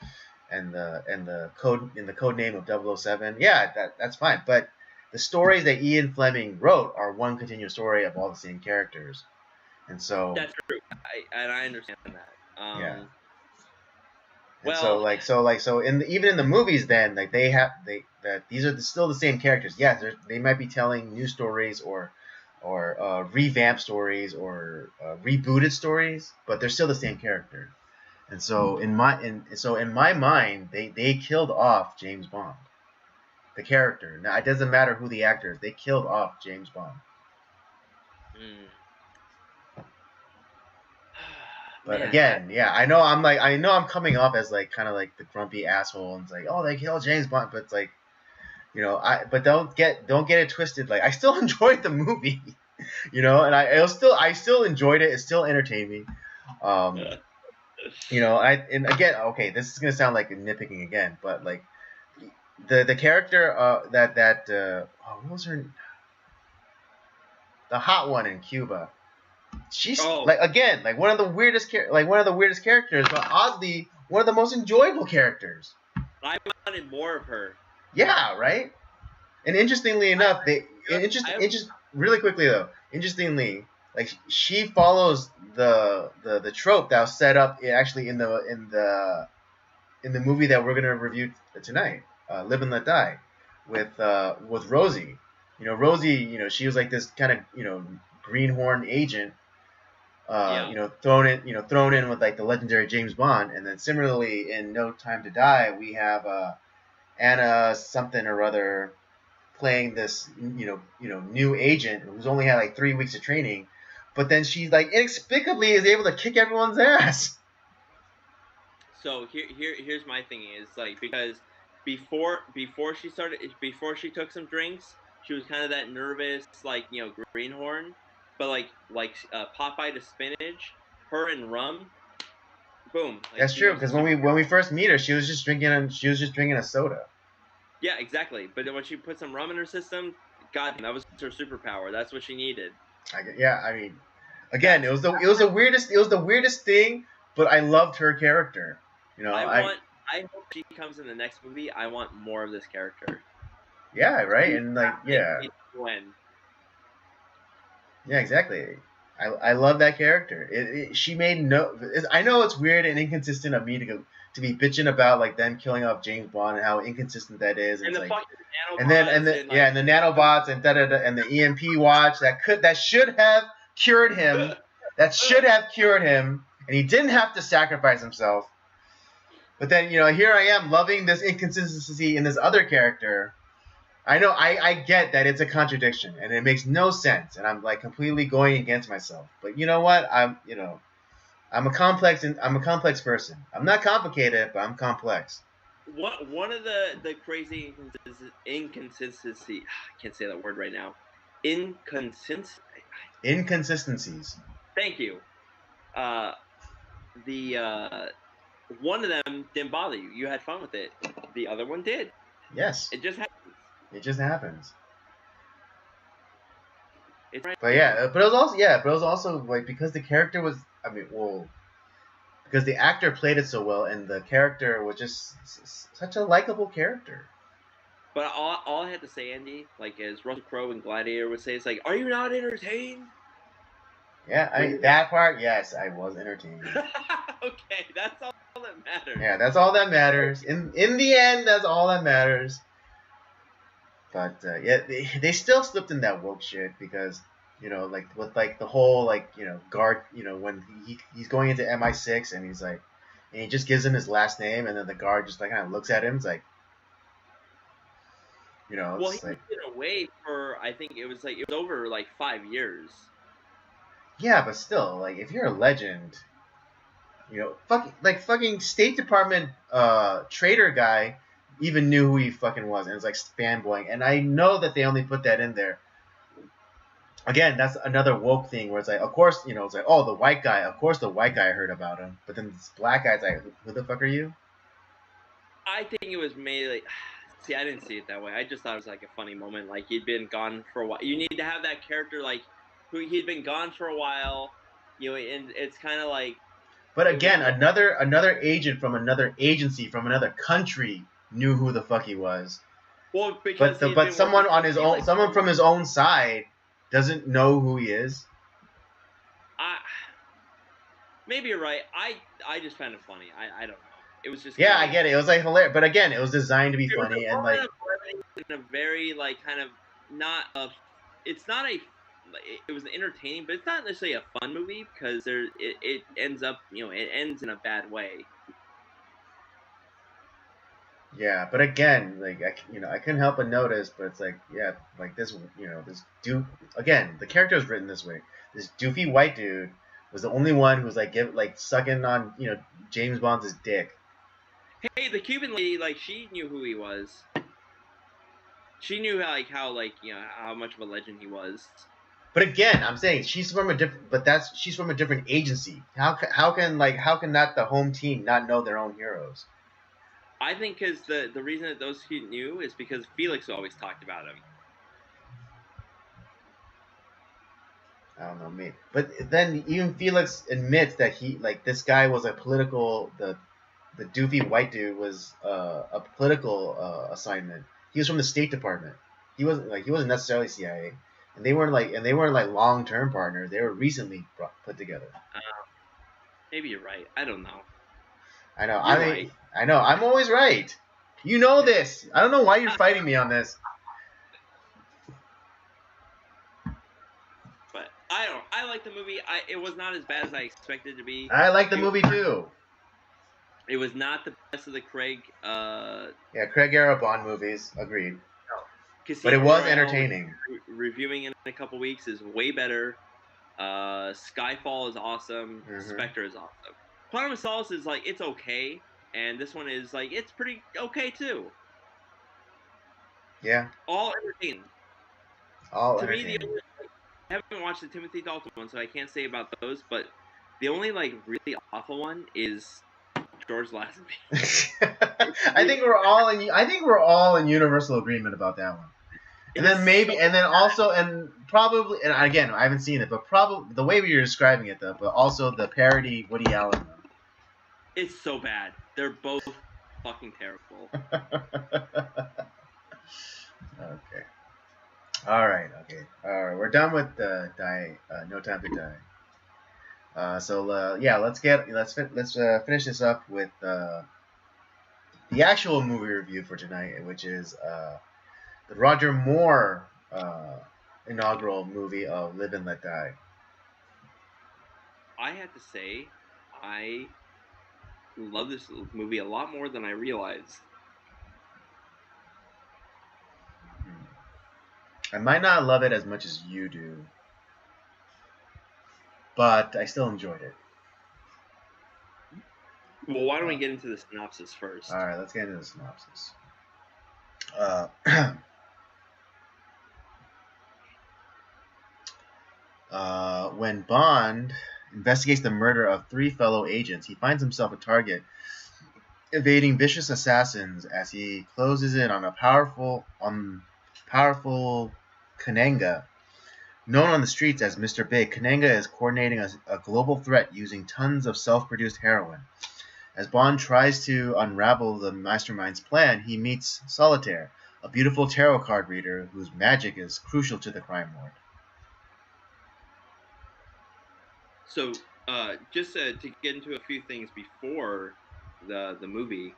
code name of 007. Yeah, that's fine. But the stories that Ian Fleming wrote are one continuous story of all the same characters, and so that's true. I understand that. Yeah. And so even in the movies, then like these are still the same characters. Yes, they might be telling new stories or revamped stories or rebooted stories, but they're still the same character. And so in my mind, they killed off James Bond, the character. Now it doesn't matter who the actor is; they killed off James Bond. But again, yeah, I know I'm coming off as like kind of like the grumpy asshole, and it's like, oh, they killed James Bond, but it's like, but don't get it twisted. Like, I still enjoyed the movie, and I still enjoyed it. It still entertained me. And again, okay, this is gonna sound like nitpicking again, but like the character what was her, the hot one in Cuba. She's like one of the weirdest characters, but oddly one of the most enjoyable characters. I wanted more of her. Yeah, right. And interestingly enough, really quickly though, like she follows the trope that was set up actually in the movie that we're gonna review tonight, Live and Let Die, with Rosie. Rosie, she was like this kind of greenhorn agent. Thrown in with like the legendary James Bond, and then similarly in No Time to Die, we have Anna something or other playing this new agent who's only had like 3 weeks of training, but then she like inexplicably is able to kick everyone's ass. So here's my thing is like because before she took some drinks, she was kind of that nervous like greenhorn, but Popeye to spinach, her and rum, boom. Like, That's true because when we first meet her, she was just drinking a soda. Yeah, exactly. But when she put some rum in her system, God, that was her superpower. That's what she needed. I mean, again, it was the weirdest thing, but I loved her character. I hope she comes in the next movie. I want more of this character. Yeah, right, and like yeah. Yeah, exactly. I love that character. She made no. I know it's weird and inconsistent of me to be bitching about like them killing off James Bond and how inconsistent that is. And the like, fucking nanobots. And the nanobots and and the EMP watch that should have cured him. That should have cured him, and he didn't have to sacrifice himself. But then here I am loving this inconsistency in this other character. I know I get that it's a contradiction and it makes no sense and I'm like completely going against myself. But you know what? I'm a complex person. I'm not complicated, but I'm complex. One of the crazy inconsistency I can't say that word right now. Inconsistencies. Thank you. One of them didn't bother you. You had fun with it. The other one did. Yes. It just happens. It just happens. It's right. But it was also like because the character was because the actor played it so well and the character was just such a likable character. But all I had to say, Andy, like as Russell Crowe in Gladiator would say, it's like, are you not entertained? Yeah, that part, yes, I was entertained. Okay, that's all that matters. Yeah, that's all that matters. In the end, that's all that matters. But they still slipped in that woke shit because like with like the whole like guard when he's going into MI6 and he's like and he just gives him his last name and then the guard just like kind of looks at him. It's like well, he's been away for I think it was over like 5 years. Yeah, but still, like if you're a legend, fucking State Department traitor guy even knew who he fucking was, and it's like fanboying. And I know that they only put that in there. Again, that's another woke thing where it's like, of course, it's like, oh, the white guy. Of course, the white guy heard about him, but then this black guy's like, who the fuck are you? I think it was mainly. See, I didn't see it that way. I just thought it was like a funny moment. Like he'd been gone for a while. You need to have that character like who he'd been gone for a while, and it's kind of like. But again, another agent from another agency from another country knew who the fuck he was. Well, because but someone from his own side doesn't know who he is. Maybe you're right. I just found it funny. I don't know. It was just I get it. It was like hilarious, but again, it was designed to be funny and like in a very like kind of not a. It's not a. It was entertaining, but it's not necessarily a fun movie because it ends up it ends in a bad way. Yeah, but again, like I couldn't help but notice, but it's like like this this dude again, the character was written this way. This doofy white dude was the only one who was like sucking on James Bond's dick. Hey, the Cuban lady, like she knew who he was. She knew how much of a legend he was. But again, I'm saying she's from a different agency. How can not the home team not know their own heroes? I think because the reason that those two knew is because Felix always talked about him. I don't know, maybe. But then even Felix admits that this guy was a political the doofy white dude was a political assignment. He was from the State Department. He wasn't necessarily CIA, and they weren't like long-term partners. They were recently put together. Maybe you're right. I don't know. I know. I know. I'm always right. You know this. I don't know why you're fighting me on this. But I like the movie. It was not as bad as I expected it to be. I like the movie too. It was not the best of the Craig. Craig era Bond movies. Agreed. No. But it was entertaining. Reviewing in a couple weeks is way better. Skyfall is awesome. Mm-hmm. Spectre is awesome. Quantum of Solace is like it's okay, and this one is like it's pretty okay too. Yeah. All entertaining. All to entertaining. Me, I haven't watched the Timothy Dalton one, so I can't say about those. But the only like really awful one is George Lazenby. I think we're all in universal agreement about that one. And then maybe, and then also, and probably, and again, I haven't seen it, but probably the way we were describing it though, but also the parody Woody Allen one. It's so bad. They're both fucking terrible. Okay. All right. Okay. All right. We're done with No Time to Die. Yeah, let's finish this up with the actual movie review for tonight, which is the Roger Moore inaugural movie of Live and Let Die. I have to say, I love this movie a lot more than I realized. I might not love it as much as you do, but I still enjoyed it. Well, why don't we get into the synopsis first? All right, let's get into the synopsis. When Bond investigates the murder of 3 fellow agents, he finds himself a target, evading vicious assassins as he closes in on a powerful Kananga. Known on the streets as Mr. Big, Kananga is coordinating a global threat using tons of self-produced heroin. As Bond tries to unravel the mastermind's plan, he meets Solitaire, a beautiful tarot card reader whose magic is crucial to the crime lord. So, just to get into a few things before the movie,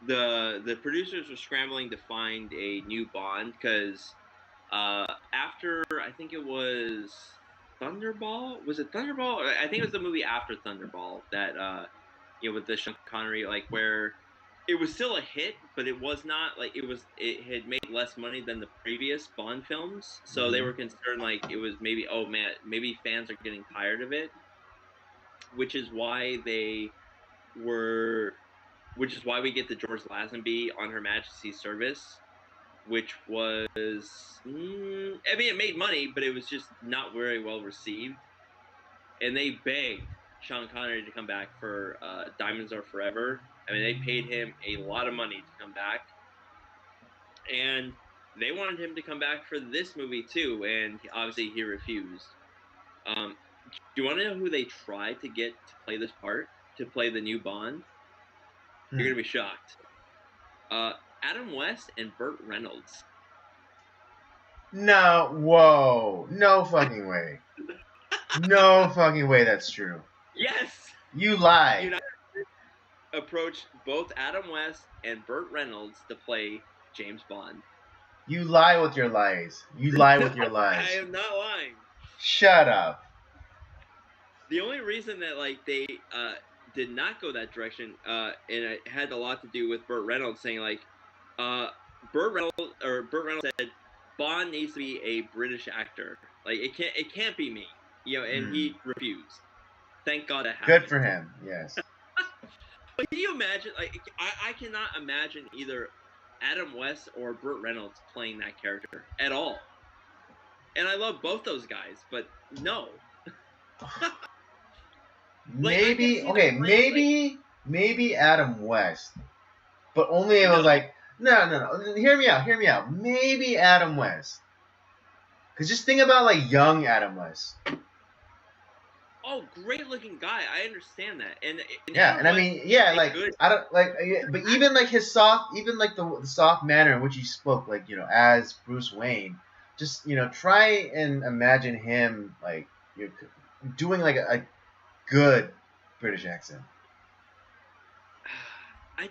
the producers were scrambling to find a new Bond because after, I think it was Thunderball. Was it Thunderball? I think it was the movie after Thunderball that with the Sean Connery, like where it was still a hit, but it was not like it had made less money than the previous Bond films, so they were concerned like it was maybe, oh man, maybe fans are getting tired of it, which is why we get the George Lazenby on Her Majesty's Service, which was, I mean, it made money, but it was just not very well received. And they begged Sean Connery to come back for Diamonds Are Forever. I mean, they paid him a lot of money to come back. And they wanted him to come back for this movie, too, and obviously he refused. Do you want to know who they tried to get to play this part, to play the new Bond? You're going to be shocked. Adam West and Burt Reynolds. No, whoa. No fucking way. No fucking way that's true. Yes! You lie. United approached both Adam West and Burt Reynolds to play James Bond. You lie with your lies. You lie with your lies. I am not lying. Shut up. The only reason that they did not go that direction, and it had a lot to do with Burt Reynolds saying Burt Reynolds said Bond needs to be a British actor. Like it can't be me, and he refused. Thank God it happened. Good for him. Yes. But can you imagine? I cannot imagine either Adam West or Burt Reynolds playing that character at all. And I love both those guys, but no. Maybe maybe Adam West, but only it was no. Hear me out. Maybe Adam West, because just think about young Adam West. Oh, great looking guy. I understand that. And I mean, I don't but even his soft, the soft manner in which he spoke, as Bruce Wayne, just try and imagine him doing a good British accent. I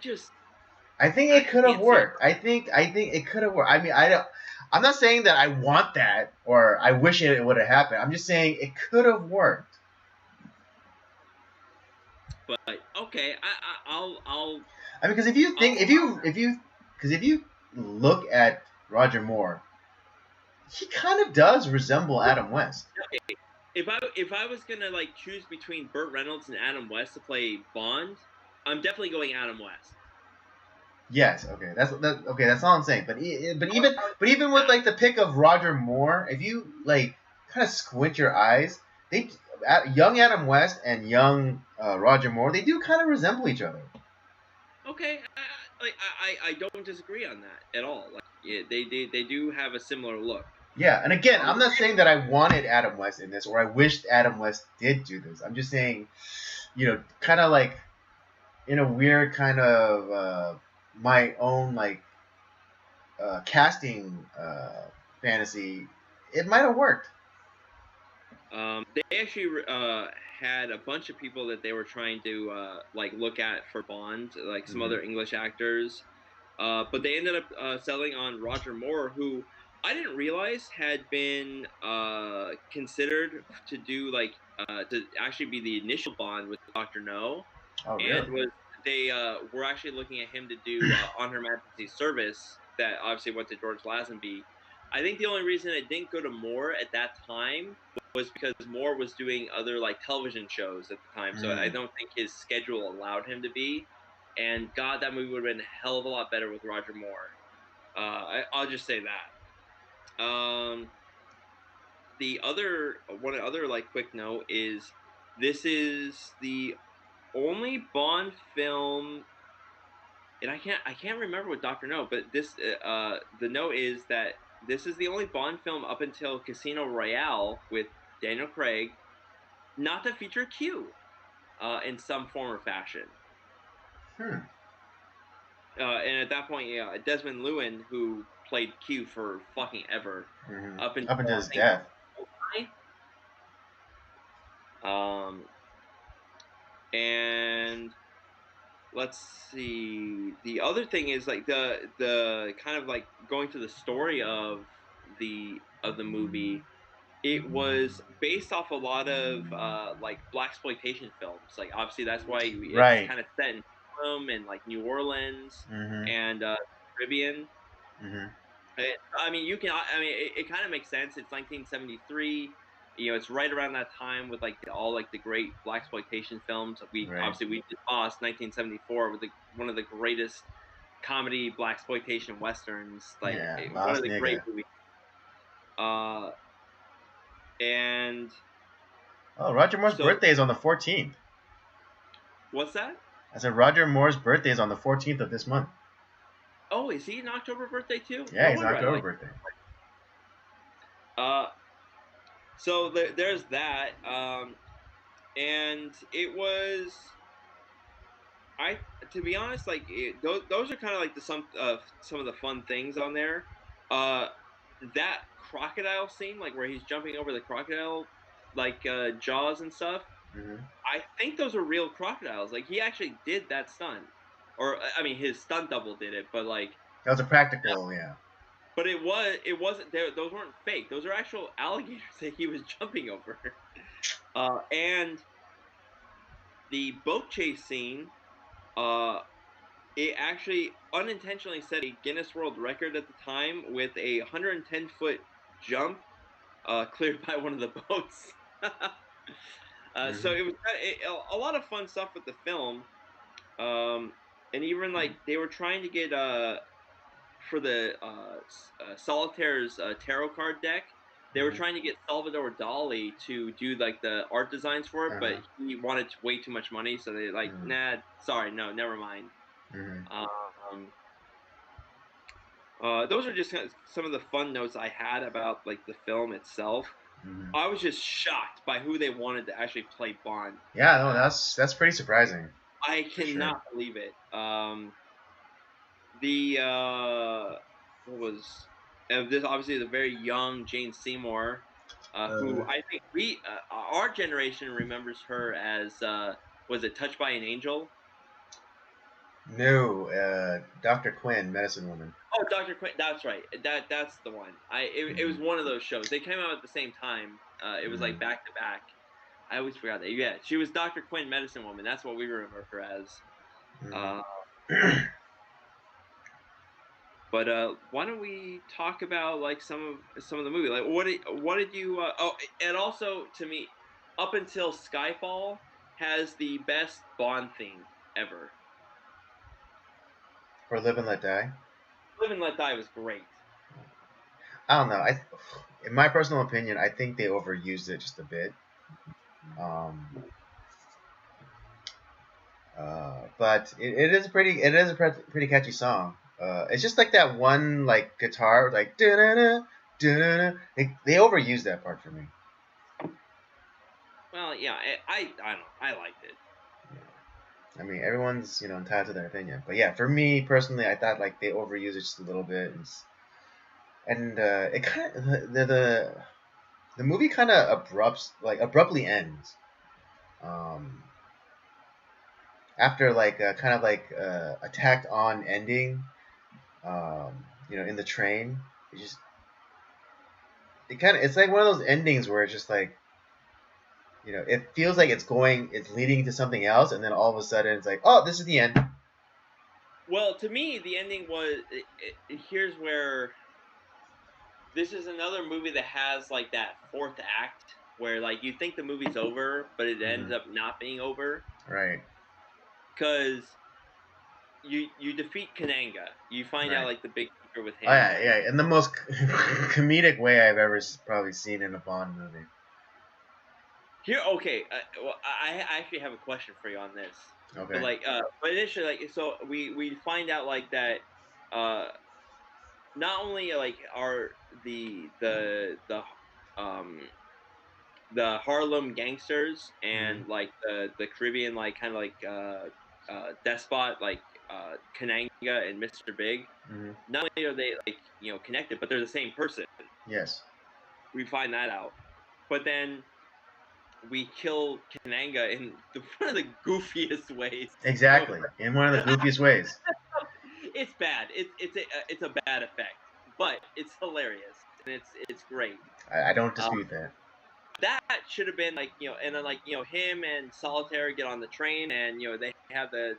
think it could have worked. I think it could have worked. I mean, I'm not saying that I want that or I wish it would have happened. I'm just saying it could have worked. But okay, I'll. I mean, because if you look at Roger Moore, he kind of does resemble Adam West. Okay. if I was gonna like choose between Burt Reynolds and Adam West to play Bond, I'm definitely going Adam West. Yes, okay, okay. That's all I'm saying. But even with like the pick of Roger Moore, if you like kind of squint your eyes, young Adam West and young Roger Moore, they do kind of resemble each other. Okay, I don't disagree on that at all. Like, yeah, they do have a similar look. Yeah, and again, I'm not saying that I wanted Adam West in this or I wished Adam West did do this. I'm just saying, kind of like in a weird kind of my own like casting fantasy, it might have worked. They actually had a bunch of people that they were trying to like look at for Bond, like some other English actors, but they ended up settling on Roger Moore, who I didn't realize had been considered to do like to actually be the initial Bond with Dr. No. Oh, really? And they were actually looking at him to do On Her Majesty's Service, that obviously went to George Lazenby. I think the only reason it didn't go to Moore at that time was because Moore was doing other like television shows at the time, so I don't think his schedule allowed him to be. And God, that movie would have been a hell of a lot better with Roger Moore. I'll just say that. The one other like quick note is this is the only Bond film, and I can't remember what Dr. No, but this the note is that this is the only Bond film up until Casino Royale with Daniel Craig not to feature Q in some form or fashion. And at that point, Desmond Llewellyn, who played Q for fucking ever, up until his death. And let's see. The other thing is like the kind of like going to the story of the movie. It was based off a lot of like blaxploitation films. Like obviously that's why it's kind of set in Harlem and like New Orleans and Caribbean. I mean, it kind of makes sense. It's 1973. It's right around that time with like all like the great blaxploitation films. Obviously we just lost 1974 with one of the greatest comedy blaxploitation westerns. Like one of the great movies. And Roger Moore's birthday is on the 14th. What's that? I said Roger Moore's birthday is on the 14th of this month. Oh, is he an October birthday too? Yeah, he's an October birthday. So there's that, and it was, to be honest, like those are kind of like some of the fun things on there. That crocodile scene, like where he's jumping over the crocodile, like Jaws and stuff. I think those are real crocodiles. Like he actually did that stunt, or I mean, his stunt double did it, but like that was a practical, yeah. But it wasn't. Those weren't fake. Those are actual alligators that he was jumping over. And the boat chase scene, it actually unintentionally set a Guinness World Record at the time with a 110-foot jump cleared by one of the boats. So it was a lot of fun stuff with the film, and even like they were trying to get for the Solitaire's tarot card deck, they were trying to get Salvador Dali to do like the art designs for it, but he wanted way too much money, so they like, nah, sorry, no, never mind. Those are just kind of some of the fun notes I had about like the film itself. I was just shocked by who they wanted to actually play Bond. Yeah, no, that's pretty surprising. I cannot believe it. What was this? Obviously, the very young Jane Seymour, who I think our generation remembers her as was it Touched by an Angel? No, Dr. Quinn, Medicine Woman. Oh, Dr. Quinn, that's right. That's the one. It was one of those shows. They came out at the same time. It was like back to back. I always forgot that. Yeah, she was Dr. Quinn, Medicine Woman. That's what we remember her as. But why don't we talk about like some of the movie? Like what did you? Oh, and also to me, up until Skyfall has the best Bond theme ever. For Live and Let Die. Live and Let Die was great. I don't know. In my personal opinion, I think they overused it just a bit. But it is a pretty catchy song. It's just like that one like guitar like da-da-da, da-da-da. They overused that part for me. Well, yeah, I don't know. I liked it. I mean, everyone's entitled to their opinion, but yeah, for me personally, I thought like they overused it just a little bit, and it kind of the movie kind of abruptly ends. After like kind of like a tacked on ending, in the train, it's like one of those endings where it's just like, it feels like it's leading to something else, and then all of a sudden it's like, oh, this is the end. Well, to me, the ending was. Here's where. This is another movie that has like that fourth act where like you think the movie's over, but it ends up not being over. Right. Because you defeat Kananga. You find out like the big secret with him. Oh, yeah, in the most comedic way I've ever probably seen in a Bond movie. Here, okay. Well, I actually have a question for you on this. Okay. But like, but initially, like, so we find out like that. Not only like are the Harlem gangsters and like the Caribbean like kind of like despot like Kananga and Mr. Big. Not only are they like connected, but they're the same person. Yes. We find that out, but then we kill Kananga in one of the goofiest ways. Exactly, in one of the goofiest ways. It's bad. It's a bad effect, but it's hilarious and it's great. I don't dispute that. That should have been like and then like him and Solitaire get on the train and they have the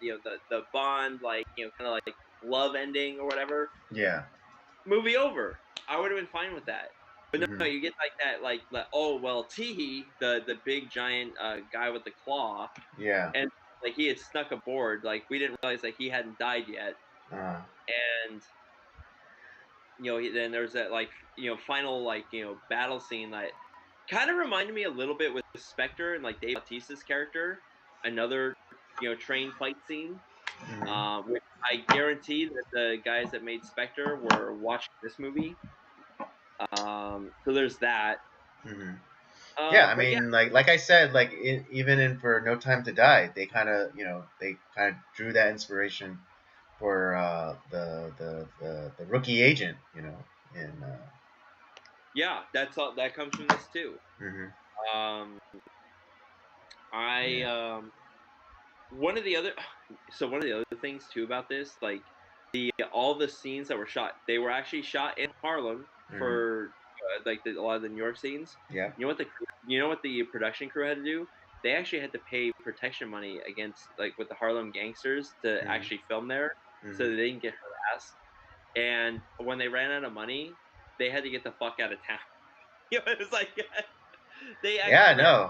the Bond like kind of like love ending or whatever. Yeah. Movie over. I would have been fine with that. But no, you get like that, like oh well, Teehee, the big giant guy with the claw. Yeah. And like he had snuck aboard. Like we didn't realize like he hadn't died yet. And then there's that like final like battle scene that kind of reminded me a little bit with Spectre and like Dave Bautista's character. Another train fight scene. Which I guarantee that the guys that made Spectre were watching this movie. So there's that. Yeah, I mean, like I said, like even in for No Time to Die, they kind of drew that inspiration for the rookie agent, in. Yeah, that's all. That comes from this too. One of the other things too about this, like all the scenes that were shot, they were actually shot in Harlem for like a lot of the New York scenes. Yeah. You know what the production crew had to do? They actually had to pay protection money against like with the Harlem gangsters to actually film there, so they didn't get harassed. And when they ran out of money, they had to get the fuck out of town. It was like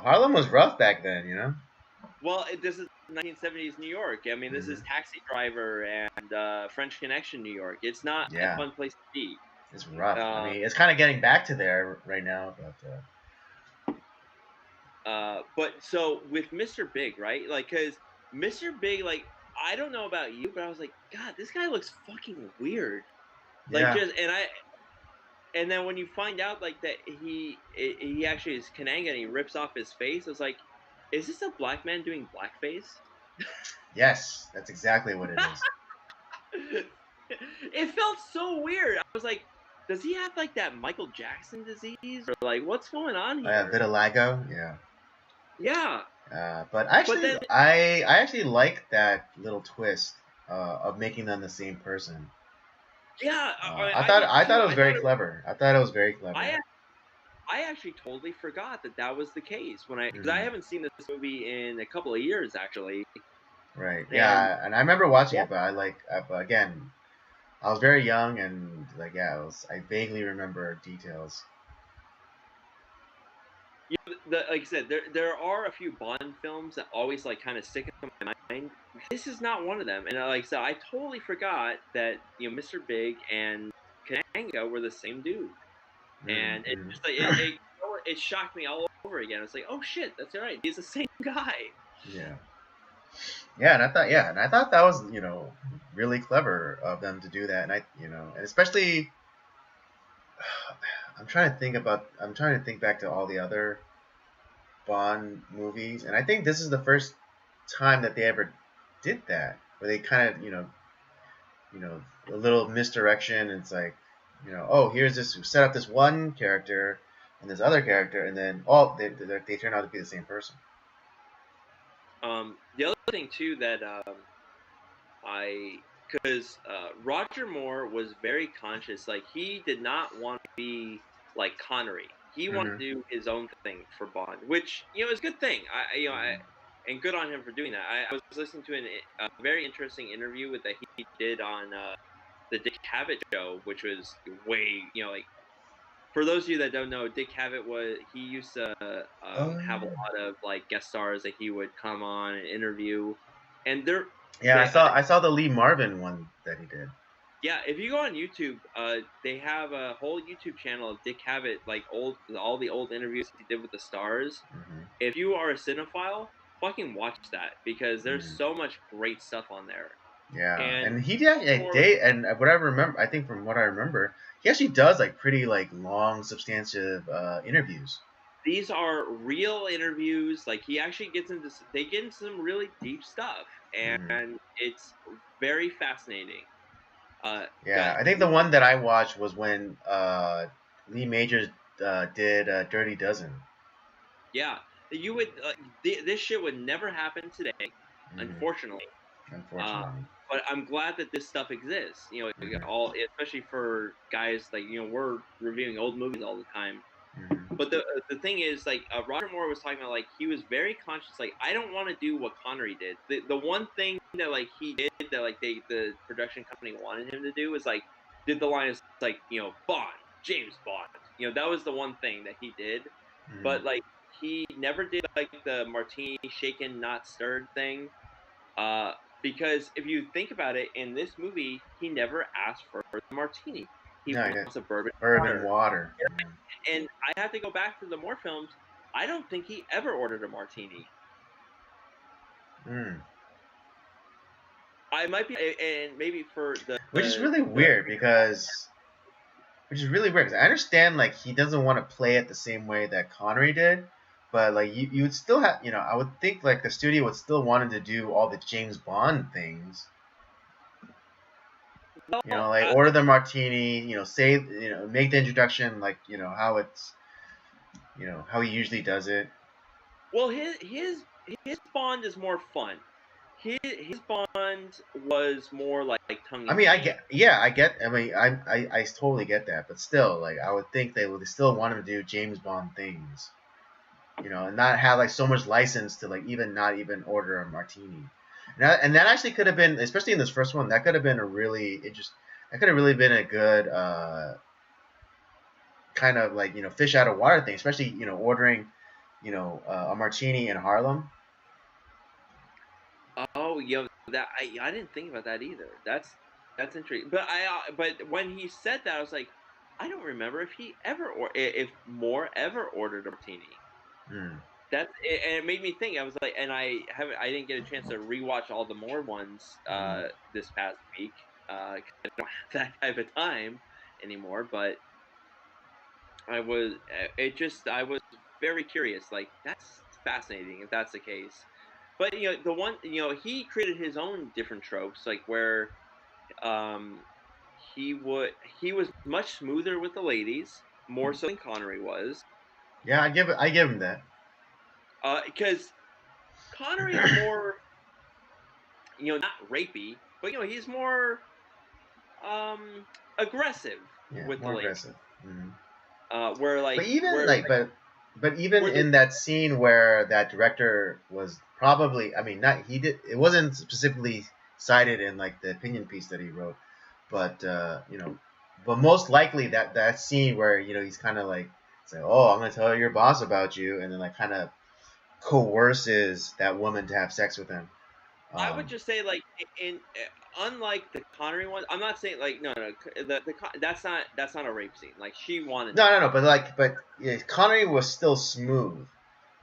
Harlem was rough back then, Well, this is 1970s New York. I mean, this is Taxi Driver and French Connection, New York. It's not a fun place to be. It's rough. I mean, it's kind of getting back to there right now, but so with Mr. Big, right? Like, cause Mr. Big, like, I don't know about you, but I was like, God, this guy looks fucking weird. Like, and then when you find out like that he actually is Kananga and he rips off his face, I was like, is this a black man doing blackface? Yes, that's exactly what it is. It felt so weird. I was like, does he have like that Michael Jackson disease or like what's going on here? Yeah, vitiligo. Yeah. Yeah. But actually, I actually like that little twist of making them the same person. Yeah, I thought it was very clever. I thought it was very clever. I actually totally forgot that was the case because I haven't seen this movie in a couple of years actually. Right. And I remember watching it, but again, I was very young, and like I vaguely remember details. Like I said, there are a few Bond films that always like kind of stick in my mind. This is not one of them, and like I said, I totally forgot that Mr. Big and Kananga were the same dude, and it just like it shocked me all over again. It's like, oh shit, that's right, he's the same guy. Yeah. Yeah, and I thought that was really clever of them to do that, and and especially I'm trying to think back to all the other Bond movies, and I think this is the first time that they ever did that, where they kind of a little misdirection. And it's like oh, here's this, set up this one character and this other character, and then they turn out to be the same person. The other thing too that because Roger Moore was very conscious, like he did not want to be like Connery. He wanted to do his own thing for Bond, which is a good thing. And good on him for doing that. I was listening to a very interesting interview that he did on the Dick Cavett show, which was way like. For those of you that don't know, Dick Cavett he used to have a lot of like guest stars that he would come on and interview, and I saw the Lee Marvin one that he did. Yeah, if you go on YouTube, they have a whole YouTube channel of Dick Cavett, like all the old interviews he did with the stars. Mm-hmm. If you are a cinephile, fucking watch that, because there's so much great stuff on there. Yeah, and he did and what I remember, I think from what I remember, he actually does like pretty like long, substantive interviews. These are real interviews. Like they get into some really deep stuff, and it's very fascinating. I think the one that I watched was when Lee Majors did Dirty Dozen. Yeah, you would. This shit would never happen today, unfortunately. But I'm glad that this stuff exists. Especially for guys like we're reviewing old movies all the time. But the thing is, like Roger Moore was talking about, like he was very conscious. Like I don't want to do what Connery did. The one thing that like he did that like the production company wanted him to do was like did the line is like Bond, James Bond. That was the one thing that he did. But like he never did like the martini shaken not stirred thing. Because if you think about it, in this movie, he never asked for the martini. He wants a bourbon water. And I have to go back to the Moore films. I don't think he ever ordered a martini. I might be, and maybe for which is really weird because I understand like he doesn't want to play it the same way that Connery did. But like you would still have, I would think like the studio would still want him to do all the James Bond things. Like order the martini, say, make the introduction like, how it's, how he usually does it. Well, his Bond is more fun. His Bond was more like tongue. I mean, I totally get that, but still, like I would think they would still want him to do James Bond things. And not have like so much license to like not even order a martini. And that actually could have been, especially in this first one, that could have been a really been a good kind of like fish out of water thing, especially ordering a martini in Harlem. Oh yeah, that I didn't think about that either. That's interesting. But when he said that, I was like, I don't remember if Moore ever ordered a martini. And it made me think. I was like, and I didn't get a chance to rewatch all the Moore ones this past week. I don't have that type of time anymore. But I was very curious. Like that's fascinating if that's the case. But the one he created his own different tropes, like where he was much smoother with the ladies, more so than Connery was. Yeah, I give him that. Because Connery is more, not rapey, but he's more aggressive with the ladies. Where like, but even in that scene where that director was probably, it wasn't specifically cited in like the opinion piece that he wrote, But but most likely that scene where he's kind of like say, "Oh, I'm gonna tell your boss about you," and then like kind of coerces that woman to have sex with him. I would just say like unlike the Connery one, I'm not saying like no that's not a rape scene. Like she wanted. No, but yeah, Connery was still smooth,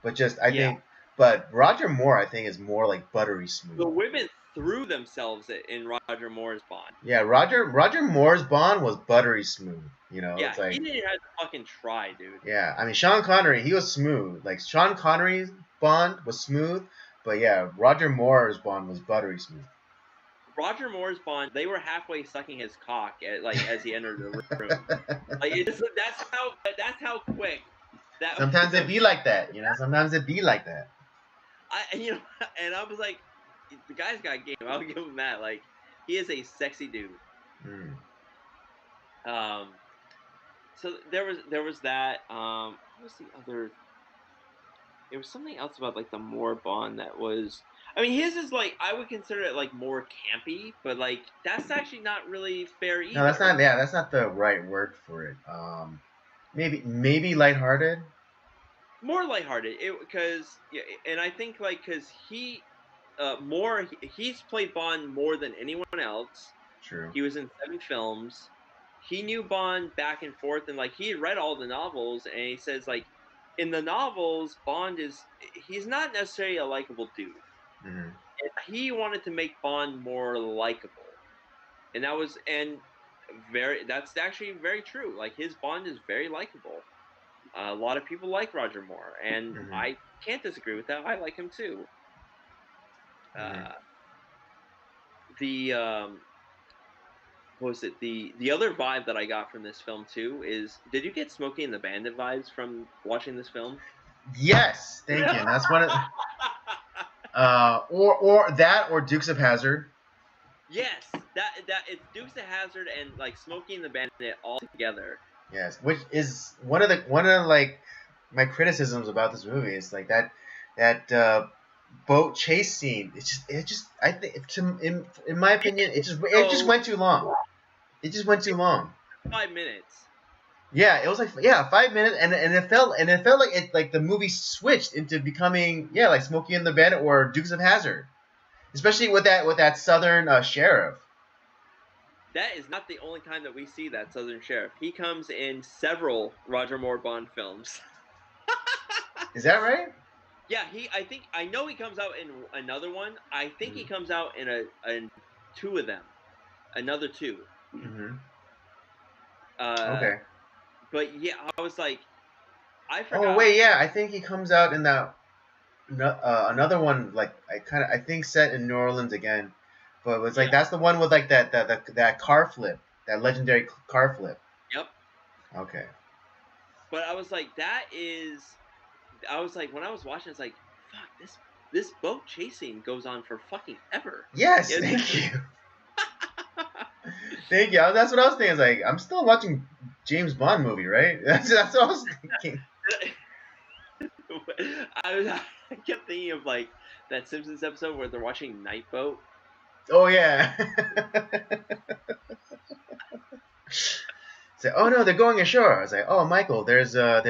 but just I think, but Roger Moore I think is more like buttery smooth. The women threw themselves in Roger Moore's Bond. Yeah, Roger Moore's Bond was buttery smooth. Yeah, it's like, he didn't have to fucking try, dude. Yeah, I mean Sean Connery, he was smooth. Like Sean Connery's Bond was smooth, but yeah, Roger Moore's Bond was buttery smooth. Roger Moore's Bond, they were halfway sucking his cock as he entered the room. Like that's how quick. Sometimes it be like that, Sometimes it be like that. And I was like, the guy's got game. I'll give him that. Like, he is a sexy dude. So there was that. What was the other? There was something else about like the Moore Bond that was. I mean, his is like I would consider it like more campy, but like that's actually not really fair either. No, that's not. Yeah, that's not the right word for it. Maybe lighthearted. More lighthearted, and I think like because Moore he's played Bond more than anyone else. True. He was in 7 films. He knew Bond back and forth, and like he had read all the novels, and he says like in the novels Bond he's not necessarily a likable dude. Mm-hmm. And he wanted to make Bond more likable, and that's actually very true. Like his Bond is very likable. A lot of people like Roger Moore, and I can't disagree with that. I like him too. What was it? The other vibe that I got from this film too is, did you get Smokey and the Bandit vibes from watching this film? Yes, thank you. And that's one of or Dukes of Hazzard. Yes, that it's Dukes of Hazzard and like Smokey and the Bandit all together. Yes, which is one of like my criticisms about this movie is like that boat chase scene. It just I think in my opinion it just went too long. It just went too long. 5 minutes. Yeah, it was like 5 minutes, and it felt like the movie switched into becoming like Smokey and the Bandit or Dukes of Hazzard, especially with that Southern sheriff. That is not the only time that we see that Southern sheriff. He comes in several Roger Moore Bond films. Is that right? Yeah, I know he comes out in another one. I think he comes out in 2 of them. Another 2. Mm-hmm. Okay. But yeah, I was like, I forgot. Oh wait, yeah, I think he comes out in that another one. Like I think set in New Orleans again, but it was like that's the one with like that car flip, that legendary car flip. Yep. Okay. But I was like, when I was watching, it's like, fuck, this boat chasing goes on for fucking ever. Yes, thank you. Thank you. That's what I was thinking. It's like, I'm still watching James Bond movie, right? That's what I was thinking. I kept thinking of like that Simpsons episode where they're watching Night Boat. Oh yeah. So, oh no, they're going ashore. I was like, oh Michael, there's a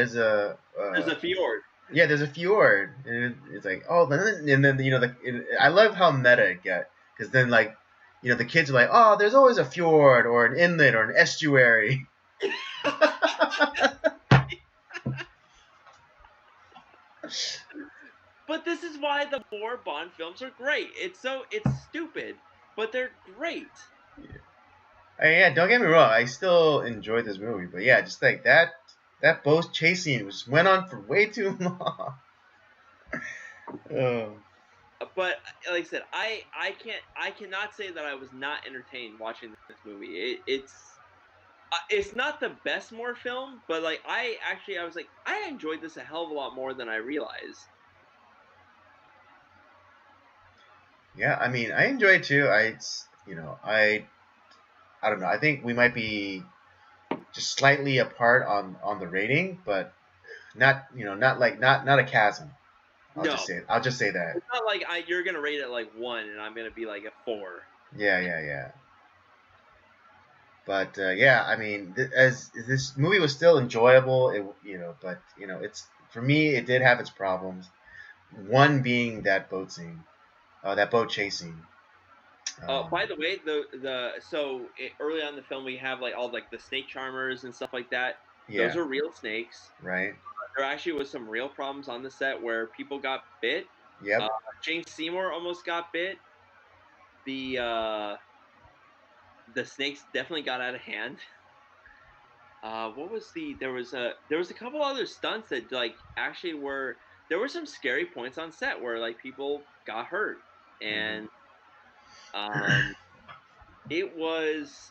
fjord. Yeah, there's a fjord, and it's like, oh, and then I love how meta it gets, because then like, the kids are like, oh, there's always a fjord or an inlet or an estuary. But this is why the Moore Bond films are great. It's stupid, but they're great. Yeah, don't get me wrong. I still enjoy this movie, but yeah, just like that boat chase scene just went on for way too long. But like I said, I cannot say that I was not entertained watching this movie. It's not the best Moore film, but like I was like, I enjoyed this a hell of a lot more than I realized. Yeah, I mean, I enjoy it too. I don't know. I think we might be just slightly apart on the rating, but not a chasm. I'll just say that. It's not like you're gonna rate it like 1 and I'm gonna be like a 4. Yeah. But yeah, I mean, as this movie was still enjoyable, but it's for me, it did have its problems. One being that boat scene, that boat chasing. By the way, early on in the film we have like all like the snake charmers and stuff like that. Yeah. Those are real snakes. Right. There actually was some real problems on the set where people got bit. Yep. James Seymour almost got bit. The snakes definitely got out of hand. What was there was a couple other stunts that like actually there were some scary points on set where like people got hurt and it was,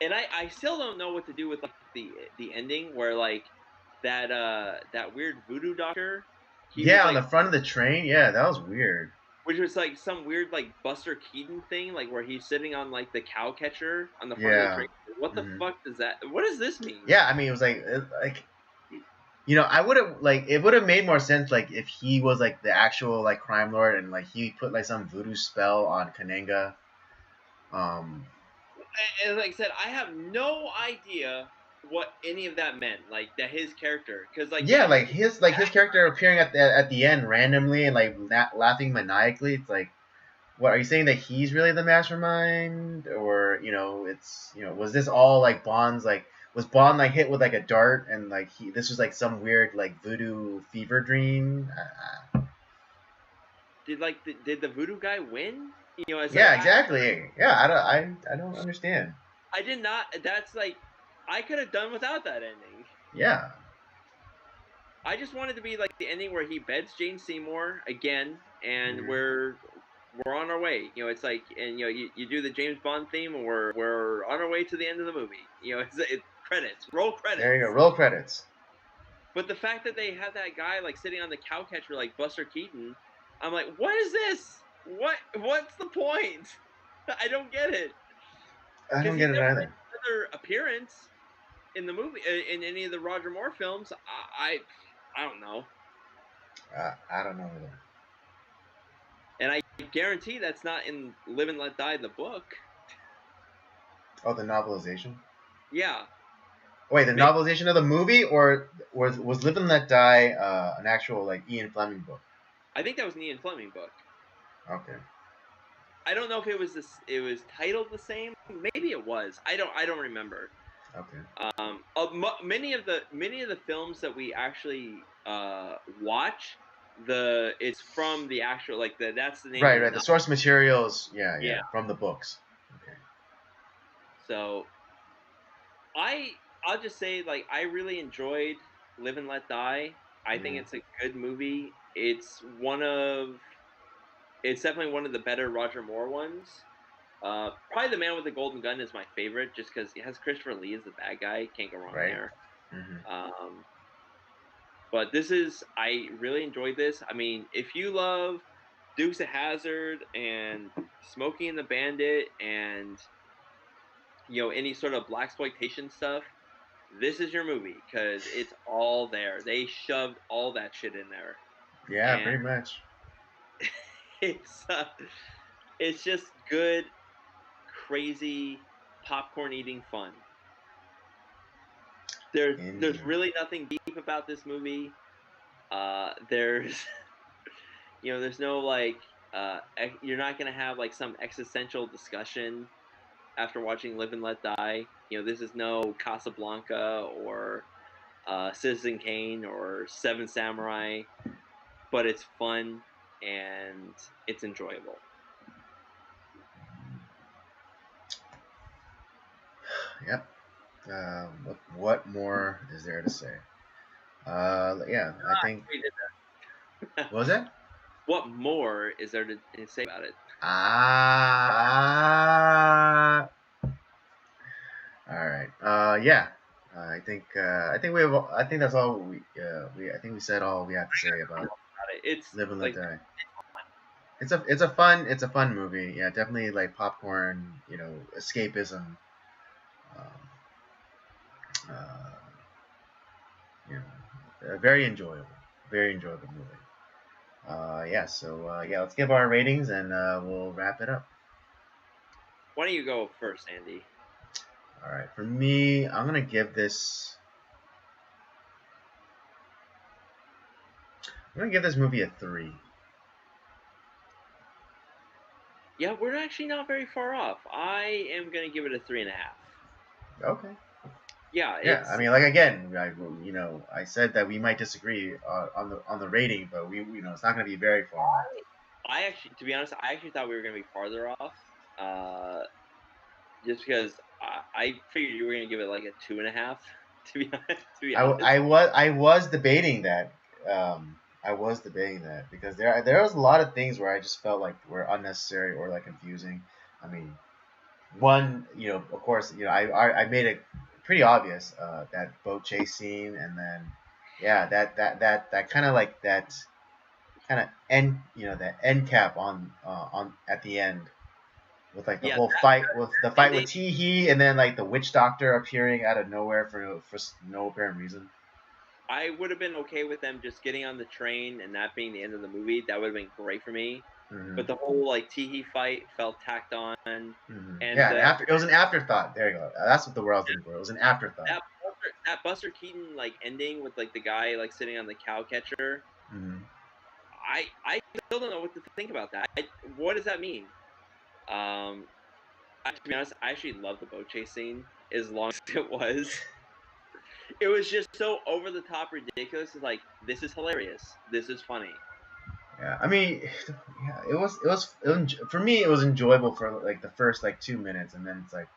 and I still don't know what to do with like the ending where like that weird voodoo doctor. Yeah, on the front of the train. Yeah, that was weird. Which was like some weird like Buster Keaton thing, like where he's sitting on like the cow catcher on the front of the train. What the fuck does that? What does this mean? Yeah, I mean, it was like I would have like it would have made more sense like if he was like the actual like crime lord and like he put like some voodoo spell on Kananga. And like I said, I have no idea what any of that meant. Like that his character, because like his character appearing at the end randomly and like laughing maniacally. It's like, what are you saying that he's really the mastermind, or it's was this all like Bond's like was Bond like hit with like a dart and like this was like some weird like voodoo fever dream? Did the voodoo guy win? Exactly. I don't understand. I did not. That's like, I could have done without that ending. Yeah. I just wanted to be like the ending where he beds James Seymour again, and we're on our way. It's like, and you do the James Bond theme, and we're on our way to the end of the movie. It's credits, roll credits. There you go, roll credits. But the fact that they had that guy like sitting on the cow catcher like Buster Keaton, I'm like, what is this? What's the point? I don't get it. I don't get it either. Another appearance in the movie, in any of the Roger Moore films, I don't know. I don't know either. And I guarantee that's not in Live and Let Die, the book. Oh, the novelization? Yeah. Wait, the novelization of the movie, or was Live and Let Die an actual like Ian Fleming book? I think that was an Ian Fleming book. Okay. I don't know if it was it was titled the same. Maybe it was. I don't remember. Okay. Many of the films that we actually watch, it's from the actual that's the name. Right. The source materials. Yeah. From the books. Okay. So, I'll just say like I really enjoyed Live and Let Die. I think it's a good movie. It's definitely one of the better Roger Moore ones. Probably The Man with the Golden Gun is my favorite, just because it has Christopher Lee as the bad guy. Can't go wrong there. But I really enjoyed this. I mean, if you love Dukes of Hazzard and Smokey and the Bandit and any sort of blaxploitation stuff, this is your movie because it's all there. They shoved all that shit in there. Yeah, pretty much. It's just good, crazy popcorn eating fun. There's really nothing deep about this movie. There's there's no like you're not gonna have like some existential discussion after watching Live and Let Die. This is no Casablanca or Citizen Kane or Seven Samurai, but it's fun and it's enjoyable. Yep. What more is there to say? I think. What was that? What more is there to say about it? All right. Yeah. I think that's all I think we said all we have to say about It's Live and Let Die. It's a fun movie. Yeah, definitely like popcorn. Escapism. Very enjoyable. Very enjoyable movie. Let's give our ratings and we'll wrap it up. Why don't you go first, Andy? All right, for me, I'm gonna give this. I'm gonna give this movie a 3. Yeah, we're actually not very far off. I am gonna give it a 3.5. Okay. Yeah, Yeah, I mean, like again, I said that we might disagree on the rating, but it's not gonna be very far off. I actually, to be honest, I actually thought we were gonna be farther off. Just because I figured you were gonna give it like a 2.5. To be honest, I was debating that. I was debating that because there was a lot of things where I just felt like were unnecessary or like confusing. I mean, one, of course, I made it pretty obvious, that boat chase scene, and then yeah, that kind of like that kind of end, that end cap on at the end with like the yeah, whole fight with ending. Teehee, and then like the witch doctor appearing out of nowhere for no apparent reason. I would have been okay with them just getting on the train and that being the end of the movie. That would have been great for me. Mm-hmm. But the whole like Teehee fight felt tacked on. Mm-hmm. And yeah, it was an afterthought. There you go. That's what the word I was looking for. It was an afterthought. That Buster Keaton like ending with like the guy like sitting on the cow catcher. Mm-hmm. I still don't know what to think about that. What does that mean? To be honest, I actually love the boat chase scene as long as it was. It was just so over the top ridiculous. It's like, this is hilarious. This is funny. Yeah, I mean, yeah, it was for me. It was enjoyable for like the first like 2 minutes, and then it's like,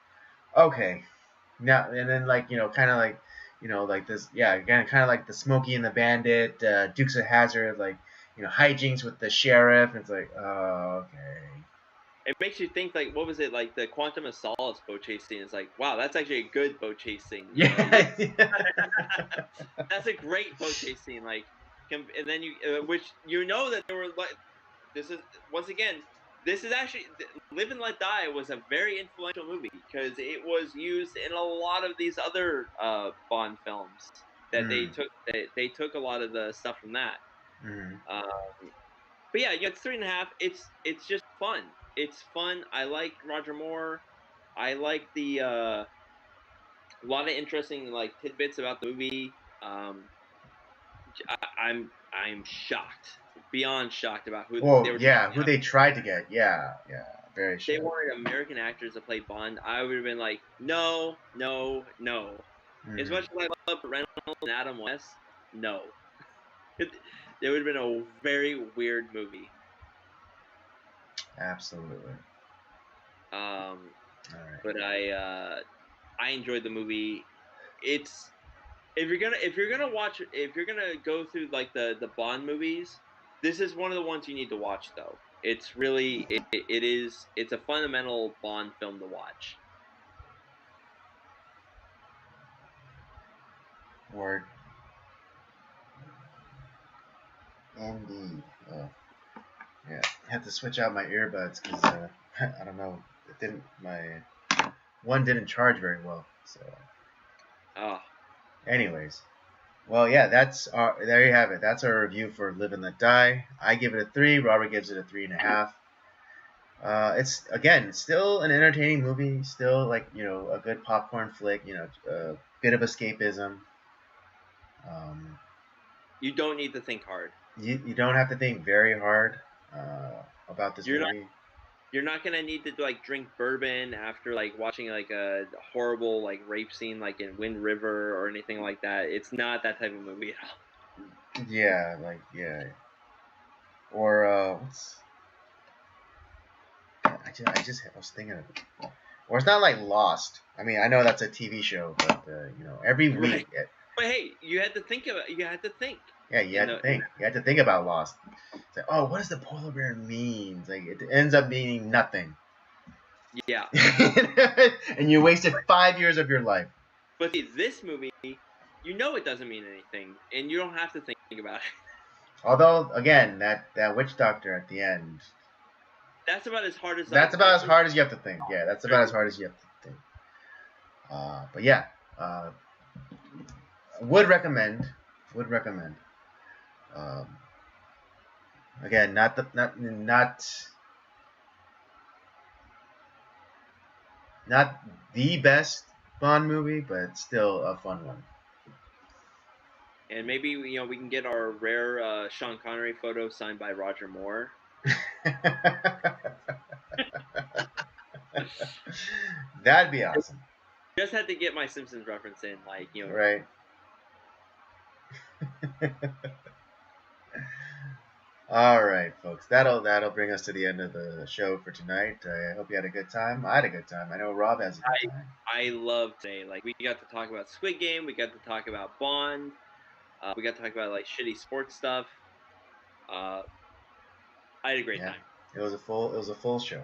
okay, now and then like kind of like like this, yeah, again, kind of like the Smokey and the Bandit, Dukes of Hazzard, like hijinks with the sheriff. It's like, oh, okay. It makes you think like, what was it like the Quantum of Solace boat chase scene? It's like, wow, that's actually a good boat chase scene. Yeah, that's a great boat chase scene. Like, and then which that there were like, this is once again, this is actually Live and Let Die was a very influential movie because it was used in a lot of these other Bond films that they took a lot of the stuff from that. But yeah, it's 3.5. It's just fun. It's fun. I like Roger Moore. I like the a lot of interesting like tidbits about the movie. I'm shocked, beyond shocked about who they were. Yeah, who they tried to get. Yeah, very shocked. They wanted American actors to play Bond. I would have been like, no, no, no. As much as I love Reynolds and Adam West, no. It would have been a very weird movie. Absolutely. All right. But I enjoyed the movie. It's if you're gonna go through like the Bond movies, this is one of the ones you need to watch though. It's really it's a fundamental Bond film to watch. Word. Indeed. Yeah, I had to switch out my earbuds because I don't know, my one didn't charge very well. So. Oh. Anyways, well, yeah, there you have it. That's our review for Live and Let Die. I give it a 3. Robert gives it a 3.5. It's again still an entertaining movie. Still like a good popcorn flick. A bit of escapism. You don't need to think hard. You don't have to think very hard about this movie. You're not gonna need to like drink bourbon after like watching like a horrible like rape scene like in Wind River or anything like that. It's not that type of movie at all. Yeah, or I was thinking of it. Or it's not like Lost. I mean, I know that's a TV show, but every week. Right. But hey, you had to think about it. You had to think. Yeah, you had to think. You had to think about Lost. It's like, oh, what does the polar bear mean? Like, it ends up meaning nothing. Yeah. And you wasted 5 years of your life. But see, this movie, it doesn't mean anything, and you don't have to think about it. Although, again, that witch doctor at the end. That's about as hard as. That's about as hard as you have to think. Yeah, that's about as hard as you have to think. But yeah, would recommend. Again, not the best Bond movie, but still a fun one. And maybe we can get our rare Sean Connery photo signed by Roger Moore. That'd be awesome. Just had to get my Simpsons reference in, Right. All right, folks. That'll bring us to the end of the show for tonight. I hope you had a good time. I had a good time. I know Rob has a good time. I love today. Like, we got to talk about Squid Game. We got to talk about Bond. We got to talk about like shitty sports stuff. I had a great time. It was a full show.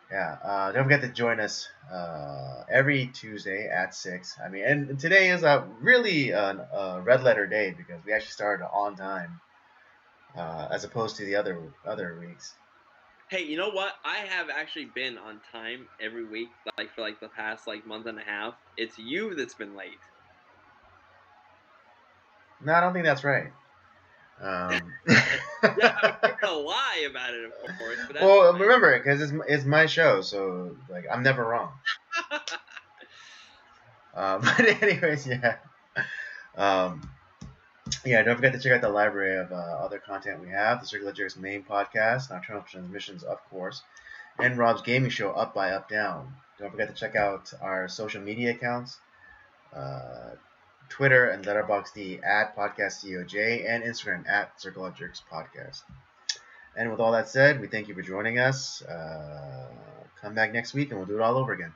Yeah. Don't forget to join us every Tuesday at 6. I mean, and today is a really red letter day because we actually started on time. As opposed to the other weeks. Hey, you know what? I have actually been on time every week, like for like the past month and a half. It's you that's been late. No, I don't think that's right. Yeah, I'm gonna lie about it, of course. But well, remember, because it's my show, so like I'm never wrong. But anyways, yeah. Yeah, don't forget to check out the library of other content we have. The Circular Jerks main podcast, Nocturnal Transmissions, of course, and Rob's gaming show, Up by Up Down. Don't forget to check out our social media accounts, Twitter and Letterboxd at PodcastCOJ, and Instagram at Circular Jerks Podcast. And with all that said, we thank you for joining us. Come back next week and we'll do it all over again.